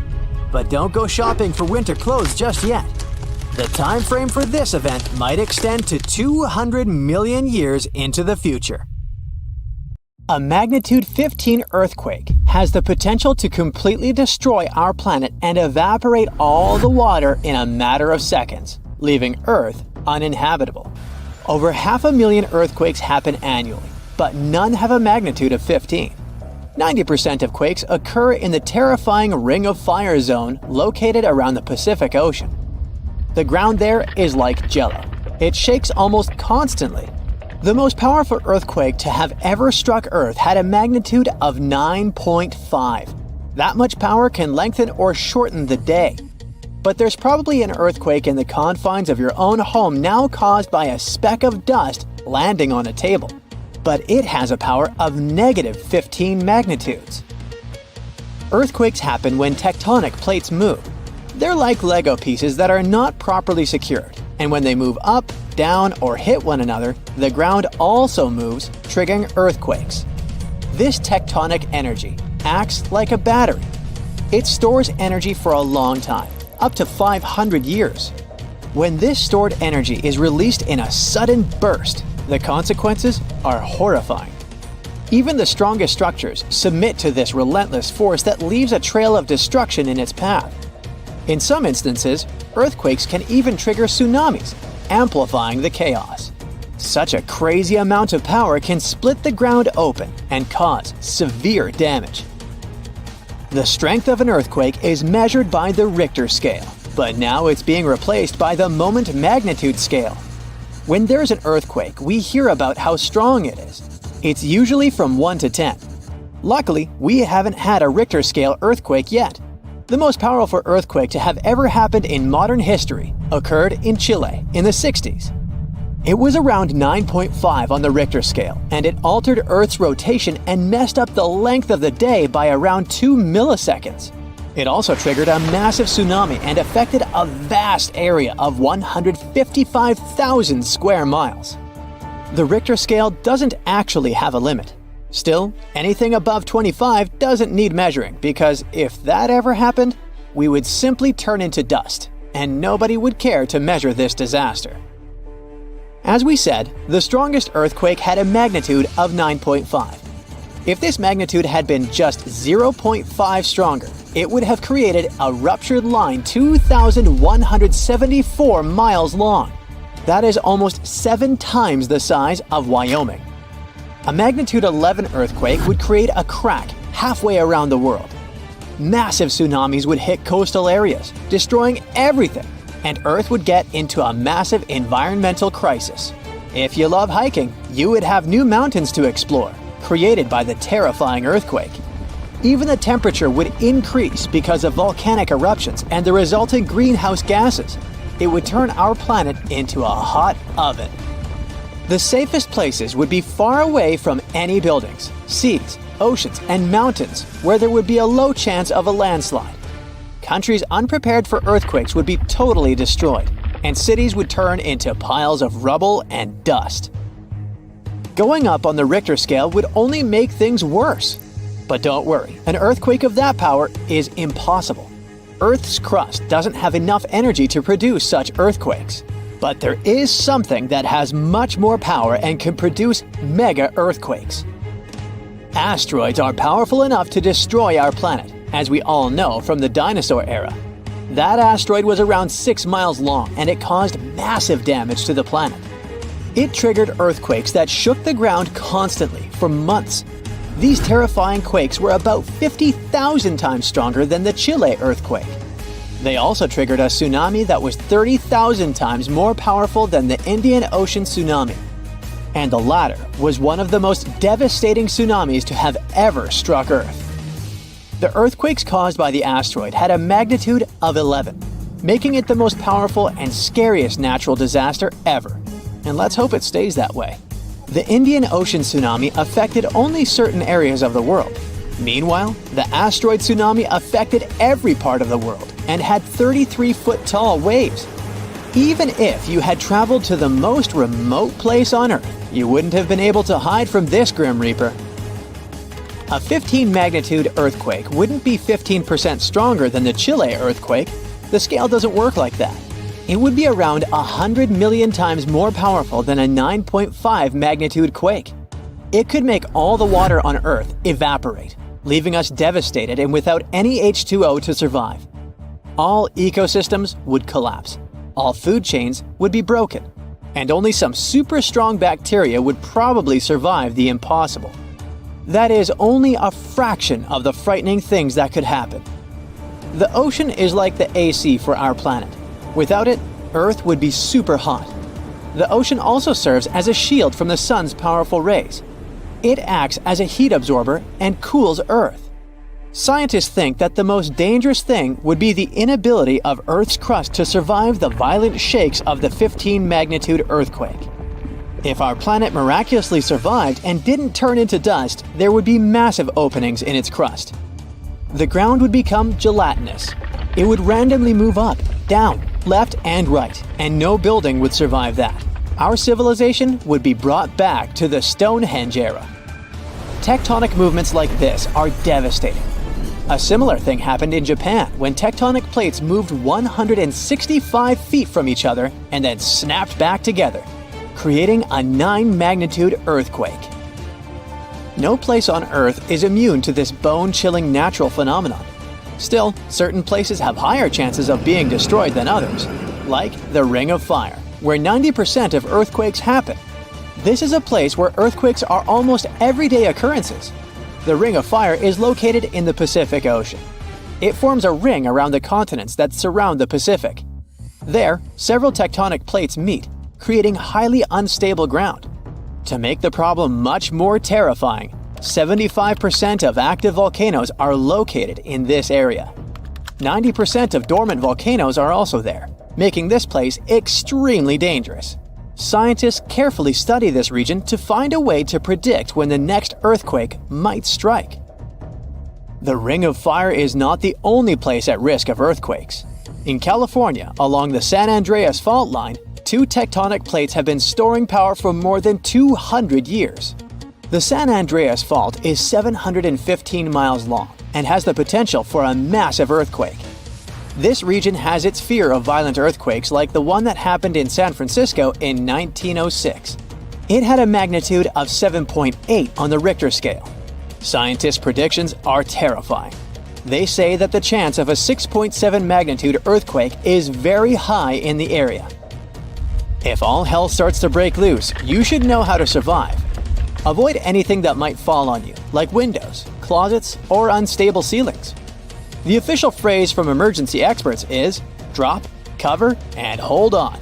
But don't go shopping for winter clothes just yet. The time frame for this event might extend to 200 million years into the future. A magnitude 15 earthquake has the potential to completely destroy our planet and evaporate all the water in a matter of seconds, leaving Earth uninhabitable. Over 500,000 earthquakes happen annually, but none have a magnitude of 15. 90% of quakes occur in the terrifying Ring of Fire zone located around the Pacific Ocean. The ground there is like jello. It shakes almost constantly. The most powerful earthquake to have ever struck Earth had a magnitude of 9.5. That much power can lengthen or shorten the day. But there's probably an earthquake in the confines of your own home now caused by a speck of dust landing on a table. But it has a power of negative 15 magnitudes. Earthquakes happen when tectonic plates move. They're like Lego pieces that are not properly secured, and when they move up, down, or hit one another, the ground also moves, triggering earthquakes. This tectonic energy acts like a battery. It stores energy for a long time, up to 500 years. When this stored energy is released in a sudden burst, the consequences are horrifying. Even the strongest structures submit to this relentless force that leaves a trail of destruction in its path. In some instances, earthquakes can even trigger tsunamis, amplifying the chaos. Such a crazy amount of power can split the ground open and cause severe damage. The strength of an earthquake is measured by the Richter scale, but now it's being replaced by the moment magnitude scale. When there's an earthquake, we hear about how strong it is. It's usually from 1 to 10. Luckily, we haven't had a Richter scale earthquake yet. The most powerful earthquake to have ever happened in modern history occurred in Chile in the 60s. It was around 9.5 on the Richter scale, and it altered Earth's rotation and messed up the length of the day by around 2 milliseconds. It also triggered a massive tsunami and affected a vast area of 155,000 square miles. The Richter scale doesn't actually have a limit. Still, anything above 25 doesn't need measuring because if that ever happened, we would simply turn into dust, and nobody would care to measure this disaster. As we said, the strongest earthquake had a magnitude of 9.5. If this magnitude had been just 0.5 stronger, it would have created a ruptured line 2,174 miles long. That is almost 7 times the size of Wyoming. A magnitude 11 earthquake would create a crack halfway around the world. Massive tsunamis would hit coastal areas, destroying everything, and Earth would get into a massive environmental crisis. If you love hiking, you would have new mountains to explore, created by the terrifying earthquake. Even the temperature would increase because of volcanic eruptions and the resulting greenhouse gases. It would turn our planet into a hot oven. The safest places would be far away from any buildings, seas, oceans, and mountains where there would be a low chance of a landslide. Countries unprepared for earthquakes would be totally destroyed, and cities would turn into piles of rubble and dust. Going up on the Richter scale would only make things worse. But don't worry, an earthquake of that power is impossible. Earth's crust doesn't have enough energy to produce such earthquakes. But there is something that has much more power and can produce mega earthquakes. Asteroids are powerful enough to destroy our planet, as we all know from the dinosaur era. That asteroid was around 6 miles long and it caused massive damage to the planet. It triggered earthquakes that shook the ground constantly for months. These terrifying quakes were about 50,000 times stronger than the Chile earthquake. They also triggered a tsunami that was 30,000 times more powerful than the Indian Ocean tsunami. And the latter was one of the most devastating tsunamis to have ever struck Earth. The earthquakes caused by the asteroid had a magnitude of 11, making it the most powerful and scariest natural disaster ever. And let's hope it stays that way. The Indian Ocean tsunami affected only certain areas of the world. Meanwhile, the asteroid tsunami affected every part of the world and had 33-foot-tall waves. Even if you had traveled to the most remote place on Earth, you wouldn't have been able to hide from this Grim Reaper. A 15-magnitude earthquake wouldn't be 15% stronger than the Chile earthquake. The scale doesn't work like that. It would be around 100 million times more powerful than a 9.5 magnitude quake. It could make all the water on Earth evaporate, leaving us devastated and without any H2O to survive. All ecosystems would collapse, all food chains would be broken, and only some super strong bacteria would probably survive the impossible. That is only a fraction of the frightening things that could happen. The ocean is like the AC for our planet. Without it, Earth would be super hot. The ocean also serves as a shield from the sun's powerful rays. It acts as a heat absorber and cools Earth. Scientists think that the most dangerous thing would be the inability of Earth's crust to survive the violent shakes of the 15-magnitude earthquake. If our planet miraculously survived and didn't turn into dust, there would be massive openings in its crust. The ground would become gelatinous. It would randomly move up, down, left, and right, and no building would survive that. Our civilization would be brought back to the Stonehenge era. Tectonic movements like this are devastating. A similar thing happened in Japan when tectonic plates moved 165 feet from each other and then snapped back together, creating a 9-magnitude earthquake. No place on Earth is immune to this bone-chilling natural phenomenon. Still, certain places have higher chances of being destroyed than others, like the Ring of Fire, where 90% of earthquakes happen. This is a place where earthquakes are almost everyday occurrences. The Ring of Fire is located in the Pacific Ocean. It forms a ring around the continents that surround the Pacific. There, several tectonic plates meet, creating highly unstable ground. To make the problem much more terrifying, 75% of active volcanoes are located in this area. 90% of dormant volcanoes are also there, making this place extremely dangerous. Scientists carefully study this region to find a way to predict when the next earthquake might strike. The Ring of Fire is not the only place at risk of earthquakes. In California, along the San Andreas fault line, two tectonic plates have been storing power for more than 200 years. The San Andreas Fault is 715 miles long and has the potential for a massive earthquake. This region has its fear of violent earthquakes like the one that happened in San Francisco in 1906. It had a magnitude of 7.8 on the Richter scale. Scientists' predictions are terrifying. They say that the chance of a 6.7 magnitude earthquake is very high in the area. If all hell starts to break loose, you should know how to survive. Avoid anything that might fall on you, like windows, closets, or unstable ceilings. The official phrase from emergency experts is drop, cover, and hold on.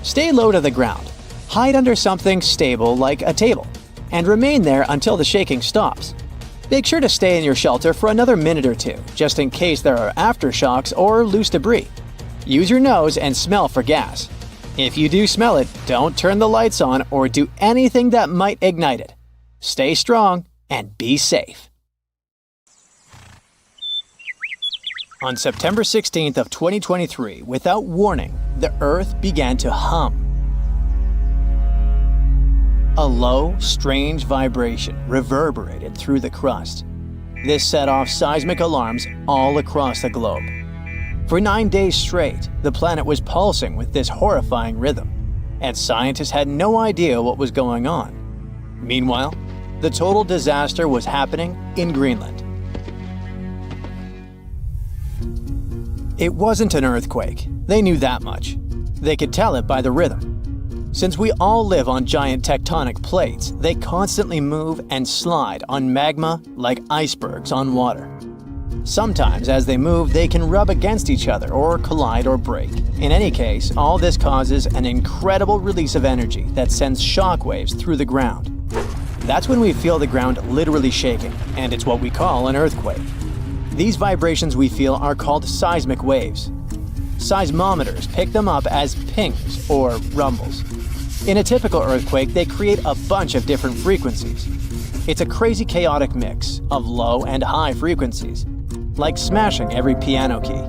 Stay low to the ground. Hide under something stable like a table, and remain there until the shaking stops. Make sure to stay in your shelter for another minute or two, just in case there are aftershocks or loose debris. Use your nose and smell for gas. If you do smell it, don't turn the lights on or do anything that might ignite it. Stay strong and be safe. On September 16th of 2023, without warning, the Earth began to hum. A low, strange vibration reverberated through the crust. This set off seismic alarms all across the globe. For 9 days straight, the planet was pulsing with this horrifying rhythm, and scientists had no idea what was going on. Meanwhile, the total disaster was happening in Greenland. It wasn't an earthquake. They knew that much. They could tell it by the rhythm. Since we all live on giant tectonic plates, they constantly move and slide on magma like icebergs on water. Sometimes, as they move, they can rub against each other or collide or break. In any case, all this causes an incredible release of energy that sends shock waves through the ground. That's when we feel the ground literally shaking, and it's what we call an earthquake. These vibrations we feel are called seismic waves. Seismometers pick them up as pings or rumbles. In a typical earthquake, they create a bunch of different frequencies. It's a crazy chaotic mix of low and high frequencies, like smashing every piano key.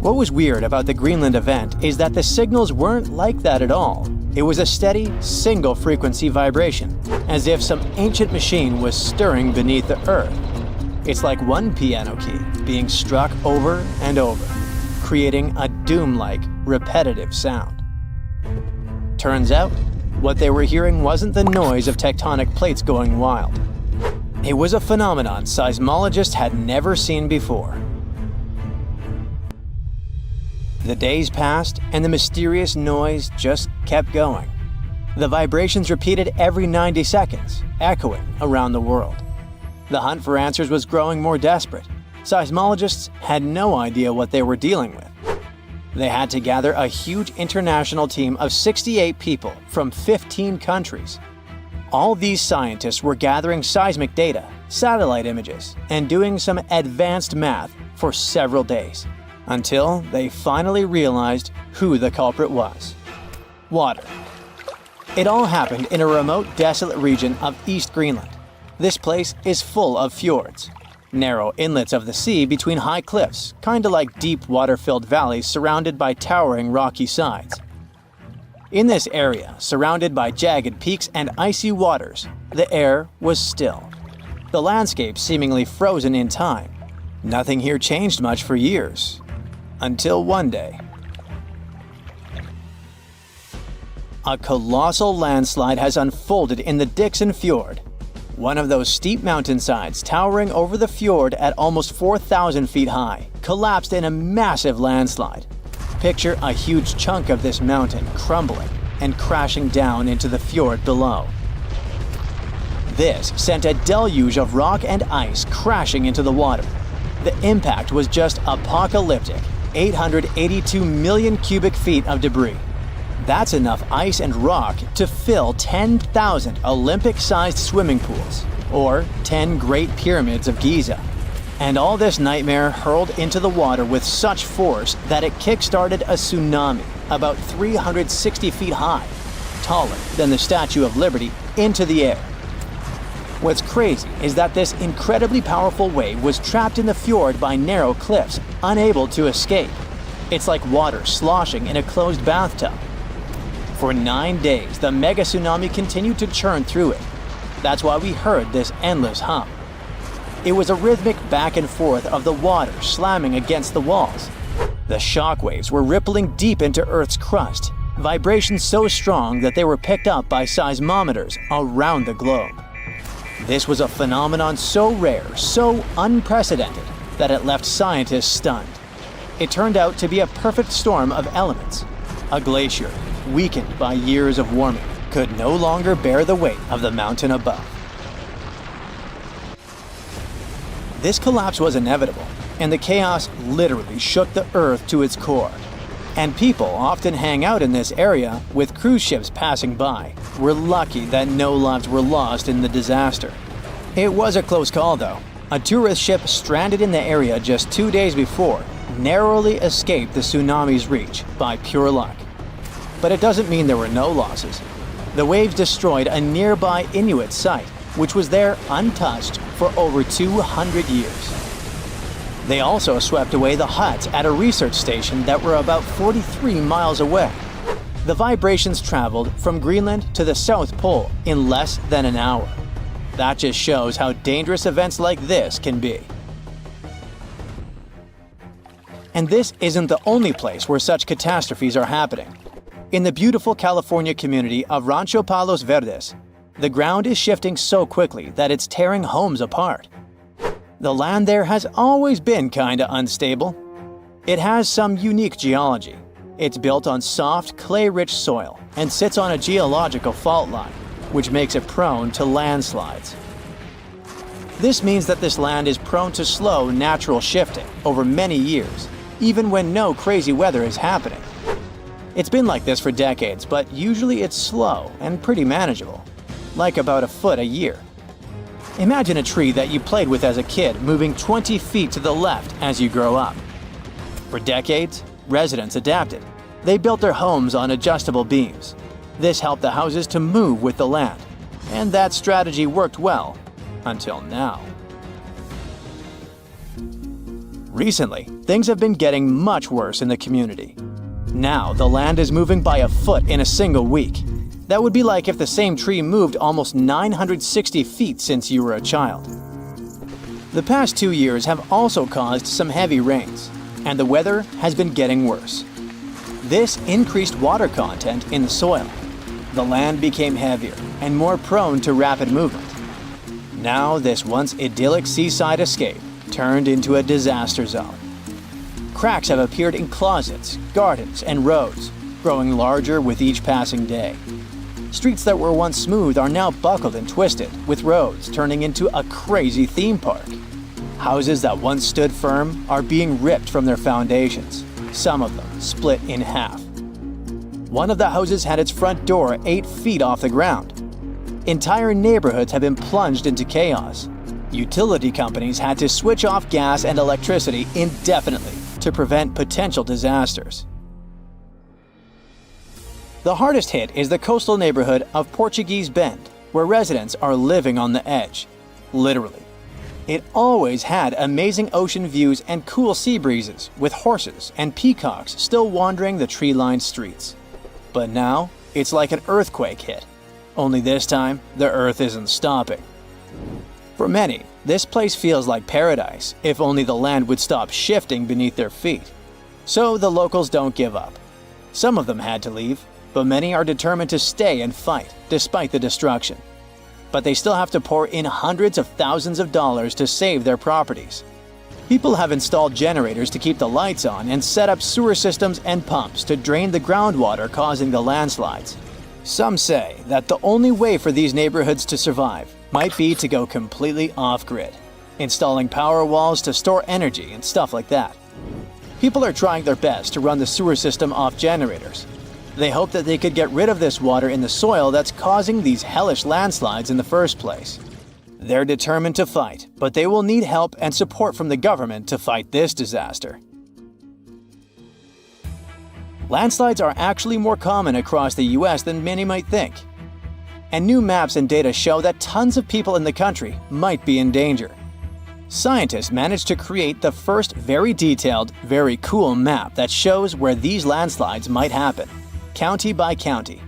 What was weird about the Greenland event is that the signals weren't like that at all. It was a steady, single-frequency vibration, as if some ancient machine was stirring beneath the earth. It's like one piano key being struck over and over, creating a doom-like, repetitive sound. Turns out, what they were hearing wasn't the noise of tectonic plates going wild. It was a phenomenon seismologists had never seen before. The days passed, and the mysterious noise just kept going. The vibrations repeated every 90 seconds, echoing around the world. The hunt for answers was growing more desperate. Seismologists had no idea what they were dealing with. They had to gather a huge international team of 68 people from 15 countries. All these scientists were gathering seismic data, satellite images, and doing some advanced math for several days, until they finally realized who the culprit was. Water. It all happened in a remote, desolate region of East Greenland. This place is full of fjords, narrow inlets of the sea between high cliffs, kinda like deep water-filled valleys surrounded by towering rocky sides. In this area, surrounded by jagged peaks and icy waters, the air was still. The landscape seemingly frozen in time. Nothing here changed much for years. Until one day. A colossal landslide has unfolded in the Dixon Fjord. One of those steep mountainsides towering over the fjord at almost 4,000 feet high collapsed in a massive landslide. Picture a huge chunk of this mountain crumbling and crashing down into the fjord below. This sent a deluge of rock and ice crashing into the water. The impact was just apocalyptic, 882 million cubic feet of debris. That's enough ice and rock to fill 10,000 Olympic-sized swimming pools, or 10 Great Pyramids of Giza. And all this nightmare hurled into the water with such force that it kick-started a tsunami about 360 feet high, taller than the Statue of Liberty, into the air. What's crazy is that this incredibly powerful wave was trapped in the fjord by narrow cliffs, unable to escape. It's like water sloshing in a closed bathtub. For 9 days, the mega tsunami continued to churn through it. That's why we heard this endless hum. It was a rhythmic back and forth of the water slamming against the walls. The shock waves were rippling deep into Earth's crust, vibrations so strong that they were picked up by seismometers around the globe. This was a phenomenon so rare, so unprecedented, that it left scientists stunned. It turned out to be a perfect storm of elements. A glacier, weakened by years of warming, could no longer bear the weight of the mountain above. This collapse was inevitable, and the chaos literally shook the Earth to its core. And people often hang out in this area with cruise ships passing by. We're lucky that no lives were lost in the disaster. It was a close call though. A tourist ship stranded in the area just 2 days before narrowly escaped the tsunami's reach by pure luck. But it doesn't mean there were no losses. The waves destroyed a nearby Inuit site, which was there untouched for over 200 years. They also swept away the huts at a research station that were about 43 miles away. The vibrations traveled from Greenland to the South Pole in less than an hour. That just shows how dangerous events like this can be. And this isn't the only place where such catastrophes are happening. In the beautiful California community of Rancho Palos Verdes, the ground is shifting so quickly that it's tearing homes apart. The land there has always been kinda unstable. It has some unique geology. It's built on soft, clay-rich soil and sits on a geological fault line, which makes it prone to landslides. This means that this land is prone to slow natural shifting over many years, even when no crazy weather is happening. It's been like this for decades, but usually it's slow and pretty manageable, like about a foot a year. Imagine a tree that you played with as a kid moving 20 feet to the left as you grow up. For decades, residents adapted. They built their homes on adjustable beams. This helped the houses to move with the land, and that strategy worked well until now. Recently, things have been getting much worse in the community. Now, the land is moving by a foot in a single week. That would be like if the same tree moved almost 960 feet since you were a child. The past 2 years have also caused some heavy rains, and the weather has been getting worse. This increased water content in the soil. The land became heavier and more prone to rapid movement. Now, this once idyllic seaside escape turned into a disaster zone. Cracks have appeared in closets, gardens, and roads, growing larger with each passing day. Streets that were once smooth are now buckled and twisted, with roads turning into a crazy theme park. Houses that once stood firm are being ripped from their foundations, some of them split in half. One of the houses had its front door 8 feet off the ground. Entire neighborhoods have been plunged into chaos. Utility companies had to switch off gas and electricity indefinitely to prevent potential disasters. The hardest hit is the coastal neighborhood of Portuguese Bend, where residents are living on the edge. Literally. It always had amazing ocean views and cool sea breezes, with horses and peacocks still wandering the tree-lined streets. But now, it's like an earthquake hit. Only this time, the earth isn't stopping. For many, this place feels like paradise, if only the land would stop shifting beneath their feet. So the locals don't give up. Some of them had to leave, but many are determined to stay and fight, despite the destruction. But they still have to pour in hundreds of thousands of dollars to save their properties. People have installed generators to keep the lights on and set up sewer systems and pumps to drain the groundwater causing the landslides. Some say that the only way for these neighborhoods to survive might be to go completely off-grid, installing power walls to store energy and stuff like that. People are trying their best to run the sewer system off generators. They hope that they could get rid of this water in the soil that's causing these hellish landslides in the first place. They're determined to fight, but they will need help and support from the government to fight this disaster. Landslides are actually more common across the US than many might think. And new maps and data show that tons of people in the country might be in danger. Scientists managed to create the first very detailed, very cool map that shows where these landslides might happen, county by county.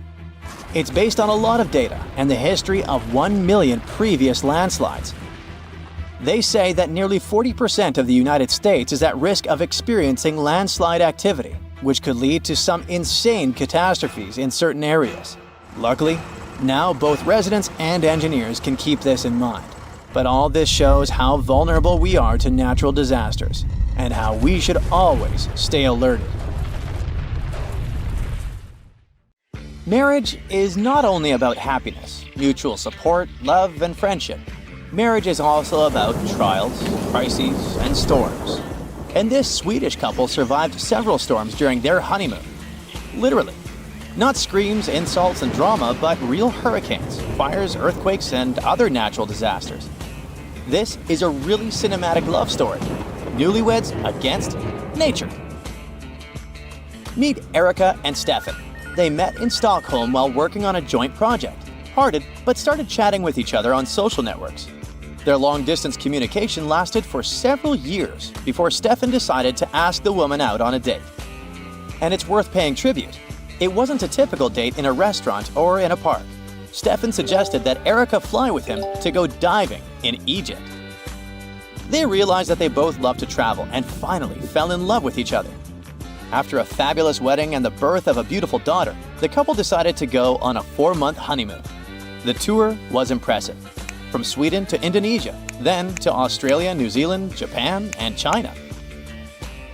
It's based on a lot of data and the history of 1 million previous landslides. They say that nearly 40% of the United States is at risk of experiencing landslide activity, which could lead to some insane catastrophes in certain areas. Luckily, now both residents and engineers can keep this in mind. But all this shows how vulnerable we are to natural disasters, and how we should always stay alerted. Marriage is not only about happiness, mutual support, love, and friendship. Marriage is also about trials, crises, and storms. And this Swedish couple survived several storms during their honeymoon. Literally. Not screams, insults, and drama, but real hurricanes, fires, earthquakes, and other natural disasters. This is a really cinematic love story. Newlyweds against nature. Meet Erica and Stefan. They met in Stockholm while working on a joint project. Parted, but started chatting with each other on social networks. Their long-distance communication lasted for several years before Stefan decided to ask the woman out on a date. And it's worth paying tribute. It wasn't a typical date in a restaurant or in a park. Stefan suggested that Erica fly with him to go diving in Egypt. They realized that they both loved to travel and finally fell in love with each other. After a fabulous wedding and the birth of a beautiful daughter, the couple decided to go on a 4-month honeymoon. The tour was impressive. From Sweden to Indonesia, then to Australia, New Zealand, Japan, and China.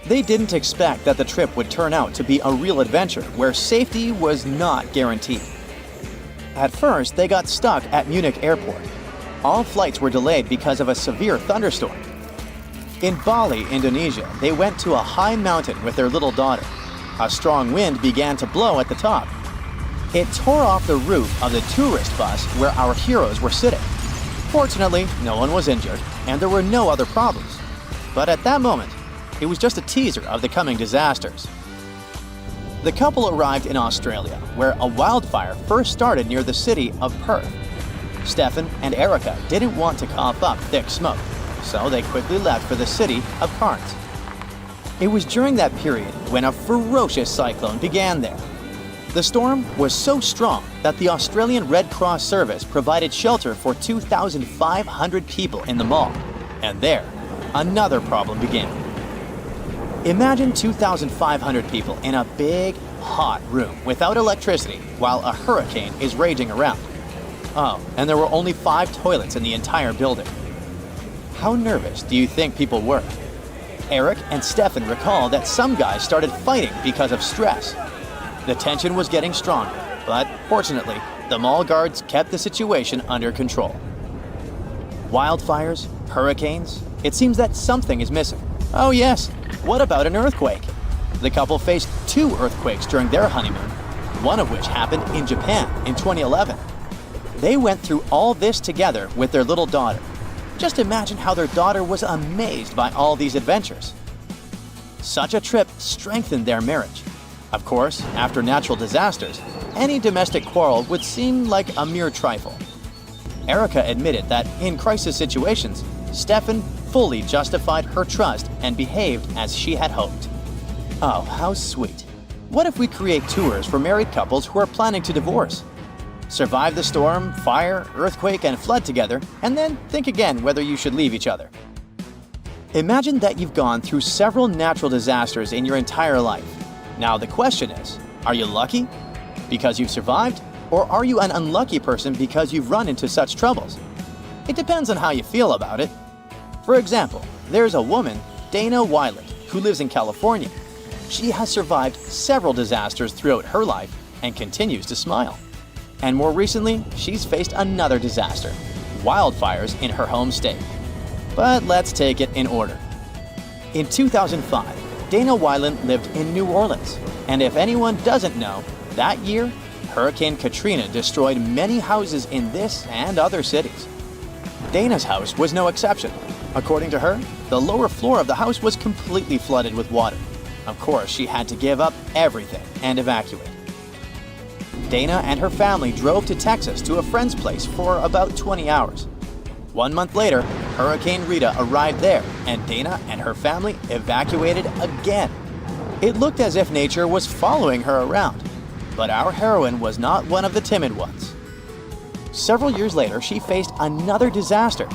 They didn't expect that the trip would turn out to be a real adventure where safety was not guaranteed. At first, they got stuck at Munich airport. All flights were delayed because of a severe thunderstorm. In Bali, Indonesia, they went to a high mountain with their little daughter. A strong wind began to blow at the top. It tore off the roof of the tourist bus where our heroes were sitting. Fortunately, no one was injured, and there were no other problems. But at that moment, it was just a teaser of the coming disasters. The couple arrived in Australia, where a wildfire first started near the city of Perth. Stefan and Erica didn't want to cough up thick smoke, so they quickly left for the city of Cairns. It was during that period when a ferocious cyclone began there. The storm was so strong that the Australian Red Cross Service provided shelter for 2,500 people in the mall. And there, another problem began. Imagine 2,500 people in a big, hot room without electricity while a hurricane is raging around. Oh, and there were only 5 toilets in the entire building. How nervous do you think people were? Eric and Stefan recall that some guys started fighting because of stress. The tension was getting stronger, but fortunately, the mall guards kept the situation under control. Wildfires, hurricanes, it seems that something is missing. Oh yes, what about an earthquake? The couple faced 2 earthquakes during their honeymoon, one of which happened in Japan in 2011. They went through all this together with their little daughter. Just imagine how their daughter was amazed by all these adventures. Such a trip strengthened their marriage. Of course, after natural disasters, any domestic quarrel would seem like a mere trifle. Erica admitted that in crisis situations, Stefan fully justified her trust and behaved as she had hoped. Oh, how sweet. What if we create tours for married couples who are planning to divorce? Survive the storm, fire, earthquake, and flood together, and then think again whether you should leave each other. Imagine that you've gone through several natural disasters in your entire life. Now the question is, are you lucky because you've survived, or are you an unlucky person because you've run into such troubles? It depends on how you feel about it. For example, there's a woman, Dana Weiland, who lives in California. She has survived several disasters throughout her life and continues to smile. And more recently, she's faced another disaster, wildfires in her home state. But let's take it in order. In 2005, Dana Weiland lived in New Orleans, and if anyone doesn't know, that year, Hurricane Katrina destroyed many houses in this and other cities. Dana's house was no exception. According to her, the lower floor of the house was completely flooded with water. Of course, she had to give up everything and evacuate. Dana and her family drove to Texas to a friend's place for about 20 hours. 1 month later, Hurricane Rita arrived there, and Dana and her family evacuated again. It looked as if nature was following her around, but our heroine was not one of the timid ones. Several years later, she faced another disaster,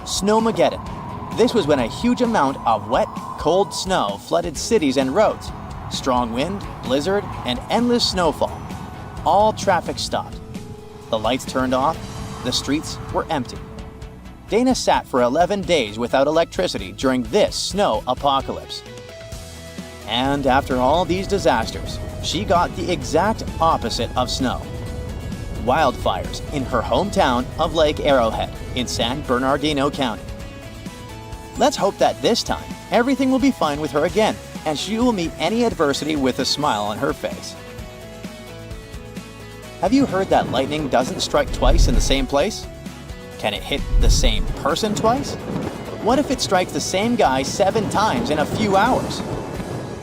Snowmageddon. This was when a huge amount of wet, cold snow flooded cities and roads. Strong wind, blizzard, and endless snowfall. All traffic stopped. The lights turned off. The streets were empty. Dana sat for 11 days without electricity during this snow apocalypse. And after all these disasters, she got the exact opposite of snow. Wildfires in her hometown of Lake Arrowhead in San Bernardino County. Let's hope that this time, everything will be fine with her again, and she will meet any adversity with a smile on her face. Have you heard that lightning doesn't strike twice in the same place? Can it hit the same person twice? What if it strikes the same guy 7 times in a few hours?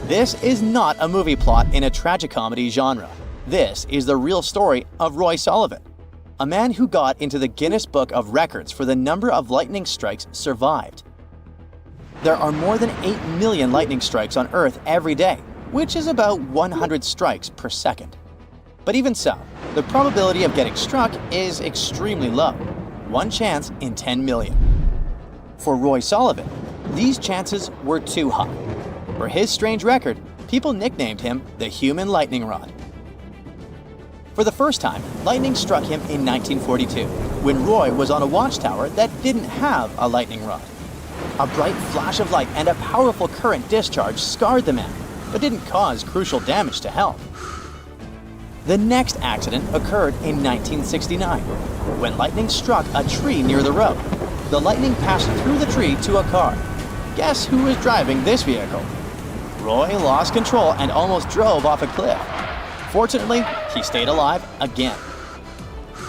This is not a movie plot in a tragicomedy genre. This is the real story of Roy Sullivan, a man who got into the Guinness Book of Records for the number of lightning strikes survived. There are more than 8 million lightning strikes on Earth every day, which is about 100 strikes per second. But even so, the probability of getting struck is extremely low, 1 chance in 10 million. For Roy Sullivan, these chances were too high. For his strange record, people nicknamed him the Human Lightning Rod. For the first time, lightning struck him in 1942, when Roy was on a watchtower that didn't have a lightning rod. A bright flash of light and a powerful current discharge scarred the man, but didn't cause crucial damage to health. The next accident occurred in 1969, when lightning struck a tree near the road. The lightning passed through the tree to a car. Guess who was driving this vehicle? Roy lost control and almost drove off a cliff. Fortunately, he stayed alive again.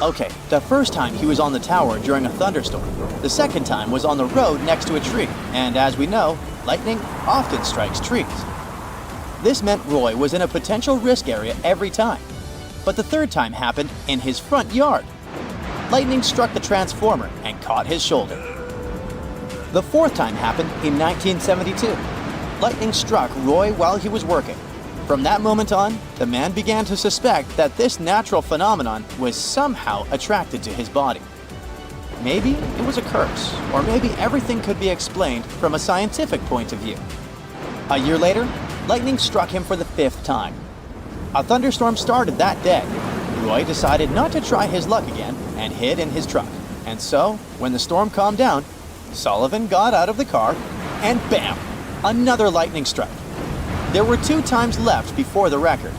Okay, the first time he was on the tower during a thunderstorm. The second time was on the road next to a tree, and as we know, lightning often strikes trees. This meant Roy was in a potential risk area every time. But the third time happened in his front yard. Lightning struck the transformer and caught his shoulder. The fourth time happened in 1972. Lightning struck Roy while he was working. From that moment on, the man began to suspect that this natural phenomenon was somehow attracted to his body. Maybe it was a curse, or maybe everything could be explained from a scientific point of view. A year later, lightning struck him for the 5th time. A thunderstorm started that day. Roy decided not to try his luck again and hid in his truck. And so, when the storm calmed down, Sullivan got out of the car and bam! Another lightning strike. There were 2 times left before the record.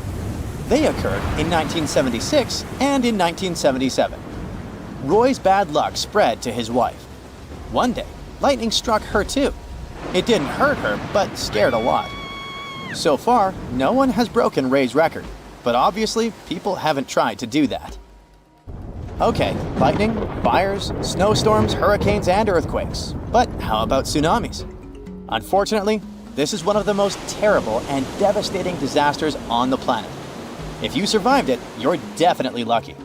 They occurred in 1976 and in 1977. Roy's bad luck spread to his wife. One day, lightning struck her too. It didn't hurt her, but scared a lot. So far, no one has broken Ray's record, but obviously people haven't tried to do that. Okay, lightning, fires, snowstorms, hurricanes, and earthquakes. But how about tsunamis? Unfortunately, this is one of the most terrible and devastating disasters on the planet. If you survived it, you're definitely lucky.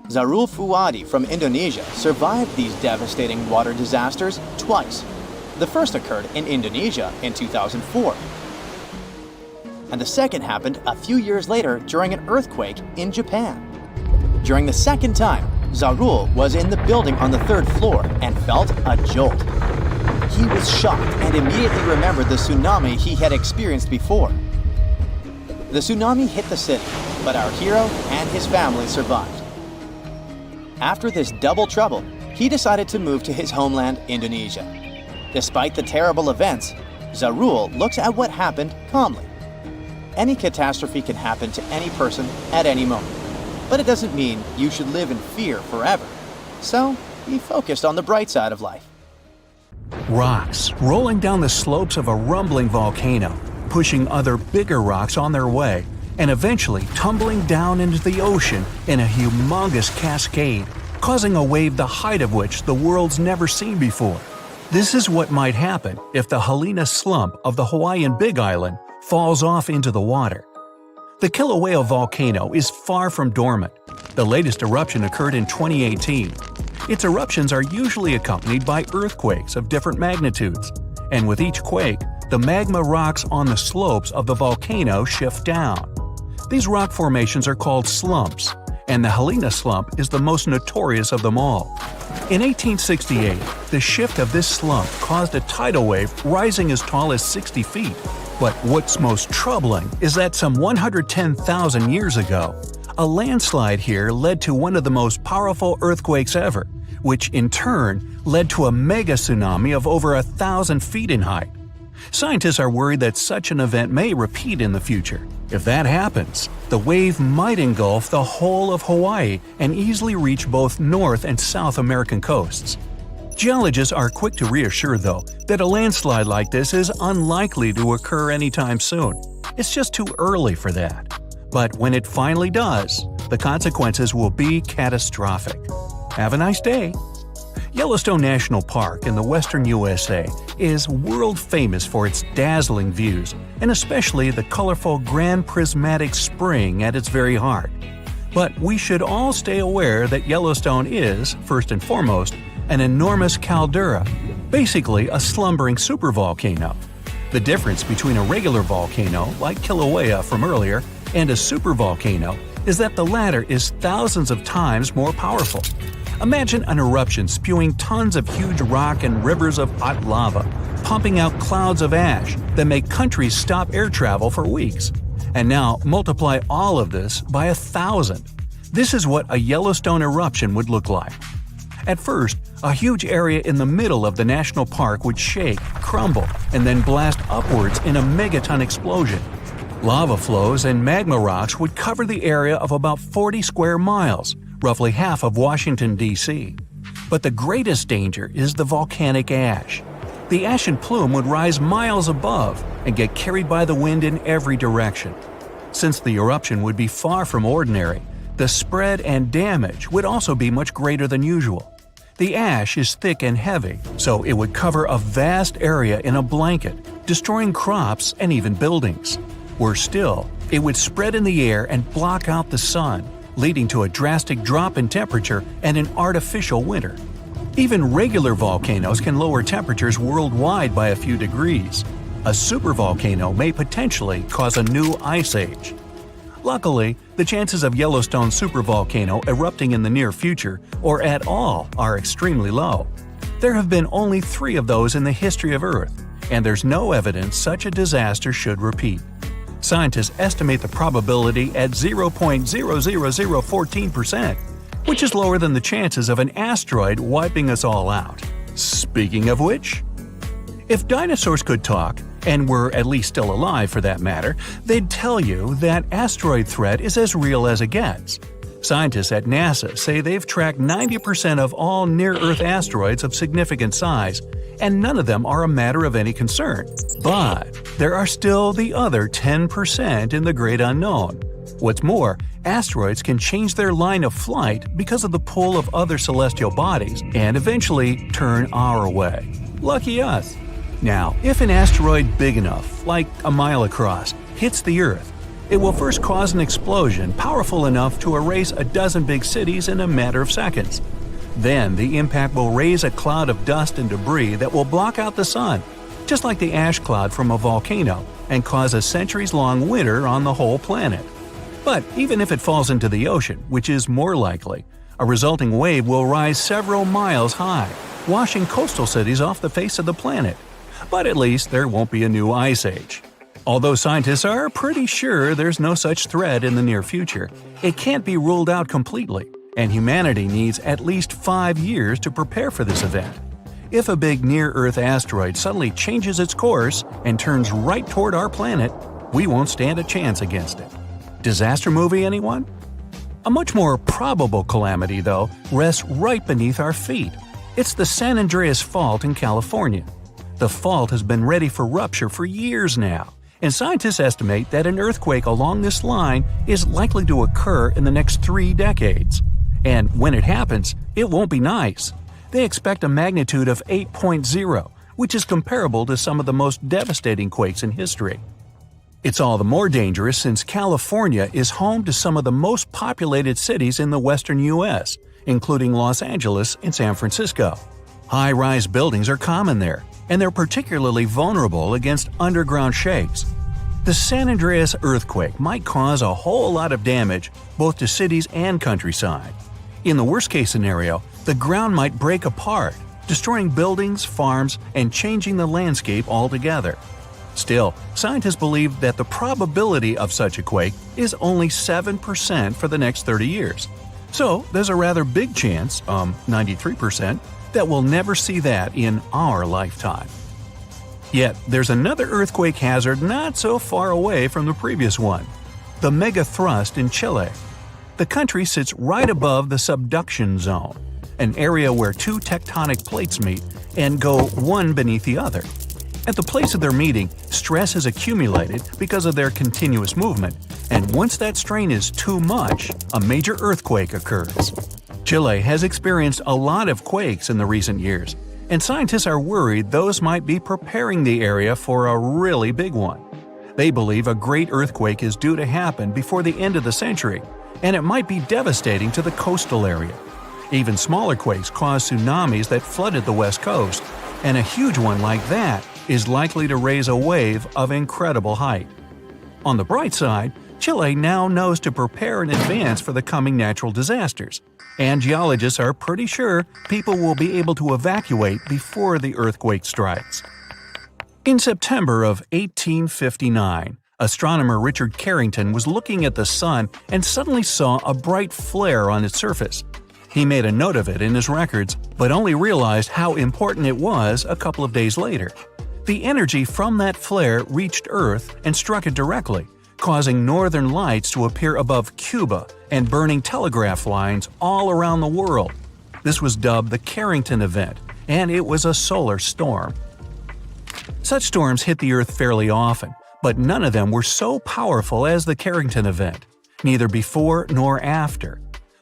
Zarul Fuadi from Indonesia survived these devastating water disasters twice. The first occurred in Indonesia in 2004. And the second happened a few years later during an earthquake in Japan. During the second time, Zarul was in the building on the 3rd floor and felt a jolt. He was shocked and immediately remembered the tsunami he had experienced before. The tsunami hit the city, but our hero and his family survived. After this double trouble, he decided to move to his homeland, Indonesia. Despite the terrible events, Zarul looks at what happened calmly. Any catastrophe can happen to any person at any moment, but it doesn't mean you should live in fear forever. So, he focused on the bright side of life. Rocks rolling down the slopes of a rumbling volcano, pushing other bigger rocks on their way, and eventually tumbling down into the ocean in a humongous cascade, causing a wave the height of which the world's never seen before. This is what might happen if the Helena slump of the Hawaiian Big Island falls off into the water. The Kilauea volcano is far from dormant. The latest eruption occurred in 2018. Its eruptions are usually accompanied by earthquakes of different magnitudes, and with each quake, the magma rocks on the slopes of the volcano shift down. These rock formations are called slumps, and the Helena slump is the most notorious of them all. In 1868, the shift of this slump caused a tidal wave rising as tall as 60 feet. But what's most troubling is that some 110,000 years ago, a landslide here led to one of the most powerful earthquakes ever, which in turn led to a mega tsunami of over 1,000 feet in height. Scientists are worried that such an event may repeat in the future. If that happens, the wave might engulf the whole of Hawaii and easily reach both North and South American coasts. Geologists are quick to reassure, though, that a landslide like this is unlikely to occur anytime soon. It's just too early for that. But when it finally does, the consequences will be catastrophic. Have a nice day! Yellowstone National Park in the western USA is world famous for its dazzling views, and especially the colorful Grand Prismatic Spring at its very heart. But we should all stay aware that Yellowstone is, first and foremost, an enormous caldera, basically a slumbering supervolcano. The difference between a regular volcano, like Kilauea from earlier, and a supervolcano is that the latter is thousands of times more powerful. Imagine an eruption spewing tons of huge rock and rivers of hot lava, pumping out clouds of ash that make countries stop air travel for weeks. And now multiply all of this by 1,000. This is what a Yellowstone eruption would look like. At first, a huge area in the middle of the national park would shake, crumble, and then blast upwards in a megaton explosion. Lava flows and magma rocks would cover the area of about 40 square miles, roughly half of Washington, D.C. But the greatest danger is the volcanic ash. The ashen plume would rise miles above and get carried by the wind in every direction. Since the eruption would be far from ordinary, the spread and damage would also be much greater than usual. The ash is thick and heavy, so it would cover a vast area in a blanket, destroying crops and even buildings. Worse still, it would spread in the air and block out the sun, leading to a drastic drop in temperature and an artificial winter. Even regular volcanoes can lower temperatures worldwide by a few degrees. A supervolcano may potentially cause a new ice age. Luckily, the chances of Yellowstone supervolcano erupting in the near future, or at all, are extremely low. There have been only 3 of those in the history of Earth, and there's no evidence such a disaster should repeat. Scientists estimate the probability at 0.00014%, which is lower than the chances of an asteroid wiping us all out. Speaking of which, if dinosaurs could talk, and were at least still alive for that matter, they'd tell you that asteroid threat is as real as it gets. Scientists at NASA say they've tracked 90% of all near-Earth asteroids of significant size, and none of them are a matter of any concern. But there are still the other 10% in the great unknown. What's more, asteroids can change their line of flight because of the pull of other celestial bodies and eventually turn our way. Lucky us! Now, if an asteroid big enough, like a mile across, hits the Earth, it will first cause an explosion powerful enough to erase a dozen big cities in a matter of seconds. Then the impact will raise a cloud of dust and debris that will block out the sun, just like the ash cloud from a volcano, and cause a centuries-long winter on the whole planet. But even if it falls into the ocean, which is more likely, a resulting wave will rise several miles high, washing coastal cities off the face of the planet. But at least there won't be a new ice age. Although scientists are pretty sure there's no such threat in the near future, it can't be ruled out completely, and humanity needs at least 5 years to prepare for this event. If a big near-Earth asteroid suddenly changes its course and turns right toward our planet, we won't stand a chance against it. Disaster movie, anyone? A much more probable calamity, though, rests right beneath our feet. It's the San Andreas Fault in California. The fault has been ready for rupture for years now, and scientists estimate that an earthquake along this line is likely to occur in the next 3 decades. And when it happens, it won't be nice. They expect a magnitude of 8.0, which is comparable to some of the most devastating quakes in history. It's all the more dangerous since California is home to some of the most populated cities in the western U.S., including Los Angeles and San Francisco. High-rise buildings are common there, and they're particularly vulnerable against underground shakes. The San Andreas earthquake might cause a whole lot of damage both to cities and countryside. In the worst-case scenario, the ground might break apart, destroying buildings, farms, and changing the landscape altogether. Still, scientists believe that the probability of such a quake is only 7% for the next 30 years. So, there's a rather big chance, 93%, that we'll never see that in our lifetime. Yet, there's another earthquake hazard not so far away from the previous one: the megathrust in Chile. The country sits right above the subduction zone, an area where two tectonic plates meet and go one beneath the other. At the place of their meeting, stress has accumulated because of their continuous movement, and once that strain is too much, a major earthquake occurs. Chile has experienced a lot of quakes in the recent years, and scientists are worried those might be preparing the area for a really big one. They believe a great earthquake is due to happen before the end of the century, and it might be devastating to the coastal area. Even smaller quakes caused tsunamis that flooded the west coast, and a huge one like that is likely to raise a wave of incredible height. On the bright side, Chile now knows to prepare in advance for the coming natural disasters, and geologists are pretty sure people will be able to evacuate before the earthquake strikes. In September of 1859, astronomer Richard Carrington was looking at the sun and suddenly saw a bright flare on its surface. He made a note of it in his records, but only realized how important it was a couple of days later. The energy from that flare reached Earth and struck it directly, causing northern lights to appear above Cuba and burning telegraph lines all around the world. This was dubbed the Carrington event, and it was a solar storm. Such storms hit the Earth fairly often, but none of them were so powerful as the Carrington event, neither before nor after.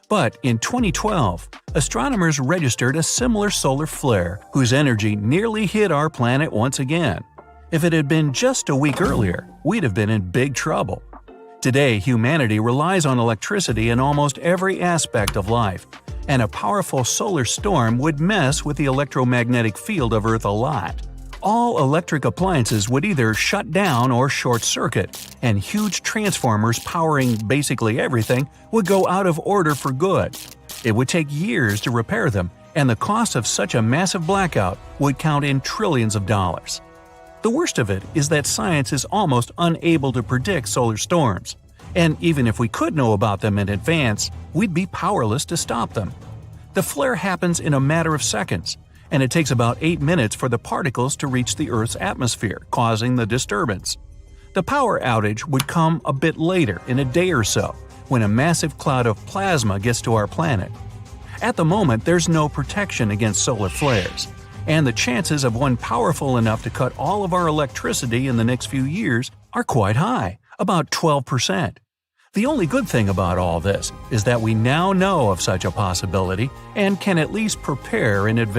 But in 2012, astronomers registered a similar solar flare whose energy nearly hit our planet once again. If it had been just a week earlier, we'd have been in big trouble. Today, humanity relies on electricity in almost every aspect of life, and a powerful solar storm would mess with the electromagnetic field of Earth a lot. All electric appliances would either shut down or short-circuit, and huge transformers powering basically everything would go out of order for good. It would take years to repair them, and the cost of such a massive blackout would count in trillions of dollars. The worst of it is that science is almost unable to predict solar storms, and even if we could know about them in advance, we'd be powerless to stop them. The flare happens in a matter of seconds, and it takes about 8 minutes for the particles to reach the Earth's atmosphere, causing the disturbance. The power outage would come a bit later, in a day or so, when a massive cloud of plasma gets to our planet. At the moment, there's no protection against solar flares, and the chances of one powerful enough to cut all of our electricity in the next few years are quite high, about 12%. The only good thing about all this is that we now know of such a possibility and can at least prepare in advance.